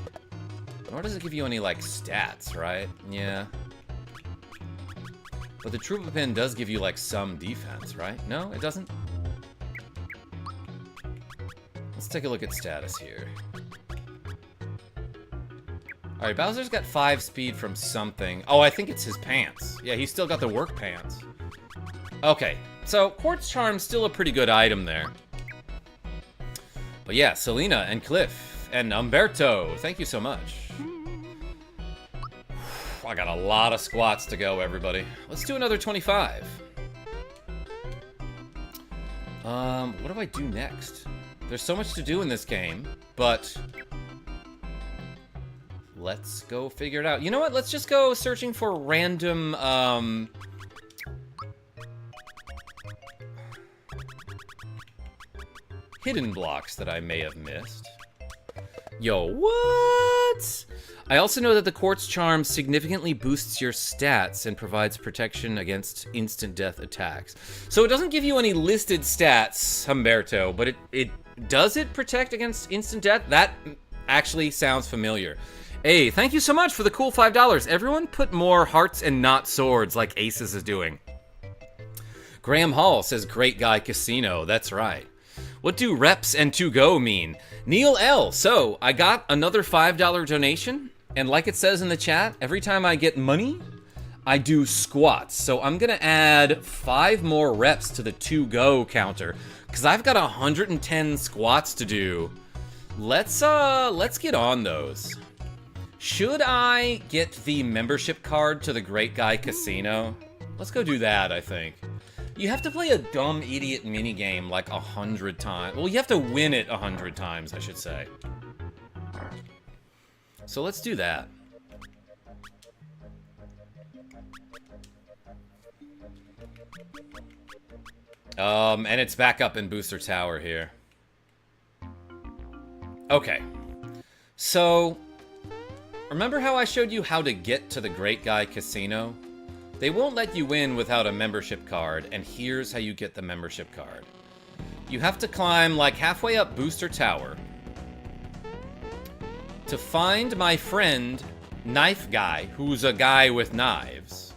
Nor does it give you any, like, stats, right? Yeah. But the Trupa Pin does give you, like, some defense, right? No, it doesn't? Let's take a look at status here. Alright, Bowser's got 5 speed from something. Oh, I think it's his pants. Yeah, he's still got the work pants. Okay, so Quartz Charm's still a pretty good item there. But yeah, Selena and Cliff and Umberto, thank you so much. I got a lot of squats to go, everybody. Let's do another 25. What do I do next? There's so much to do in this game, but let's go figure it out. You know what? Let's just go searching for random, hidden blocks that I may have missed. Yo, what? I also know that the Quartz Charm significantly boosts your stats and provides protection against instant death attacks. So it doesn't give you any listed stats, Humberto, but does it protect against instant death? That actually sounds familiar. Hey, thank you so much for the cool $5. Everyone put more hearts and not swords like Aces is doing. Graham Hall says, great guy casino. That's right. What do reps and to go mean? Neil L. So, I got another $5 donation, and like it says in the chat, every time I get money, I do squats. So I'm gonna add 5 more reps to the to go counter, because I've got 110 squats to do. Let's get on those. Should I get the membership card to the Great Guy Casino? Let's go do that, I think. You have to play a dumb idiot minigame like 100 times. Well, you have to win it 100 times, I should say. So let's do that. And it's back up in Booster Tower here. Okay. So, remember how I showed you how to get to the Great Guy Casino? They won't let you in without a membership card, and here's how you get the membership card. You have to climb like halfway up Booster Tower to find my friend, Knife Guy, who's a guy with knives.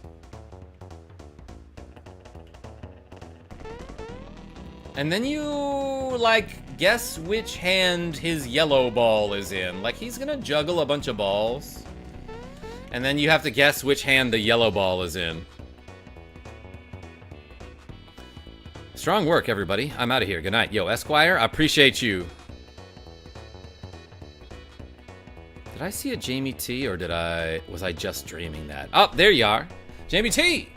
And then you, like, guess which hand his yellow ball is in. Like, he's gonna juggle a bunch of balls. And then you have to guess which hand the yellow ball is in. Strong work, everybody. I'm out of here. Good night. Yo, Esquire, I appreciate you. Did I see a Jamie T, or was I just dreaming that? Oh, there you are. Jamie T!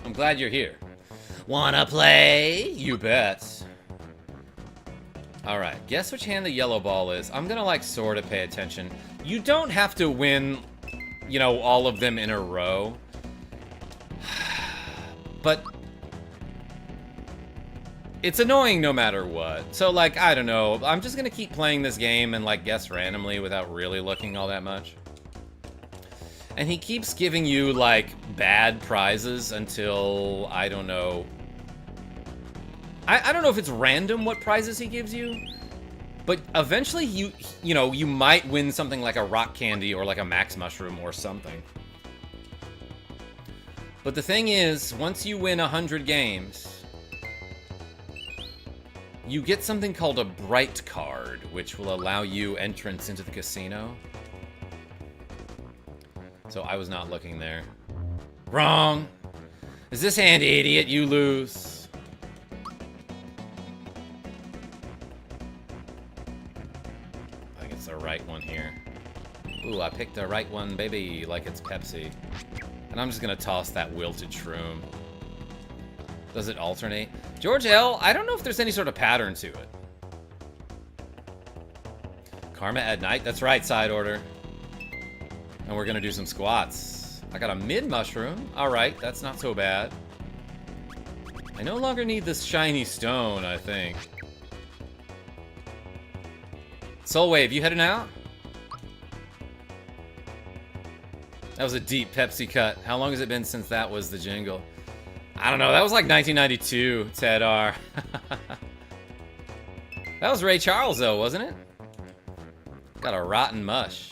I'm glad you're here. Wanna play? You bet. Alright, guess which hand the yellow ball is. I'm gonna, like, sort of pay attention. You don't have to win, you know, all of them in a row. But it's annoying no matter what. So, like, I don't know. I'm just gonna keep playing this game and, like, guess randomly without really looking all that much. And he keeps giving you, like, bad prizes until, I don't know. I don't know if it's random what prizes he gives you, but eventually you know, you might win something like a rock candy or like a max mushroom or something. But the thing is, once you win 100 games, you get something called a bright card, which will allow you entrance into the casino. So I was not looking there. Wrong! Is this hand, idiot? You lose. I think it's the right one here. Ooh, I picked the right one, baby, like it's Pepsi. And I'm just gonna toss that wilted shroom. Does it alternate? George L., I don't know if there's any sort of pattern to it. Karma at night? That's right, side order. And we're gonna do some squats. I got a mid mushroom. Alright, that's not so bad. I no longer need this shiny stone, I think. Soul Wave, you heading out? That was a deep Pepsi cut. How long has it been since that was the jingle? I don't know, that was like 1992, Ted R. That was Ray Charles, though, wasn't it? Got a rotten mush.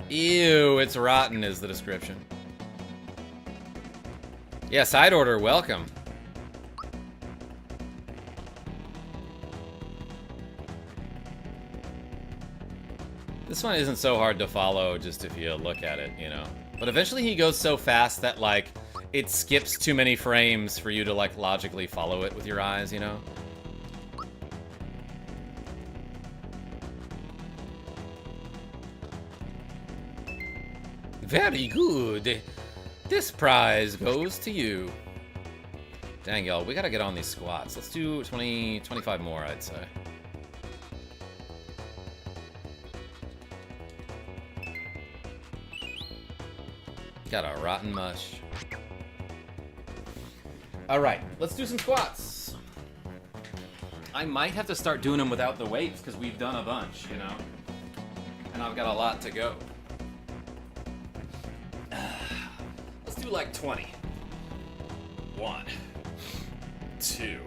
Ew, it's rotten is the description. Yeah, side order, welcome. This one isn't so hard to follow just if you look at it, you know. But eventually he goes so fast that, like, it skips too many frames for you to, like, logically follow it with your eyes, you know? Very good. This prize goes to you. Dang, y'all, we gotta get on these squats. Let's do 20, 25 more, I'd say. Got a rotten mush. Alright, let's do some squats. I might have to start doing them without the weights, because we've done a bunch, you know? And I've got a lot to go. Let's do like 20. 1, 2,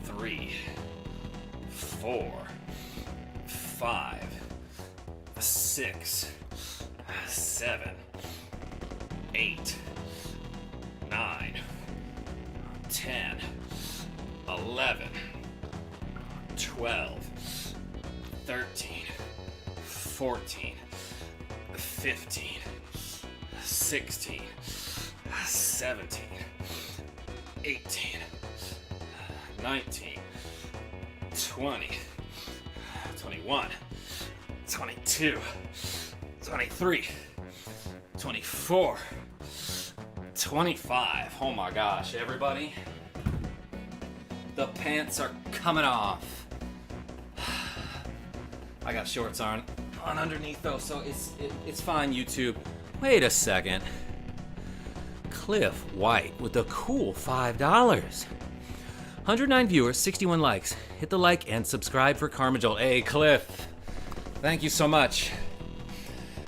3, 4, 5, 6, 7, 8, 9, 10, 11, 12, 13, 14, 15, 16, 17, 18, 19, 20, 21, 22, 23, 24, 25. Oh my gosh, everybody. The pants are coming off. I got shorts on underneath though, so it's fine, YouTube. Wait a second. Cliff White with the cool $5. 109 viewers, 61 likes. Hit the like and subscribe for KarmaJolt. Hey, Cliff. Thank you so much.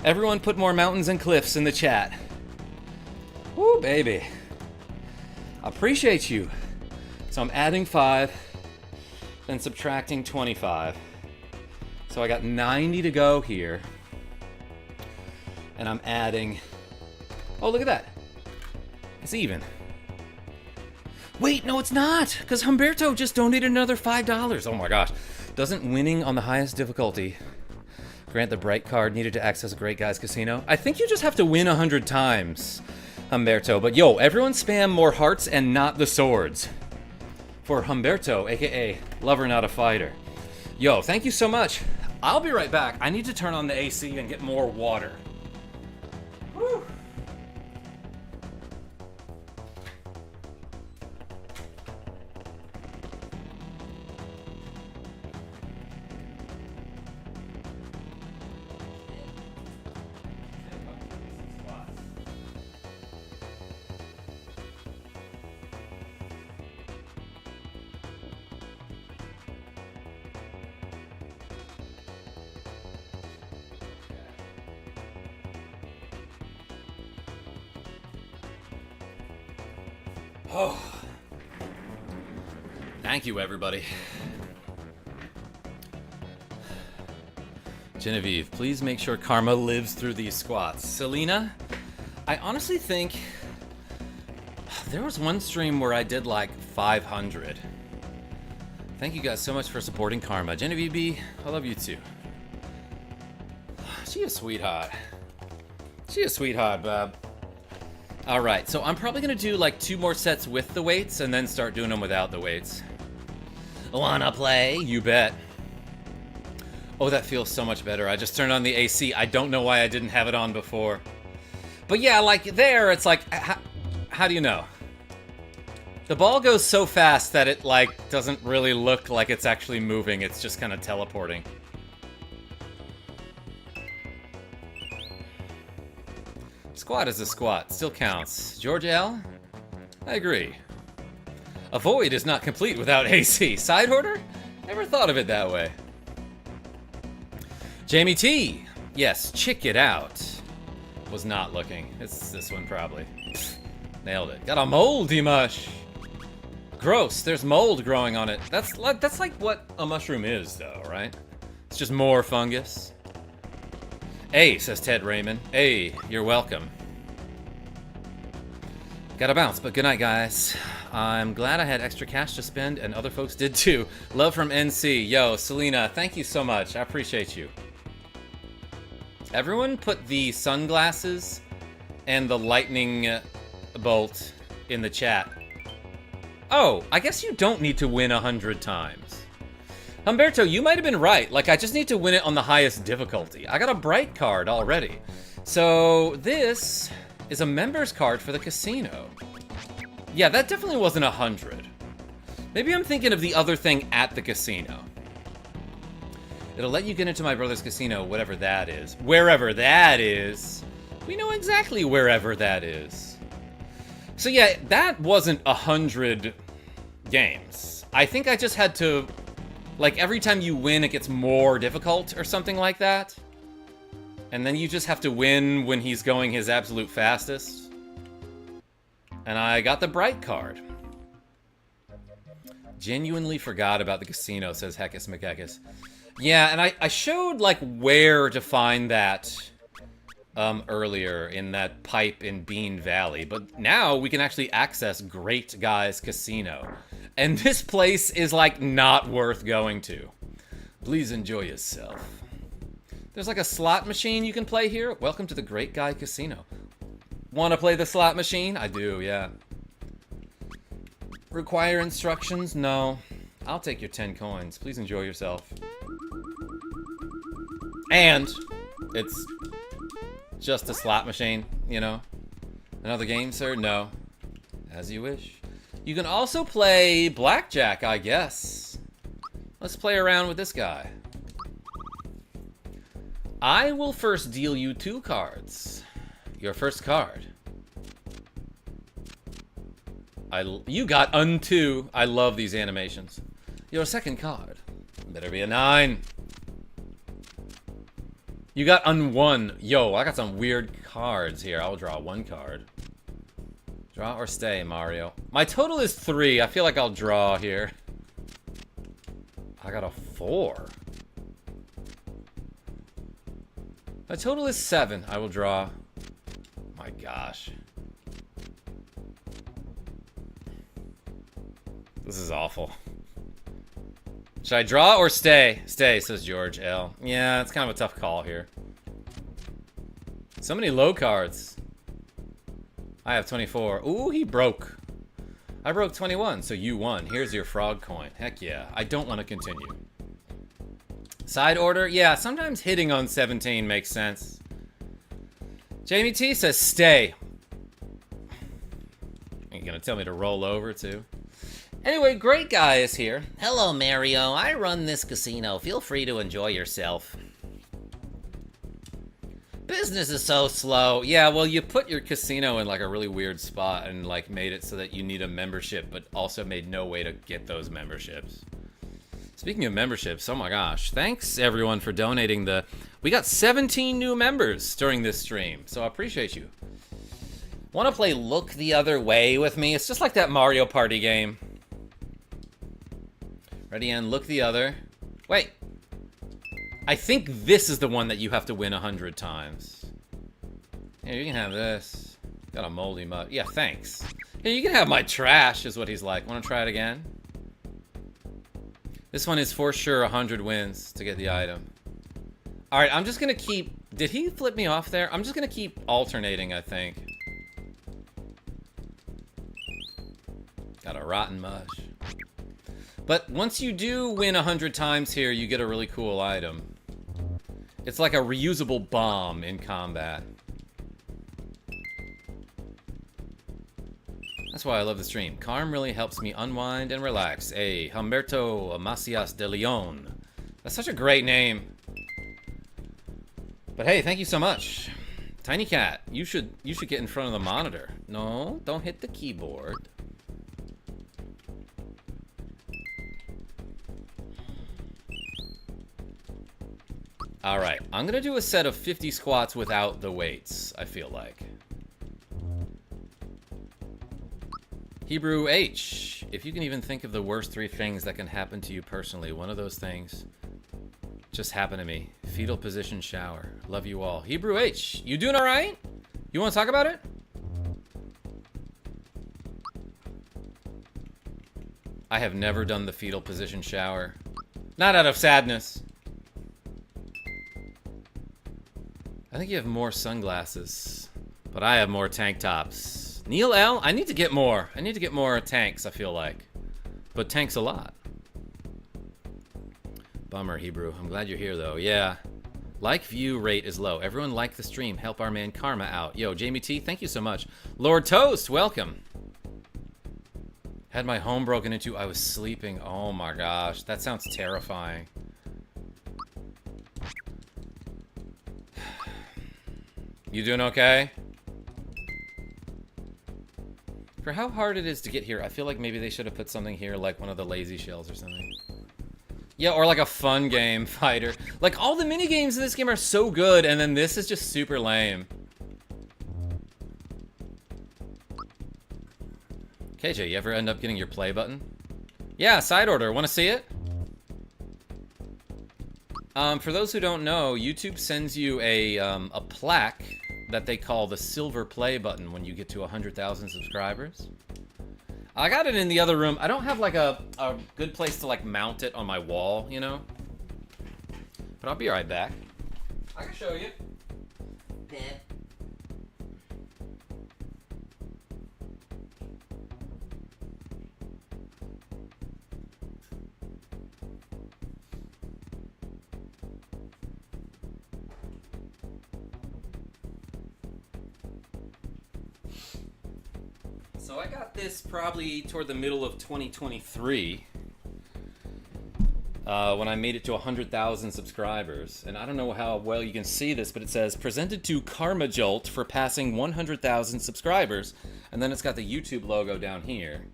Everyone put more mountains and cliffs in the chat. Woo, baby. Appreciate you. So I'm adding 5, then subtracting 25. So I got 90 to go here. And I'm adding... Oh, look at that. It's even. Wait, no, it's not, because Humberto just donated another $5. Oh my gosh. Doesn't winning on the highest difficulty grant the bright card needed to access Great Guys Casino? I think you just have to win 100 times, Humberto. But yo, everyone spam more hearts and not the swords for Humberto, aka Lover Not a Fighter. Yo, thank you so much. I'll be right back. I need to turn on the AC and get more water. Woo. Oh. Thank you, everybody. Genevieve, please make sure Karma lives through these squats. Selena, I honestly think there was one stream where I did like 500. Thank you guys so much for supporting Karma. Genevieve B, I love you too. She a sweetheart. She a sweetheart, Bob. Alright, so I'm probably gonna do like 2 more sets with the weights and then start doing them without the weights. Wanna play? You bet. Oh, that feels so much better. I just turned on the AC. I don't know why I didn't have it on before. But yeah, like there, it's like, how do you know? The ball goes so fast that it like doesn't really look like it's actually moving. It's just kind of teleporting. Squat is a squat. Still counts. George L? I agree. A void is not complete without AC. Side order? Never thought of it that way. Jamie T. Yes, check it out. Was not looking. It's this one probably. Pfft, nailed it. Got a moldy mush. Gross. There's mold growing on it. That's like what a mushroom is, though, right? It's just more fungus. Hey, says Ted Raymond. Hey, you're welcome. Gotta bounce, but good night, guys. I'm glad I had extra cash to spend, and other folks did too. Love from NC. Yo, Selena, thank you so much. I appreciate you. Everyone put the sunglasses and the lightning bolt in the chat. Oh, I guess you don't need to win 100 times. Humberto, you might have been right. Like, I just need to win it on the highest difficulty. I got a bright card already. So, this is a member's card for the casino. Yeah, that definitely wasn't 100. Maybe I'm thinking of the other thing at the casino. It'll let you get into my brother's casino, whatever that is. Wherever that is. We know exactly wherever that is. So yeah, that wasn't 100 games. I think I just had to... Like, every time you win, it gets more difficult or something like that. And then you just have to win when he's going his absolute fastest. And I got the bright card. Genuinely forgot about the casino, says Heckus McHeckus. Yeah, and I showed, like, where to find that earlier in that pipe in Bean Valley. But now we can actually access Great Guy's Casino. And this place is, like, not worth going to. Please enjoy yourself. There's, like, a slot machine you can play here. Welcome to the Great Guy Casino. Want to play the slot machine? I do, yeah. Require instructions? No. I'll take your 10 coins. Please enjoy yourself. And it's just a slot machine, you know? Another game, sir? No. As you wish. You can also play blackjack, I guess. Let's play around with this guy. I will first deal you 2 cards. Your first card. You got un-2. I love these animations. Your second card. Better be a 9. You got un-1. Yo, I got some weird cards here. I'll draw 1 card. Draw or stay, Mario. My total is 3. I feel like I'll draw here. I got a 4. My total is 7. I will draw. My gosh. This is awful. Should I draw or stay? Stay, says George L. Yeah, it's kind of a tough call here. So many low cards. I have 24. Ooh, he broke. I broke 21, so you won. Here's your frog coin. Heck yeah. I don't want to continue. Side order? Yeah, sometimes hitting on 17 makes sense. Jamie T says stay. Are you gonna tell me to roll over too? Anyway, Great Guy is here. Hello, Mario. I run this casino. Feel free to enjoy yourself. Business is so slow. Yeah, well, you put your casino in like a really weird spot and like made it so that you need a membership, but also made no way to get those memberships. Speaking of memberships, oh my gosh. Thanks everyone for donating we got 17 new members during this stream, so I appreciate you. Want to play Look the Other Way with me? It's just like that Mario Party game. Ready and look the other. Wait. I think this is the one that you have to win 100 times. Here, you can have this. Got a moldy mug. Yeah, thanks. Here, you can have my trash, is what he's like. Want to try it again? This one is for sure 100 wins to get the item. Alright, I'm just gonna keep... Did he flip me off there? I'm just gonna keep alternating, I think. Got a rotten mush. But once you do win 100 times here, you get a really cool item. It's like a reusable bomb in combat. That's why I love the stream. Carm really helps me unwind and relax. Hey, Humberto Macias de Leon. That's such a great name. But hey, thank you so much. Tiny Cat, you should get in front of the monitor. No, don't hit the keyboard. Alright, I'm gonna do a set of 50 squats without the weights, I feel like. Hebrew H. If you can even think of the worst 3 things that can happen to you personally, one of those things just happened to me. Fetal position shower. Love you all. Hebrew H. You doing alright? You wanna talk about it? I have never done the fetal position shower. Not out of sadness. I think you have more sunglasses, but I have more tank tops. Neil L, I need to get more. I need to get more tanks, I feel like. But tanks a lot. Bummer, Hebrew. I'm glad you're here, though. Yeah. Like view rate is low. Everyone like the stream. Help our man Karma out. Yo, Jamie T, thank you so much. Lord Toast, welcome. Had my home broken into. I was sleeping. Oh my gosh. That sounds terrifying. You doing okay? For how hard it is to get here, I feel like maybe they should have put something here, like one of the lazy shells or something. Yeah, or like a fun game fighter. Like, all the mini games in this game are so good, and then this is just super lame. KJ, you ever end up getting your play button? Yeah, side order. Want to see it? For those who don't know, YouTube sends you a plaque that they call the silver play button when you get to 100,000 subscribers. I got it in the other room. I don't have like a good place to like mount it on my wall, you know? But I'll be right back. I can show you. Pip. So I got this probably toward the middle of 2023 when I made it to 100,000 subscribers. And I don't know how well you can see this, but it says, presented to KarmaJolt for passing 100,000 subscribers. And then it's got the YouTube logo down here.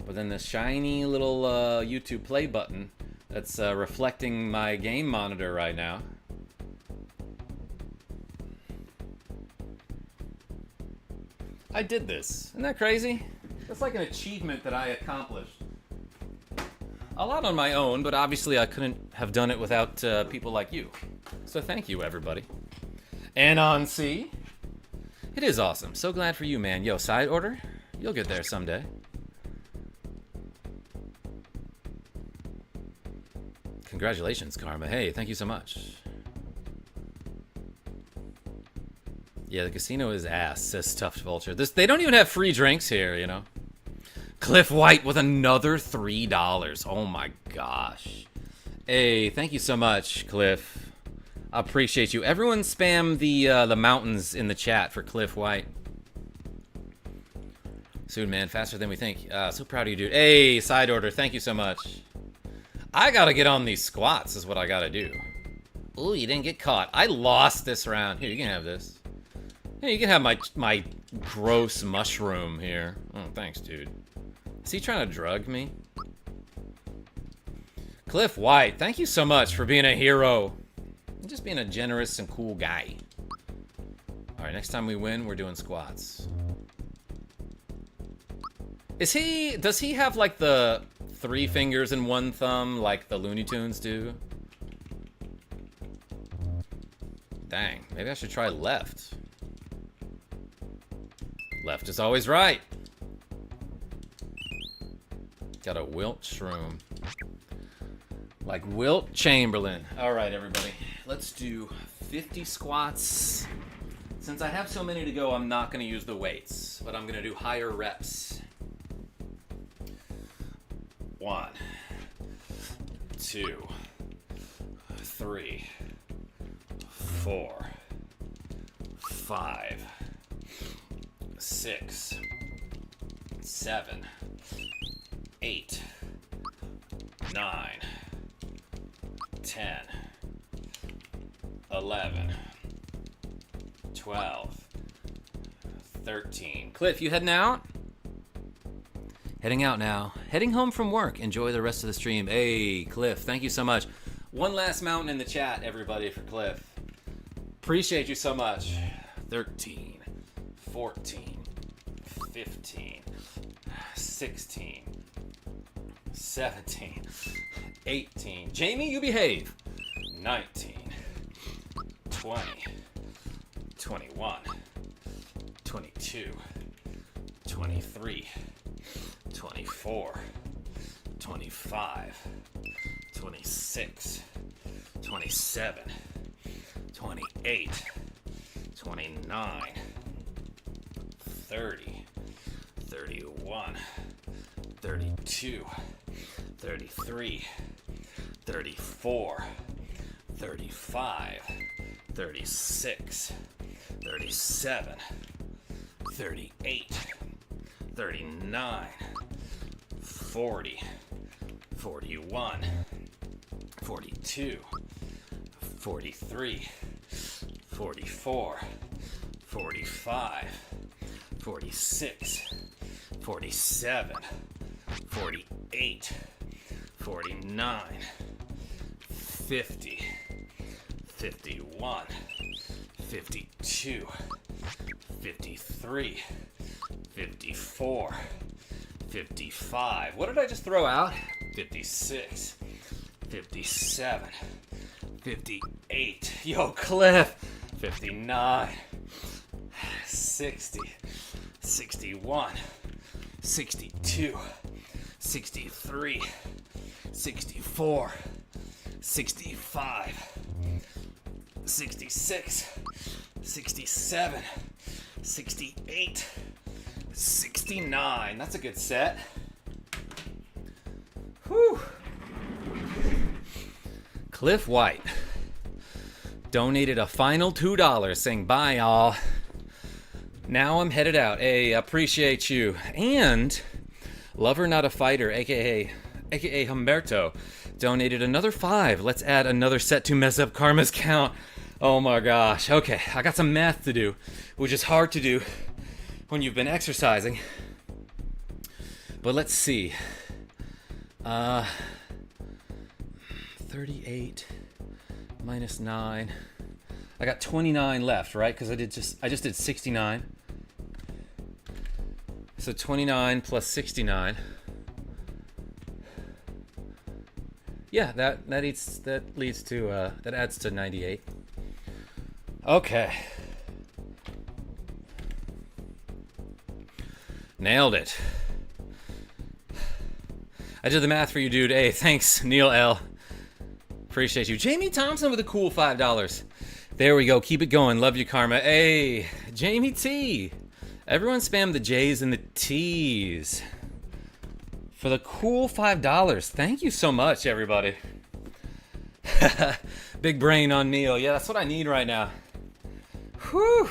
But then the shiny little YouTube play button that's reflecting my game monitor right now. I did this. Isn't that crazy? That's like an achievement that I accomplished. A lot on my own, but obviously I couldn't have done it without people like you. So thank you, everybody. And on C, it is awesome. So glad for you, man. Yo, side order? You'll get there someday. Congratulations, Karma. Hey, thank you so much. Yeah, the casino is ass, says Stuffed Vulture. They don't even have free drinks here, you know? Cliff White with another $3. Oh my gosh. Hey, thank you so much, Cliff. I appreciate you. Everyone spam the mountains in the chat for Cliff White. Soon, man. Faster than we think. So proud of you, dude. Hey, side order. Thank you so much. I gotta get on these squats is what I gotta do. Ooh, you didn't get caught. I lost this round. Here, you can have this. Hey, you can have my gross mushroom here. Oh, thanks, dude. Is he trying to drug me? Cliff White, thank you so much for being a hero. And just being a generous and cool guy. Alright, next time we win, we're doing squats. Does he have like the 3 fingers and 1 thumb like the Looney Tunes do? Dang, maybe I should try left. Left is always right. Got a Wilt shroom. Like Wilt Chamberlain. Alright, everybody. Let's do 50 squats. Since I have so many to go, I'm not going to use the weights, but I'm going to do higher reps. 1, 2, 3, 4, 5, 6, 7, 8, 9, 10, 11, 12, 13. Cliff, you heading out? Heading out now. Heading home from work. Enjoy the rest of the stream. Hey, Cliff, thank you so much. One last mountain in the chat, everybody, for Cliff. Appreciate you so much. 13, 14, 15, 16, 17, 18. Jamie, you behave. 19, 20, 21, 22, 23, 24, 25, 26, 27, 28, 29, 30, 31, 32, 33, 34, 35, 36, 37, 38, 39, 40, 41, 42, 43, 44, 45, 46, 47, 48, 49, 50, 51, 52, 53, 54, 55. What did I just throw out? 56, 57, 58. Yo, Cliff. 59, 60, 61, 62, 63, 64, 65, 66, 67, 68, 69. That's a good set. Whew. Cliff White donated a final $2 saying, bye, y'all. Now I'm headed out. Hey, appreciate you. And Lover Not a Fighter, aka Humberto, donated another $5. Let's add another set to mess up Karma's count. Oh my gosh. Okay, I got some math to do, which is hard to do when you've been exercising. But let's see. 38 minus 9. I got 29 left, right? Because I just did 69. So 29 plus 69. Yeah, that adds to 98. Okay. Nailed it. I did the math for you, dude. Hey, thanks, Neil L. Appreciate you. Jamie Thompson with a cool $5. There we go. Keep it going. Love you, Karma. Hey, Jamie T. Everyone spam the J's and the T's for the cool $5. Thank you so much, everybody. Big brain on Neil. Yeah, that's what I need right now. Whew.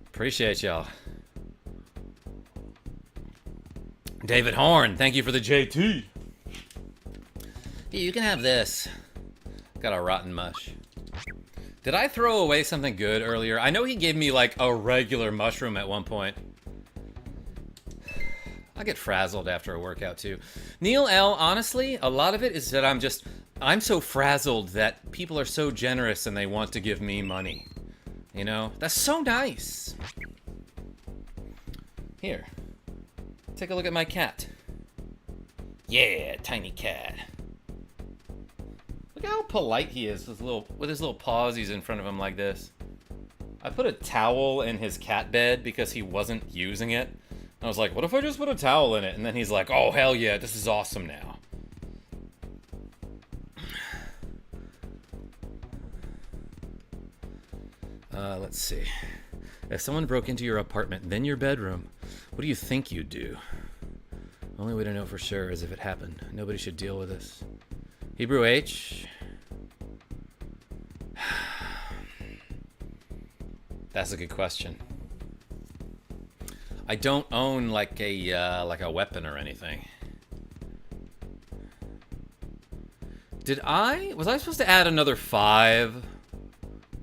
Appreciate y'all. David Horn, thank you for the JT. Hey, you can have this. Got a rotten mush. Did I throw away something good earlier? I know he gave me like a regular mushroom at one point. I get frazzled after a workout too. Neil L, honestly, a lot of it is that I'm so frazzled that people are so generous and they want to give me money. You know, that's so nice. Here, take a look at my cat. Yeah, tiny cat. Look how polite he is with his little paws. He's in front of him like this. I put a towel in his cat bed because he wasn't using it. I was like, what if I just put a towel in it? And then he's like, oh, hell yeah, this is awesome now. Let's see. If someone broke into your apartment, then your bedroom, what do you think you'd do? Only way to know for sure is if it happened. Nobody should deal with this. Hebrew H. That's a good question. I don't own like a weapon or anything. Was I supposed to add another 5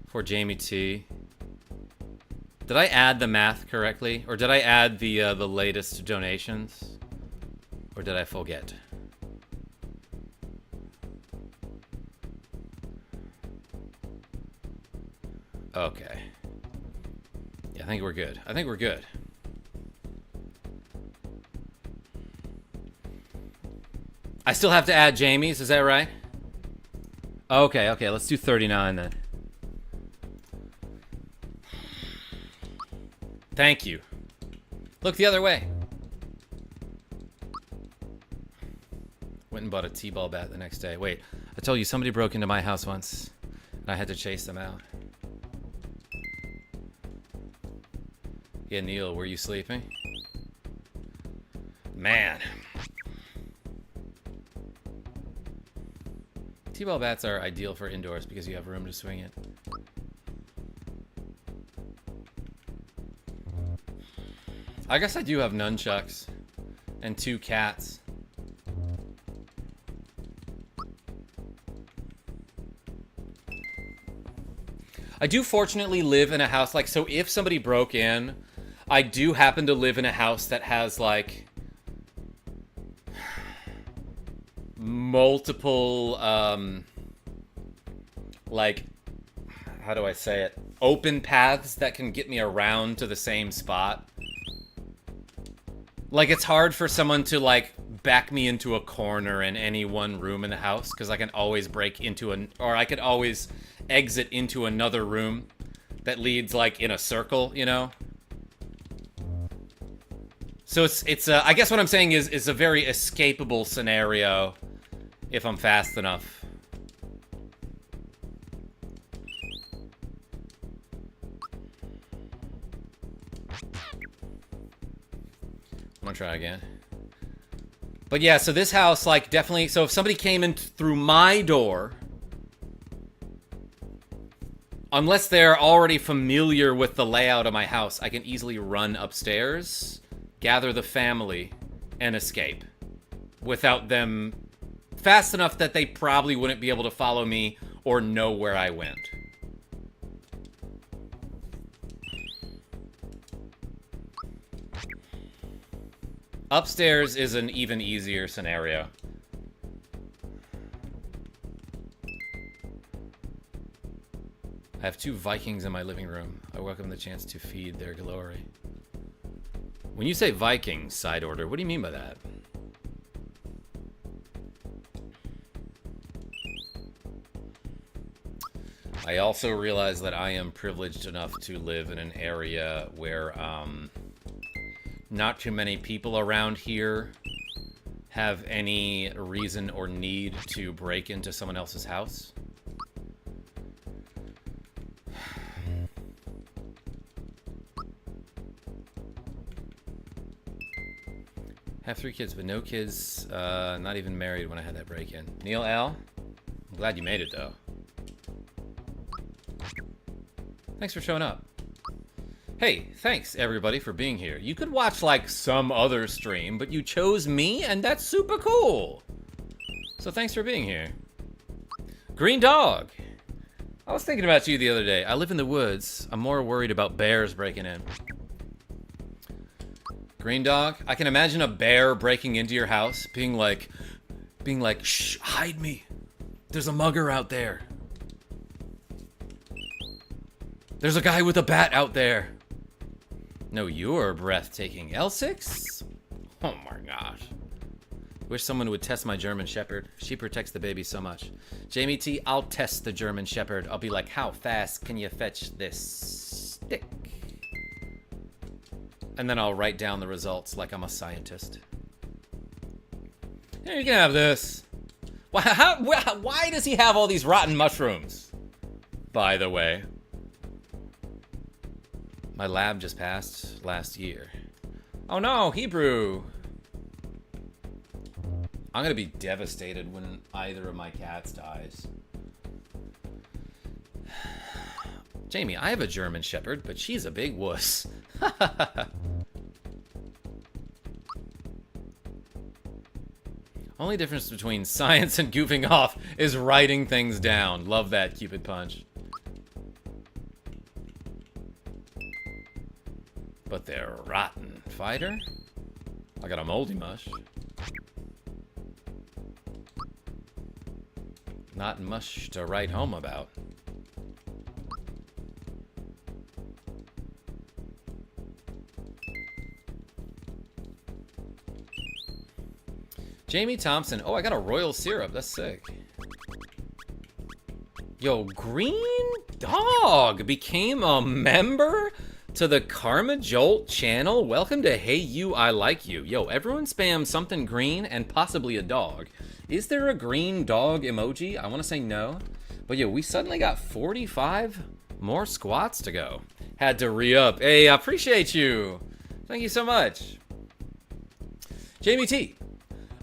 for Jamie T? Did I add the math correctly, or did I add the latest donations, or did I forget? Okay. Yeah, I think we're good. I think we're good. I still have to add Jamie's, is that right? Okay, let's do 39 then. Thank you. Look the other way. Went and bought a T-ball bat the next day. Wait, I told you somebody broke into my house once, and I had to chase them out. Yeah, Neil, were you sleeping? Man. T-ball bats are ideal for indoors because you have room to swing it. I guess I do have nunchucks. And 2 cats. I do fortunately live in a house, like, so if somebody broke in, I do happen to live in a house that has, like, multiple, like, how do I say it? Open paths that can get me around to the same spot. Like, it's hard for someone to, like, back me into a corner in any one room in the house, because I can always break into or I could always exit into another room that leads, like, in a circle, you know? So it's I guess what I'm saying is it's a very escapable scenario if I'm fast enough. I'm gonna try again. But yeah, so this house, like, definitely, so if somebody came in through my door, unless they're already familiar with the layout of my house, I can easily run upstairs, gather the family, and escape. Without them fast enough that they probably wouldn't be able to follow me or know where I went. Upstairs is an even easier scenario. I have 2 Vikings in my living room. I welcome the chance to feed their glory. When you say Vikings, side order, what do you mean by that? I also realize that I am privileged enough to live in an area where, not too many people around here have any reason or need to break into someone else's house. Have 3 kids, but no kids, not even married when I had that break-in. Neil L., I'm glad you made it, though. Thanks for showing up. Hey, thanks, everybody, for being here. You could watch, like, some other stream, but you chose me, and that's super cool. So thanks for being here. Green Dog. I was thinking about you the other day. I live in the woods. I'm more worried about bears breaking in. Green Dog, I can imagine a bear breaking into your house, being like, shh, hide me. There's a mugger out there. There's a guy with a bat out there. No, you're breathtaking. L6? Oh my gosh. Wish someone would test my German Shepherd. She protects the baby so much. Jamie T, I'll test the German Shepherd. I'll be like, how fast can you fetch this stick? And then I'll write down the results like I'm a scientist. Here, you can have this. Why does he have all these rotten mushrooms? By the way. My lab just passed last year. Oh no, Hebrew. I'm gonna be devastated when either of my cats dies. Jamie, I have a German Shepherd, but she's a big wuss. Only difference between science and goofing off is writing things down. Love that, Cupid Punch. But they're rotten. Fighter? I got a moldy mush. Not much to write home about. Jamie Thompson. Oh, I got a royal syrup. That's sick. Yo, Green Dog became a member to the KarmaJolt channel. Welcome to Hey You, I Like You. Yo, everyone spam something green and possibly a dog. Is there a green dog emoji? I want to say no. But yo, we suddenly got 45 more squats to go. Had to re-up. Hey, I appreciate you. Thank you so much. Jamie T.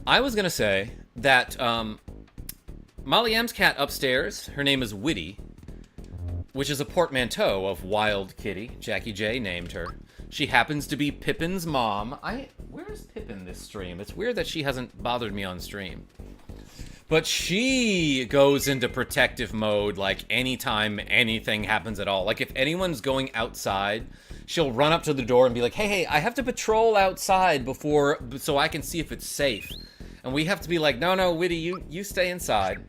I was going to say that Molly M's cat upstairs, her name is Witty, which is a portmanteau of Wild Kitty. Jackie J named her. She happens to be Pippin's mom. Where is Pippin? Pip in this stream. It's weird that she hasn't bothered me on stream. But she goes into protective mode, like, anytime anything happens at all. Like, if anyone's going outside, she'll run up to the door and be like, hey, I have to patrol outside so I can see if it's safe. And we have to be like, no, Whitty, you stay inside.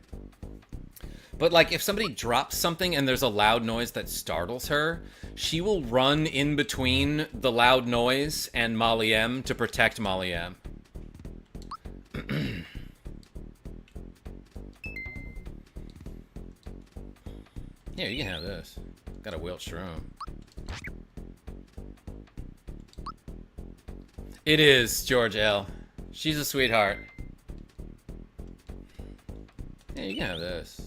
But, like, if somebody drops something and there's a loud noise that startles her, she will run in between the loud noise and Molly M to protect Molly M. Yeah, you can have this. Got a Wilt Shroom. It is, George L. She's a sweetheart. Yeah, you can have this.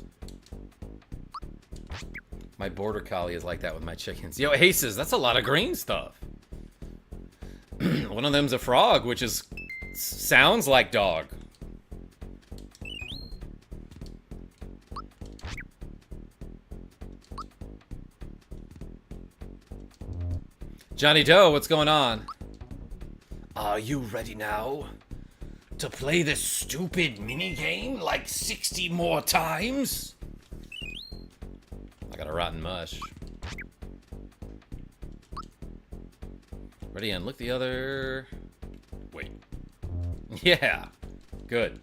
My border collie is like that with my chickens. Yo, Aces, that's a lot of green stuff. One of them's a frog, which sounds like dog. Johnny Doe, what's going on? Are you ready now to play this stupid minigame like 60 more times? I got a rotten mush. Ready and look the other... Wait. Yeah. Good.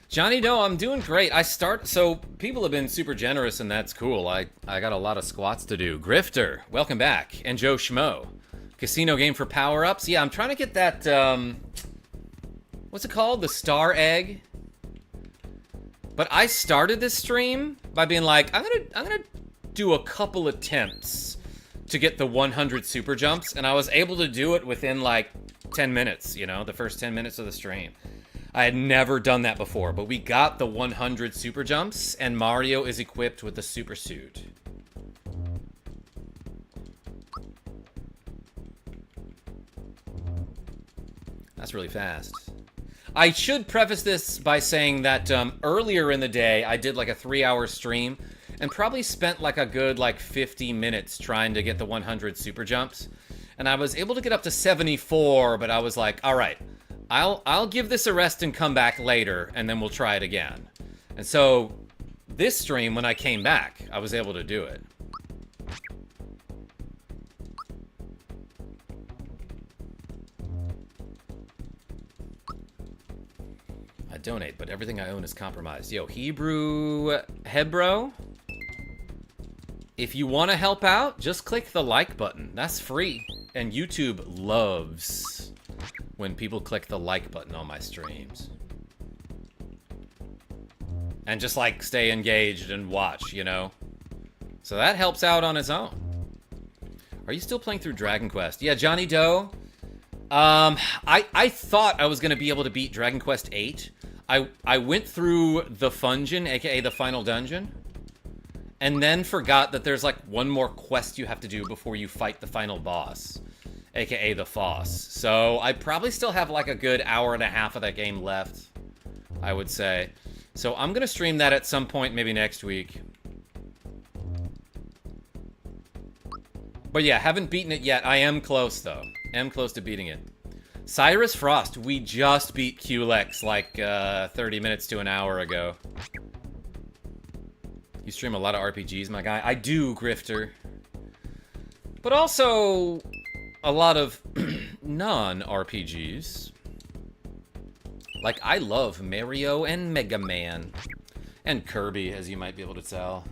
Johnny Doe, I'm doing great. So people have been super generous and that's cool. I got a lot of squats to do. Grifter, welcome back. And Joe Schmo. Casino game for power-ups. Yeah, I'm trying to get that, what's it called? The Star Egg. But I started this stream by being like, I'm gonna do a couple attempts to get the 100 super jumps, and I was able to do it within like 10 minutes, you know, the first 10 minutes of the stream. I had never done that before, but we got the 100 super jumps, and Mario is equipped with the super suit. That's really fast. I should preface this by saying that earlier in the day, I did like a 3-hour stream and probably spent like a good 50 minutes trying to get the 100 super jumps. And I was able to get up to 74, but I was like, all right, I'll give this a rest and come back later, and then we'll try it again. And so this stream, when I came back, I was able to do it. I donate, but everything I own is compromised. Yo, Hebro, if you want to help out, just click the like button. That's free. And YouTube loves when people click the like button on my streams. And just like stay engaged and watch, you know? So that helps out on its own. Are you still playing through Dragon Quest? Yeah, Johnny Doe. I thought I was gonna be able to beat Dragon Quest VIII. I went through the Fungeon, aka the final dungeon, and then forgot that there's like one more quest you have to do before you fight the final boss, aka the Foss. So I probably still have like a good hour and a half of that game left, I would say. So I'm gonna stream that at some point, maybe next week. But yeah, haven't beaten it yet. I am close though. Am close to beating it. Cyrus Frost, we just beat QLEX like 30 minutes to an hour ago. You stream a lot of RPGs, my guy. I do, Grifter. But also a lot of non-RPGs. Like, I love Mario and Mega Man. And Kirby, as you might be able to tell.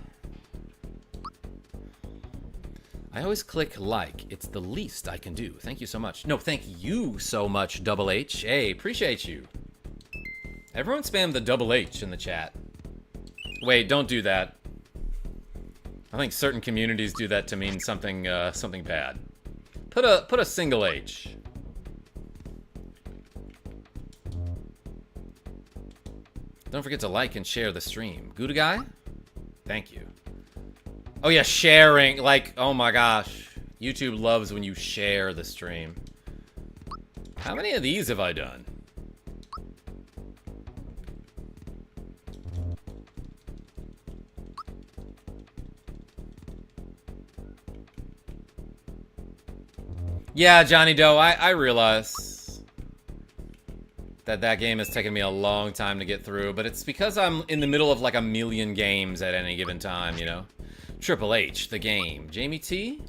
I always click like. It's the least I can do. Thank you so much. No, thank you so much, Double H. Hey, appreciate you. Everyone spam the Double H in the chat. Wait, don't do that. I think certain communities do that to mean something something bad. Put a single H. Don't forget to like and share the stream. Gouda guy? Thank you. Oh yeah, sharing. Like, oh my gosh. YouTube loves when you share the stream. How many of these have I done? Yeah, Johnny Doe, I realize that game has taken me a long time to get through, but it's because I'm in the middle of like a million games at any given time, you know? Triple H, the game. Jamie T?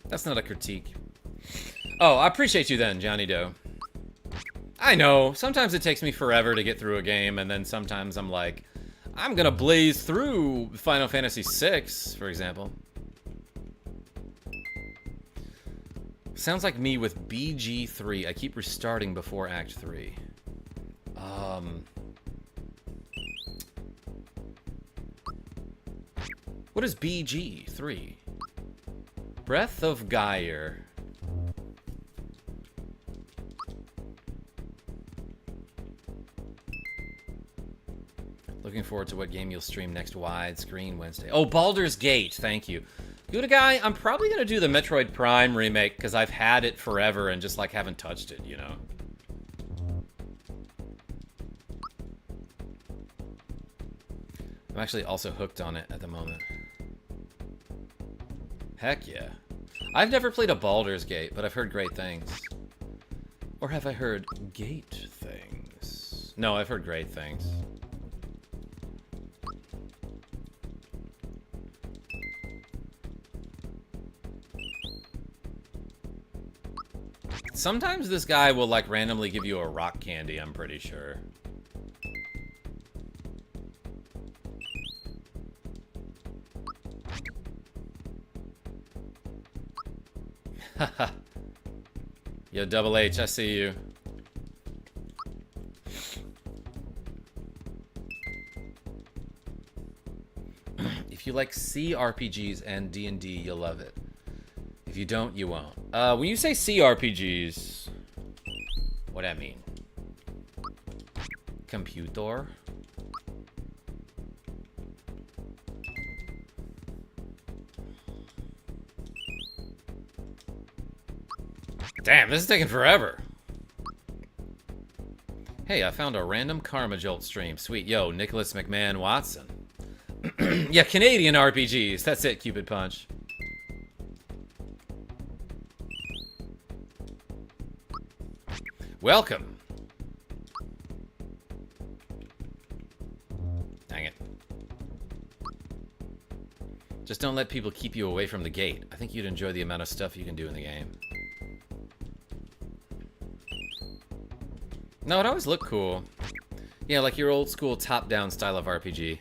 That's not a critique. Oh, I appreciate you then, Johnny Doe. I know, sometimes it takes me forever to get through a game, and then sometimes I'm like, I'm gonna blaze through Final Fantasy VI, for example. Sounds like me with BG3. I keep restarting before Act 3. What is BG3? Breath of Gyre. Looking forward to what game you'll stream next widescreen Wednesday. Oh, Baldur's Gate, thank you. Good guy, I'm probably gonna do the Metroid Prime remake because I've had it forever and just like haven't touched it, you know? I'm actually also hooked on it at the moment. Heck yeah. I've never played a Baldur's Gate, but I've heard great things. Or have I heard gate things? No, I've heard great things. Sometimes this guy will like randomly give you a rock candy, I'm pretty sure. Haha. Yo, Double H, I see you. If you like CRPGs and D&D, you'll love it. If you don't, you won't. When you say CRPGs, what I mean? Computer? Damn, this is taking forever. Hey, I found a random KarmaJolt stream. Sweet. Yo, Nicholas McMahon Watson. Yeah, Canadian RPGs. That's it, Cupid Punch. Welcome. Dang it. Just don't let people keep you away from the gate. I think you'd enjoy the amount of stuff you can do in the game. No, it always looked cool. Yeah, like your old school top-down style of RPG.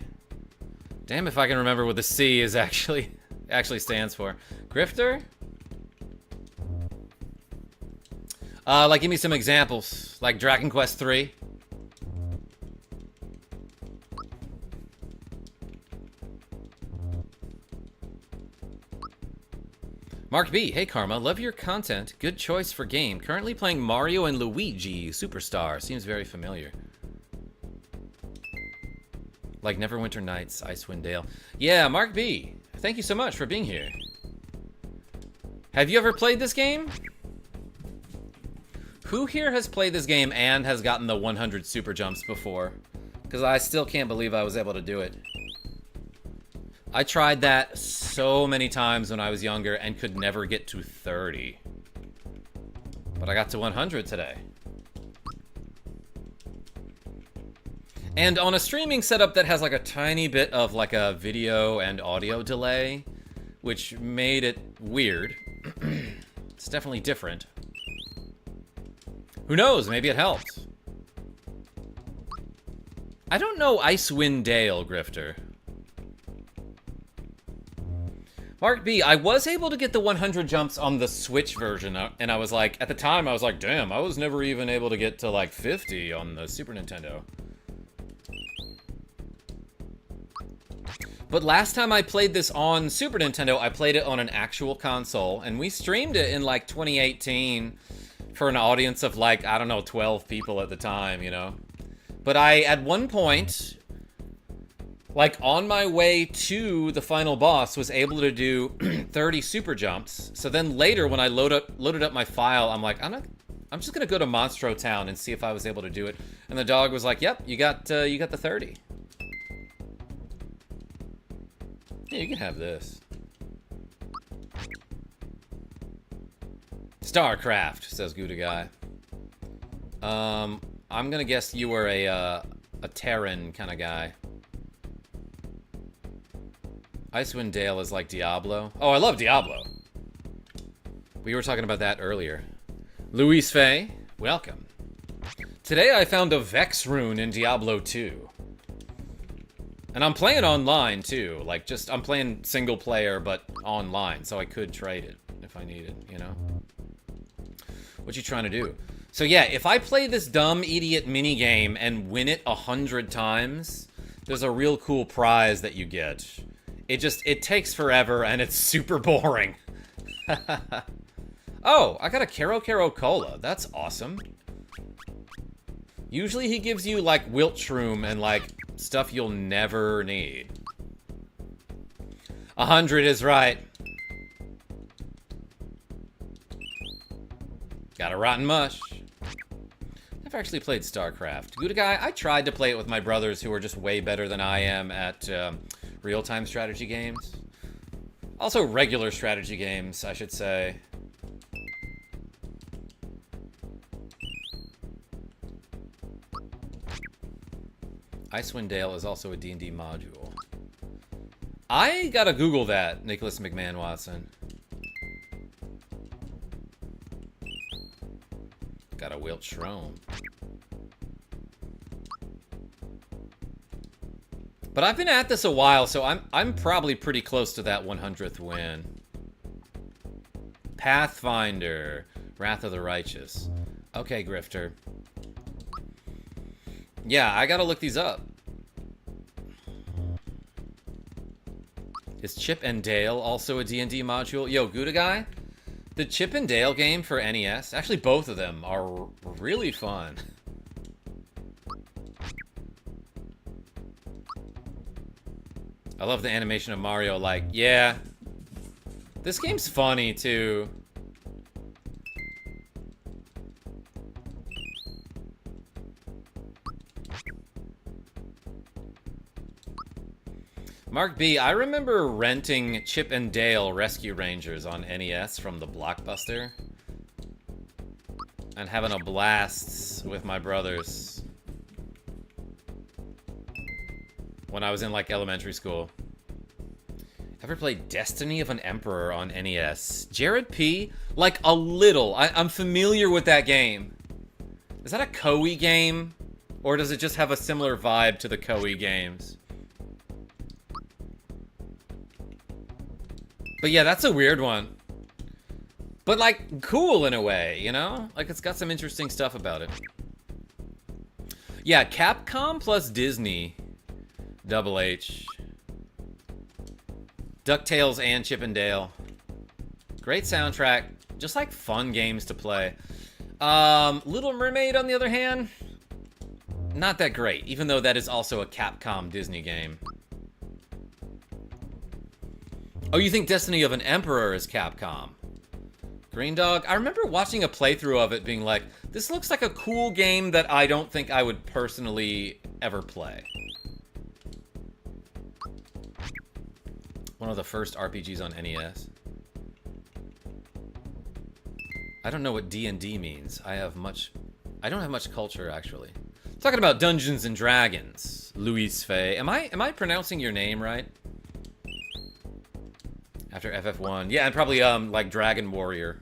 Damn if I can remember what the C is actually stands for. Grifter? Like give me some examples. Like Dragon Quest 3. Mark B, hey Karma, love your content. Good choice for game. Currently playing Mario and Luigi Superstar. Seems very familiar. Like Neverwinter Nights, Icewind Dale. Yeah, Mark B, thank you so much for being here. Have you ever played this game? Who here has played this game and has gotten the 100 super jumps before? Because I still can't believe I was able to do it. I tried that so many times when I was younger and could never get to 30. But I got to 100 today. And on a streaming setup that has like a tiny bit of like a video and audio delay, which made it weird. It's definitely different. Who knows? Maybe it helps. I don't know Icewind Dale, Grifter. Mark B, I was able to get the 100 jumps on the Switch version, and I was like, at the time, I was like, damn, I was never even able to get to like 50 on the Super Nintendo. But last time I played this on Super Nintendo, I played it on an actual console, and we streamed it in like 2018 for an audience of like, I don't know, 12 people at the time, you know? But I, at one point, like on my way to the final boss, was able to do 30 super jumps. So then later when I loaded up my file, I'm like, I'm just gonna go to Monstro Town and see if I was able to do it. And the dog was like, yep, you got the 30. Yeah, you can have this. StarCraft, says Gouda Guy. I'm gonna guess you were a Terran kind of guy. Icewind Dale is like Diablo. Oh, I love Diablo. We were talking about that earlier. Luis Fay, welcome. Today I found a Vex rune in Diablo 2. And I'm playing online too. Like, just, I'm playing single player, but online, so I could trade it if I needed, you know? What you trying to do? So yeah, if I play this dumb idiot minigame and win it 100 times, there's a real cool prize that you get. It takes forever and it's super boring. Oh, I got a Caro Caro Cola. That's awesome. Usually he gives you like wilt shroom and like stuff you'll never need. 100 is right. Got a rotten mush. Never actually played StarCraft. Gouda Guy, I tried to play it with my brothers who are just way better than I am at real-time strategy games. Also regular strategy games, I should say. Icewind Dale is also a D&D module. I gotta Google that, Nicholas McMahon Watson. Got a Wilt Shrome. But I've been at this a while, so I'm probably pretty close to that 100th win. Pathfinder, Wrath of the Righteous. Okay, Grifter. Yeah, I gotta look these up. Is Chip and Dale also a D&D module? Yo, Gouda Guy? The Chip and Dale game for NES, actually both of them are really fun. I love the animation of Mario, like, yeah. This game's funny, too. Mark B, I remember renting Chip and Dale Rescue Rangers on NES from the Blockbuster. And having a blast with my brothers. When I was in, like, elementary school. Ever played Destiny of an Emperor on NES? Jared P? Like, a little. I'm familiar with that game. Is that a Koei game? Or does it just have a similar vibe to the Koei games? But yeah, that's a weird one. But, like, cool in a way, you know? Like, it's got some interesting stuff about it. Yeah, Capcom plus Disney. Double H. DuckTales and Chip and Dale. Great soundtrack. Just like fun games to play. Little Mermaid, on the other hand, not that great, even though that is also a Capcom Disney game. Oh, you think Destiny of an Emperor is Capcom? Green Dog, I remember watching a playthrough of it being like, this looks like a cool game that I don't think I would personally ever play. One of the first RPGs on NES. I don't know what D&D means. I don't have much culture, actually. Talking about Dungeons and Dragons, Luis Fay. Am I pronouncing your name right? After FF1. Yeah, and probably, like, Dragon Warrior.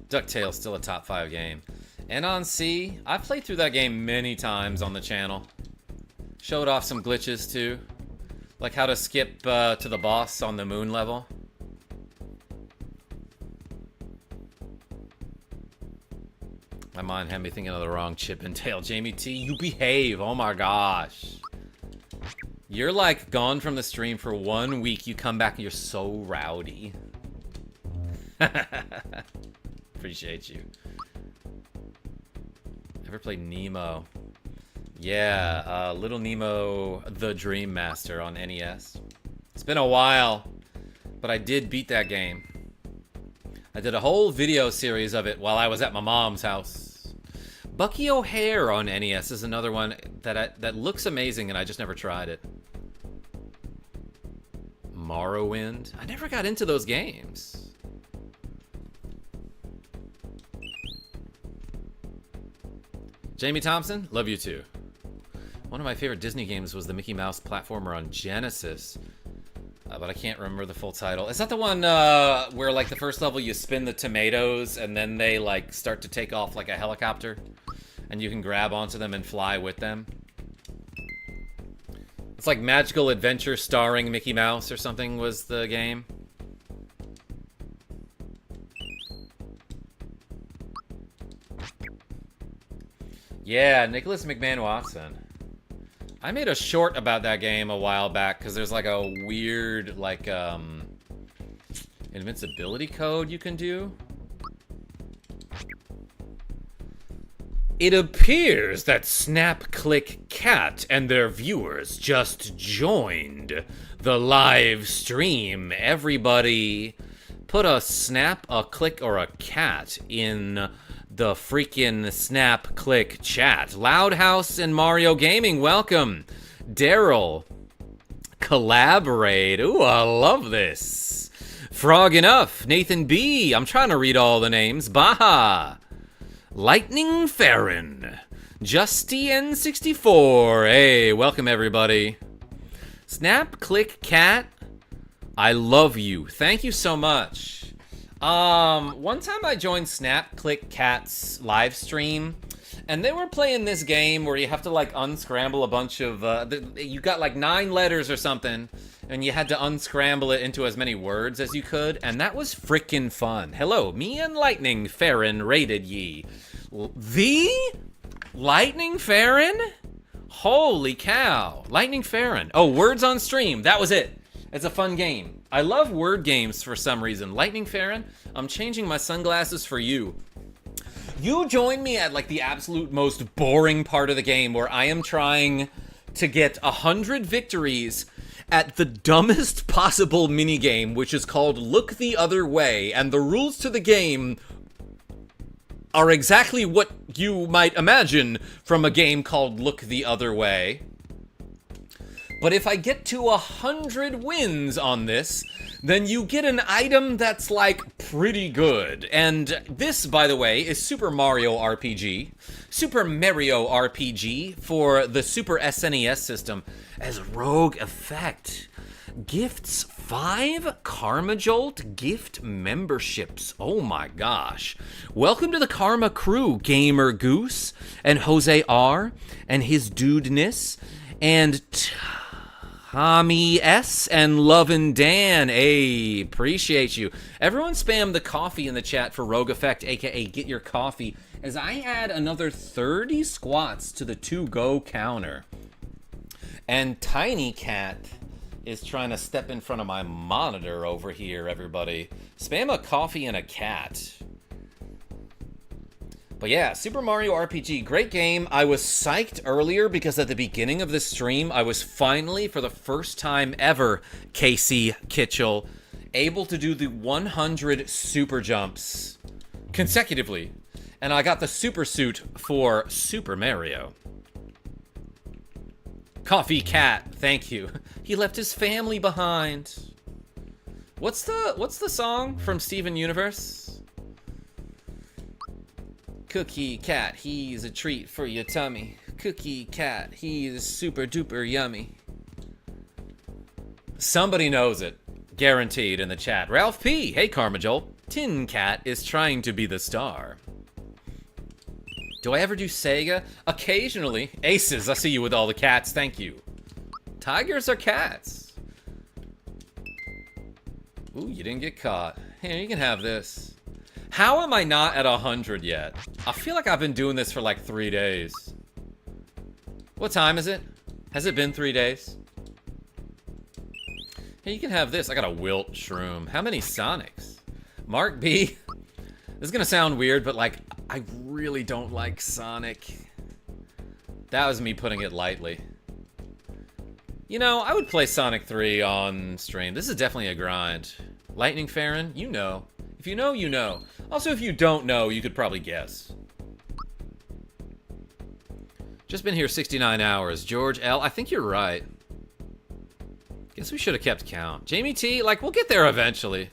DuckTales, still a top 5 game. And on C, I've played through that game many times on the channel. Showed off some glitches, too. Like how to skip to the boss on the moon level. My mind had me thinking of the wrong Chip and Dale. Jamie T, you behave. Oh my gosh. You're like gone from the stream for 1 week. You come back and you're so rowdy. Appreciate you. Ever played Nemo? Yeah, Little Nemo, The Dream Master on NES. It's been a while, but I did beat that game. I did a whole video series of it while I was at my mom's house. Bucky O'Hare on NES is another one that looks amazing, and I just never tried it. Morrowind. I never got into those games. Jamie Thompson, love you too. One of my favorite Disney games was the Mickey Mouse platformer on Genesis. But I can't remember the full title. Is that the one where, like, the first level you spin the tomatoes and then they, like, start to take off like a helicopter? And you can grab onto them and fly with them? It's like Magical Adventure starring Mickey Mouse or something was the game. Yeah, Nicholas McMahon Watson. I made a short about that game a while back because there's like a weird, like, invincibility code you can do. It appears that Snap Click Cat and their viewers just joined the live stream. Everybody put a snap, a click, or a cat in the freaking Snap Click chat. Loud House and Mario Gaming, welcome. Daryl, collaborate. Ooh, I love this. Frog Enough, Nathan B. I'm trying to read all the names. Baha, Lightning Farron, Justy N64. Hey, welcome everybody. Snap Click Cat, I love you. Thank you so much. One time I joined Snap Click Cat's live stream, and they were playing this game where you have to, like, unscramble a bunch of, you got, like, 9 letters or something, and you had to unscramble it into as many words as you could, and that was frickin' fun. Hello, me and Lightning Farron rated ye. The Lightning Farron? Holy cow. Lightning Farron. Oh, words on stream. That was it. It's a fun game. I love word games for some reason. Lightning Farron, I'm changing my sunglasses for you. You join me at, like, the absolute most boring part of the game where I am trying to get 100 victories at the dumbest possible minigame, which is called Look the Other Way, and the rules to the game are exactly what you might imagine from a game called Look the Other Way. But if I get to 100 wins on this, then you get an item that's, like, pretty good. And this, by the way, is Super Mario RPG. Super Mario RPG for the Super SNES system as Rogue Effect. Gifts 5 KarmaJolt gift memberships. Oh my gosh. Welcome to the Karma crew, Gamer Goose, and Jose R, and his dudeness, and Tommy S, and Lovin' Dan. Hey, appreciate you. Everyone spam the coffee in the chat for Rogue Effect, aka get your coffee, as I add another 30 squats to the to-go counter. And Tiny Cat is trying to step in front of my monitor over here, everybody. Spam a coffee and a cat. But yeah, Super Mario RPG, great game. I was psyched earlier because at the beginning of this stream, I was finally, for the first time ever, Casey Kitchell, able to do the 100 super jumps consecutively. And I got the super suit for Super Mario. Coffee Cat, thank you. He left his family behind. What's the song from Steven Universe? Cookie Cat, he's a treat for your tummy. Cookie Cat, he's super duper yummy. Somebody knows it. Guaranteed in the chat. Ralph P, hey KarmaJolt. Tin Cat is trying to be the star. Do I ever do Sega? Occasionally. Aces, I see you with all the cats, thank you. Tigers are cats. Ooh, you didn't get caught. Here, you can have this. How am I not at 100 yet? I feel like I've been doing this for like 3 days. What time is it? Has it been 3 days? Hey, you can have this. I got a Wilt Shroom. How many Sonics? Mark B. This is gonna sound weird, but like, I really don't like Sonic. That was me putting it lightly. You know, I would play Sonic 3 on stream. This is definitely a grind. Lightning Farron, you know. If you know, you know. Also, if you don't know, you could probably guess. Just been here 69 hours. George L. I think you're right. Guess we should have kept count. Jamie T, like, we'll get there eventually.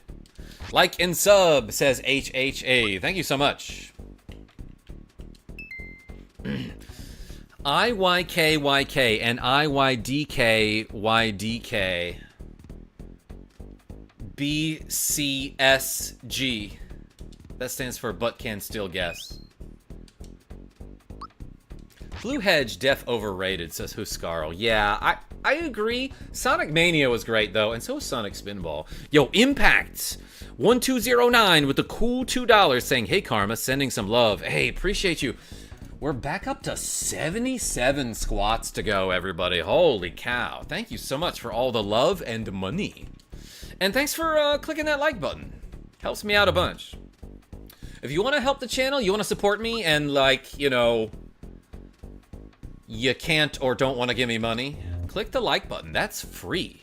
Like and sub, says HHA. Thank you so much. IYKYK and IYDKYDK. BCSG. That stands for but can still guess. Blue Hedge, def overrated, says Huscarl. Yeah, I agree. Sonic Mania was great, though, and so was Sonic Spinball. Yo, Impact 1209 with the cool $2 saying, hey, Karma, sending some love. Hey, appreciate you. We're back up to 77 squats to go, everybody. Holy cow. Thank you so much for all the love and money. And thanks for clicking that like button. Helps me out a bunch. If you want to help the channel, you want to support me, and, like, you know, you can't or don't want to give me money, click the like button. That's free.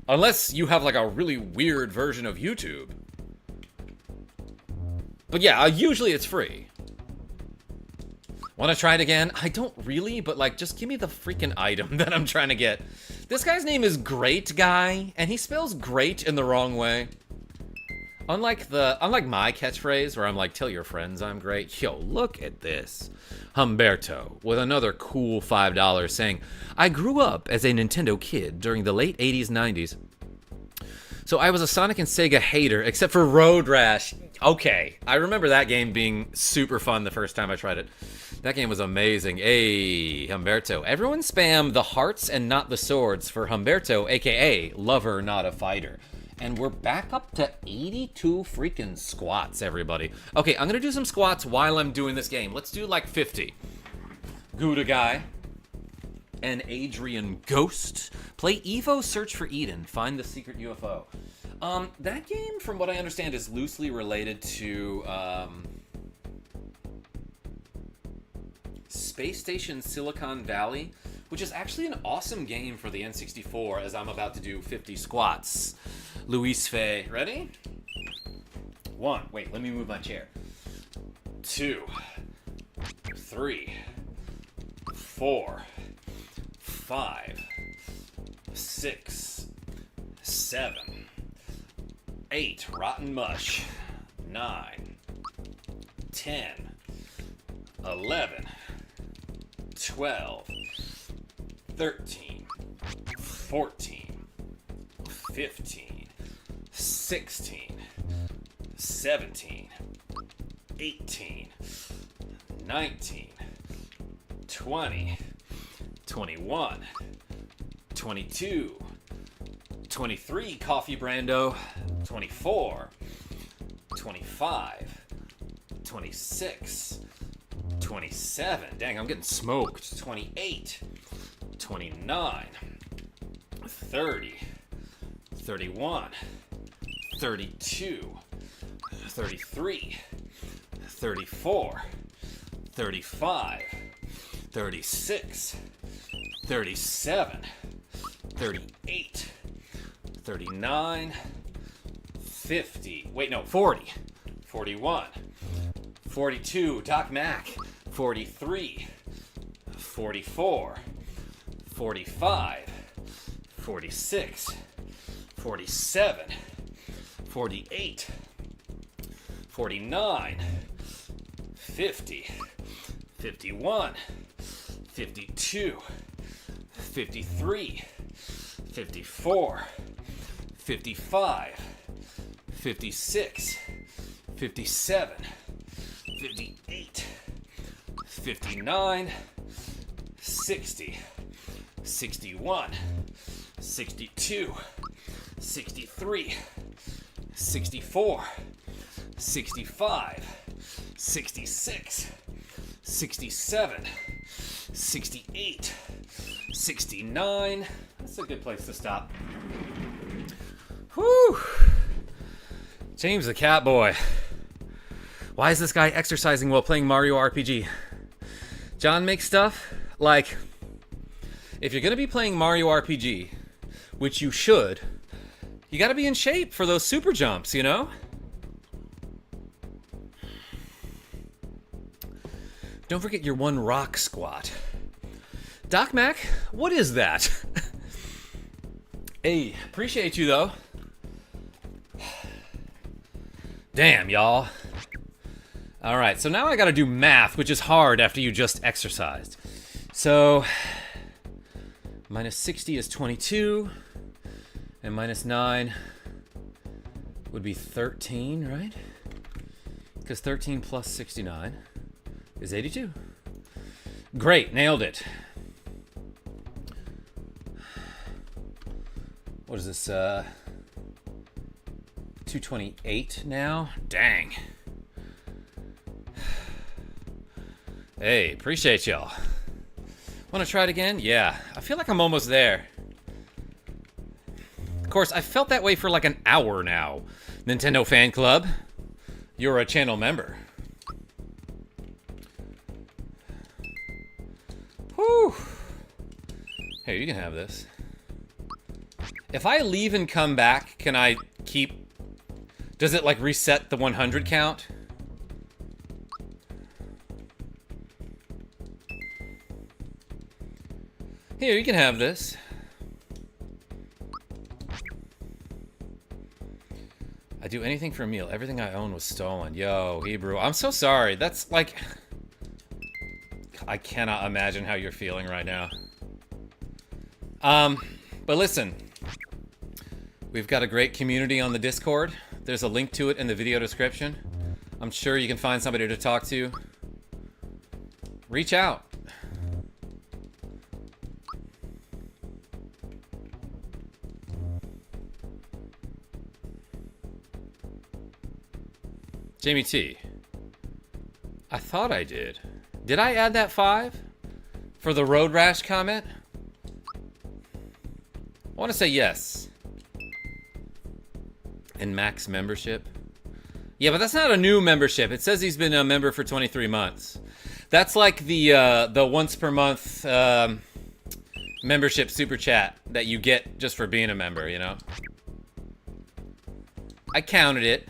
Unless you have, like, a really weird version of YouTube. But yeah, usually it's free. Want to try it again? I don't really, but, like, just give me the freaking item that I'm trying to get. This guy's name is Great Guy, and he spells great in the wrong way. Unlike my catchphrase, where I'm like, tell your friends I'm great. Yo, look at this. Humberto, with another cool $5 saying, I grew up as a Nintendo kid during the late 80s, 90s. So I was a Sonic and Sega hater, except for Road Rash. Okay, I remember that game being super fun the first time I tried it. That game was amazing. Hey, Humberto. Everyone spam the hearts and not the swords for Humberto, aka lover, not a fighter. And we're back up to 82 freaking squats, everybody. Okay, I'm gonna do some squats while I'm doing this game. Let's do like 50. Gouda Guy. And Adrian Ghost. Play Evo Search for Eden. Find the secret UFO. That game, from what I understand, is loosely related to Space Station Silicon Valley, which is actually an awesome game for the N64, as I'm about to do 50 squats. Luis Fay, ready? 1, wait, let me move my chair. 2, 3, 4, 5, 6, 7, 8, rotten mush, 9, 10, 11, 12, 13, 14, 15, 16, 17, 18, 19, 20, 21, 22, 23, Coffee Brando, 24, 25, 26, 27, dang, I'm getting smoked, 28, 29, 30, 31, 32, 33, 34, 35, 36, 37, 38, 39, 50, wait, no, 40, 41, 42, Doc Mac, 43, 44, 45, 46, 47, 48, 49, 50, 51, 52, 53, 54, 55, 56, 57, 58, 59, 60, 61, 62, 63, 64, 65, 66, 67, 68, 69. That's a good place to stop. Whew. James the Cat Boy. Why is this guy exercising while playing Mario RPG? John makes stuff like, if you're gonna be playing Mario RPG, which you should, you gotta be in shape for those super jumps, you know? Don't forget your one rock squat. Doc Mac, what is that? Hey, appreciate you though. Damn, y'all. All right, so now I gotta do math, which is hard after you just exercised. So, minus 60 is 22, and minus 9 would be 13, right? Because 13 plus 69 is 82. Great, nailed it. What is this, 228 now? Dang. Hey, appreciate y'all. Want to try it again? Yeah, I feel like I'm almost there. Of course, I felt that way for like an hour now. Nintendo Fan Club, you're a channel member. Whew. Hey, you can have this. If I leave and come back, can I keep... Does it like reset the 100 count? Here, you can have this. I do anything for a meal. Everything I own was stolen. Yo, Hebrew, I'm so sorry. That's like... I cannot imagine how you're feeling right now. But listen. We've got a great community on the Discord. There's a link to it in the video description. I'm sure you can find somebody to talk to. Reach out. Jamie T. I thought I did. Did I add that 5? For the Road Rash comment? I want to say yes. And max membership. Yeah, but that's not a new membership. It says he's been a member for 23 months. That's like the once per month membership super chat that you get just for being a member, you know? I counted it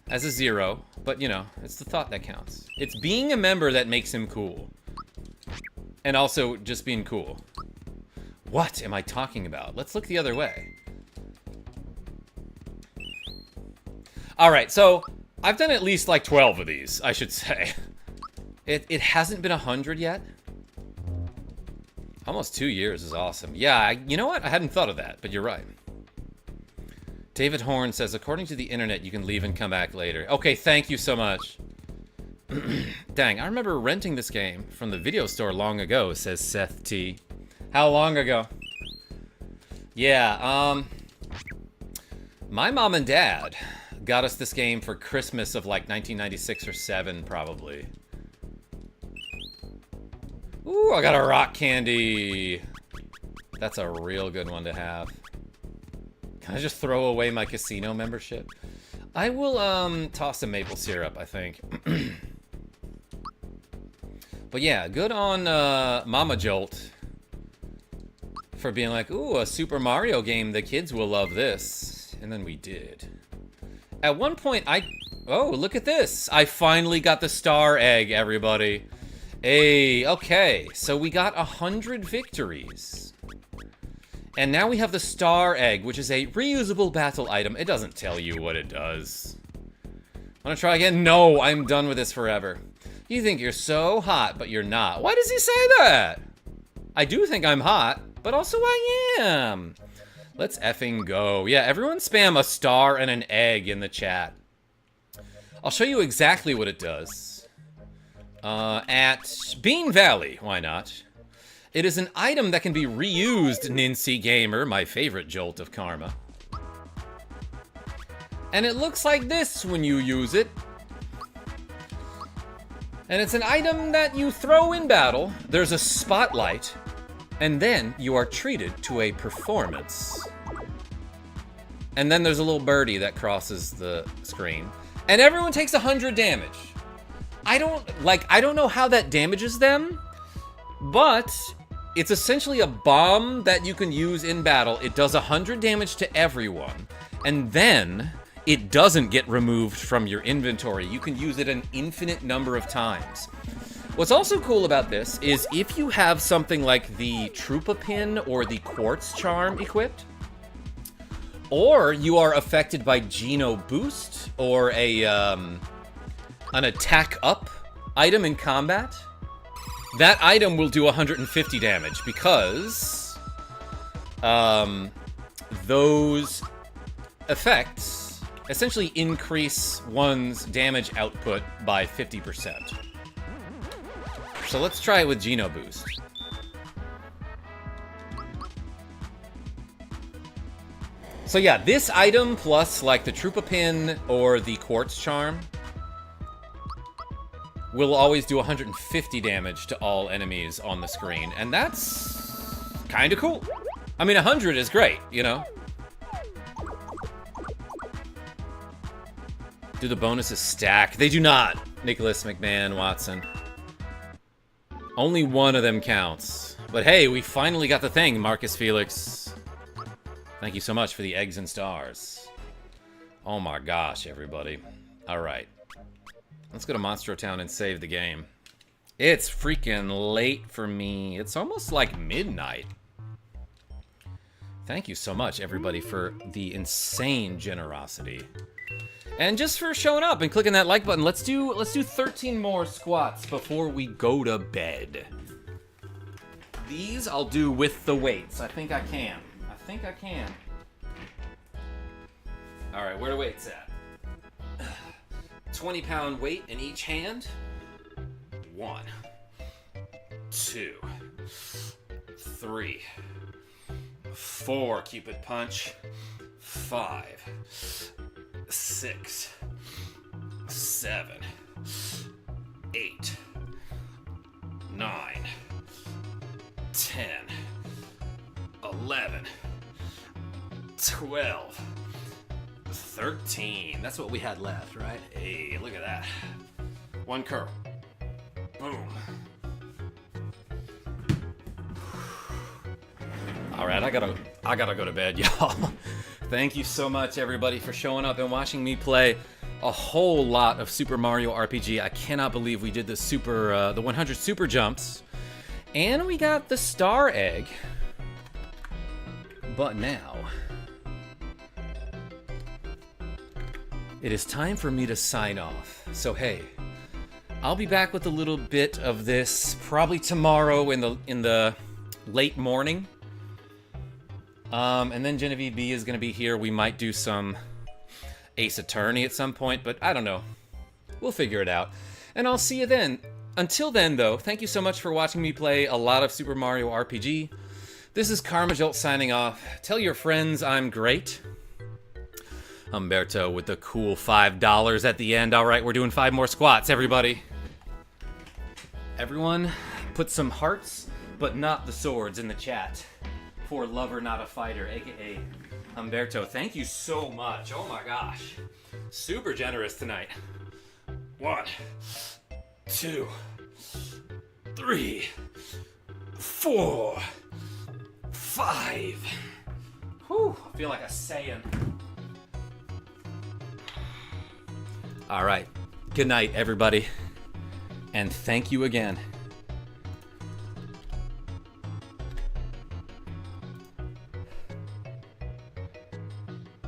as a 0, but you know, it's the thought that counts. It's being a member that makes him cool. And also just being cool. What am I talking about? Let's look the other way. Alright, so I've done at least like 12 of these, I should say. It hasn't been 100 yet. Almost 2 years is awesome. Yeah, you know what? I hadn't thought of that, but you're right. David Horn says, according to the internet, you can leave and come back later. Okay, thank you so much. Dang, I remember renting this game from the video store long ago, says Seth T. How long ago? Yeah, my mom and dad got us this game for Christmas of like 1996 or 7, probably. Ooh, I got a rock candy. That's a real good one to have. Can I just throw away my casino membership? I will toss some maple syrup, I think. But yeah, good on KarmaJolt for being like, ooh, a Super Mario game, the kids will love this. And then we did. At one point, oh, look at this. I finally got the star egg, everybody. Hey, okay, so we got 100 victories. And now we have the star egg, which is a reusable battle item. It doesn't tell you what it does. Wanna try again? No, I'm done with this forever. You think you're so hot, but you're not. Why does he say that? I do think I'm hot, but also I am. Let's effing go. Yeah, everyone spam a star and an egg in the chat. I'll show you exactly what it does. At Bean Valley, why not? It is an item that can be reused, Nincy Gamer, my favorite jolt of karma. And it looks like this when you use it. And it's an item that you throw in battle. There's a spotlight. And then you are treated to a performance. And then there's a little birdie that crosses the screen. And everyone takes 100 damage. I don't know how that damages them, but it's essentially a bomb that you can use in battle. It does 100 damage to everyone, and then it doesn't get removed from your inventory. You can use it an infinite number of times. What's also cool about this is if you have something like the Troopa Pin or the Quartz Charm equipped, or you are affected by Geno Boost or an attack up item in combat, that item will do 150 damage because those effects essentially increase one's damage output by 50%. So let's try it with Geno Boost. So yeah, this item plus like the Troopa Pin or the Quartz Charm will always do 150 damage to all enemies on the screen, and that's kind of cool. I mean, 100 is great, you know? Do the bonuses stack? They do not, Nicholas McMahon Watson. Only one of them counts. But hey, we finally got the thing, Marcus Felix. Thank you so much for the eggs and stars. Oh my gosh, everybody. All right. Let's go to Monstro Town and save the game. It's freaking late for me. It's almost like midnight. Thank you so much, everybody, for the insane generosity. And just for showing up and clicking that like button, let's do 13 more squats before we go to bed. These I'll do with the weights. I think I can. All right, where are the weights at? 20-pound weight in each hand. 1, 2, 3, 4. Cupid punch. 5, 6, 7, 8, 9, 10, 11, 12, 13. That's what we had left, right? Hey, look at that. One curl. Boom. All right, I gotta go to bed, y'all. Thank you so much, everybody, for showing up and watching me play a whole lot of Super Mario RPG. I cannot believe we did the 100 super jumps, and we got the star egg. But now, it is time for me to sign off. So hey, I'll be back with a little bit of this probably tomorrow in the late morning. And then Genevieve B is going to be here. We might do some Ace Attorney at some point, but I don't know. We'll figure it out. And I'll see you then. Until then, though, thank you so much for watching me play a lot of Super Mario RPG. This is KarmaJolt signing off. Tell your friends I'm great. Humberto with the cool $5 at the end. All right, we're doing 5 more squats, everybody. Everyone, put some hearts, but not the swords, in the chat. For Lover Not a Fighter, aka Humberto. Thank you so much. Oh my gosh. Super generous tonight. 1, 2, 3, 4, 5. Whew, I feel like a Saiyan. All right. Good night, everybody. And thank you again.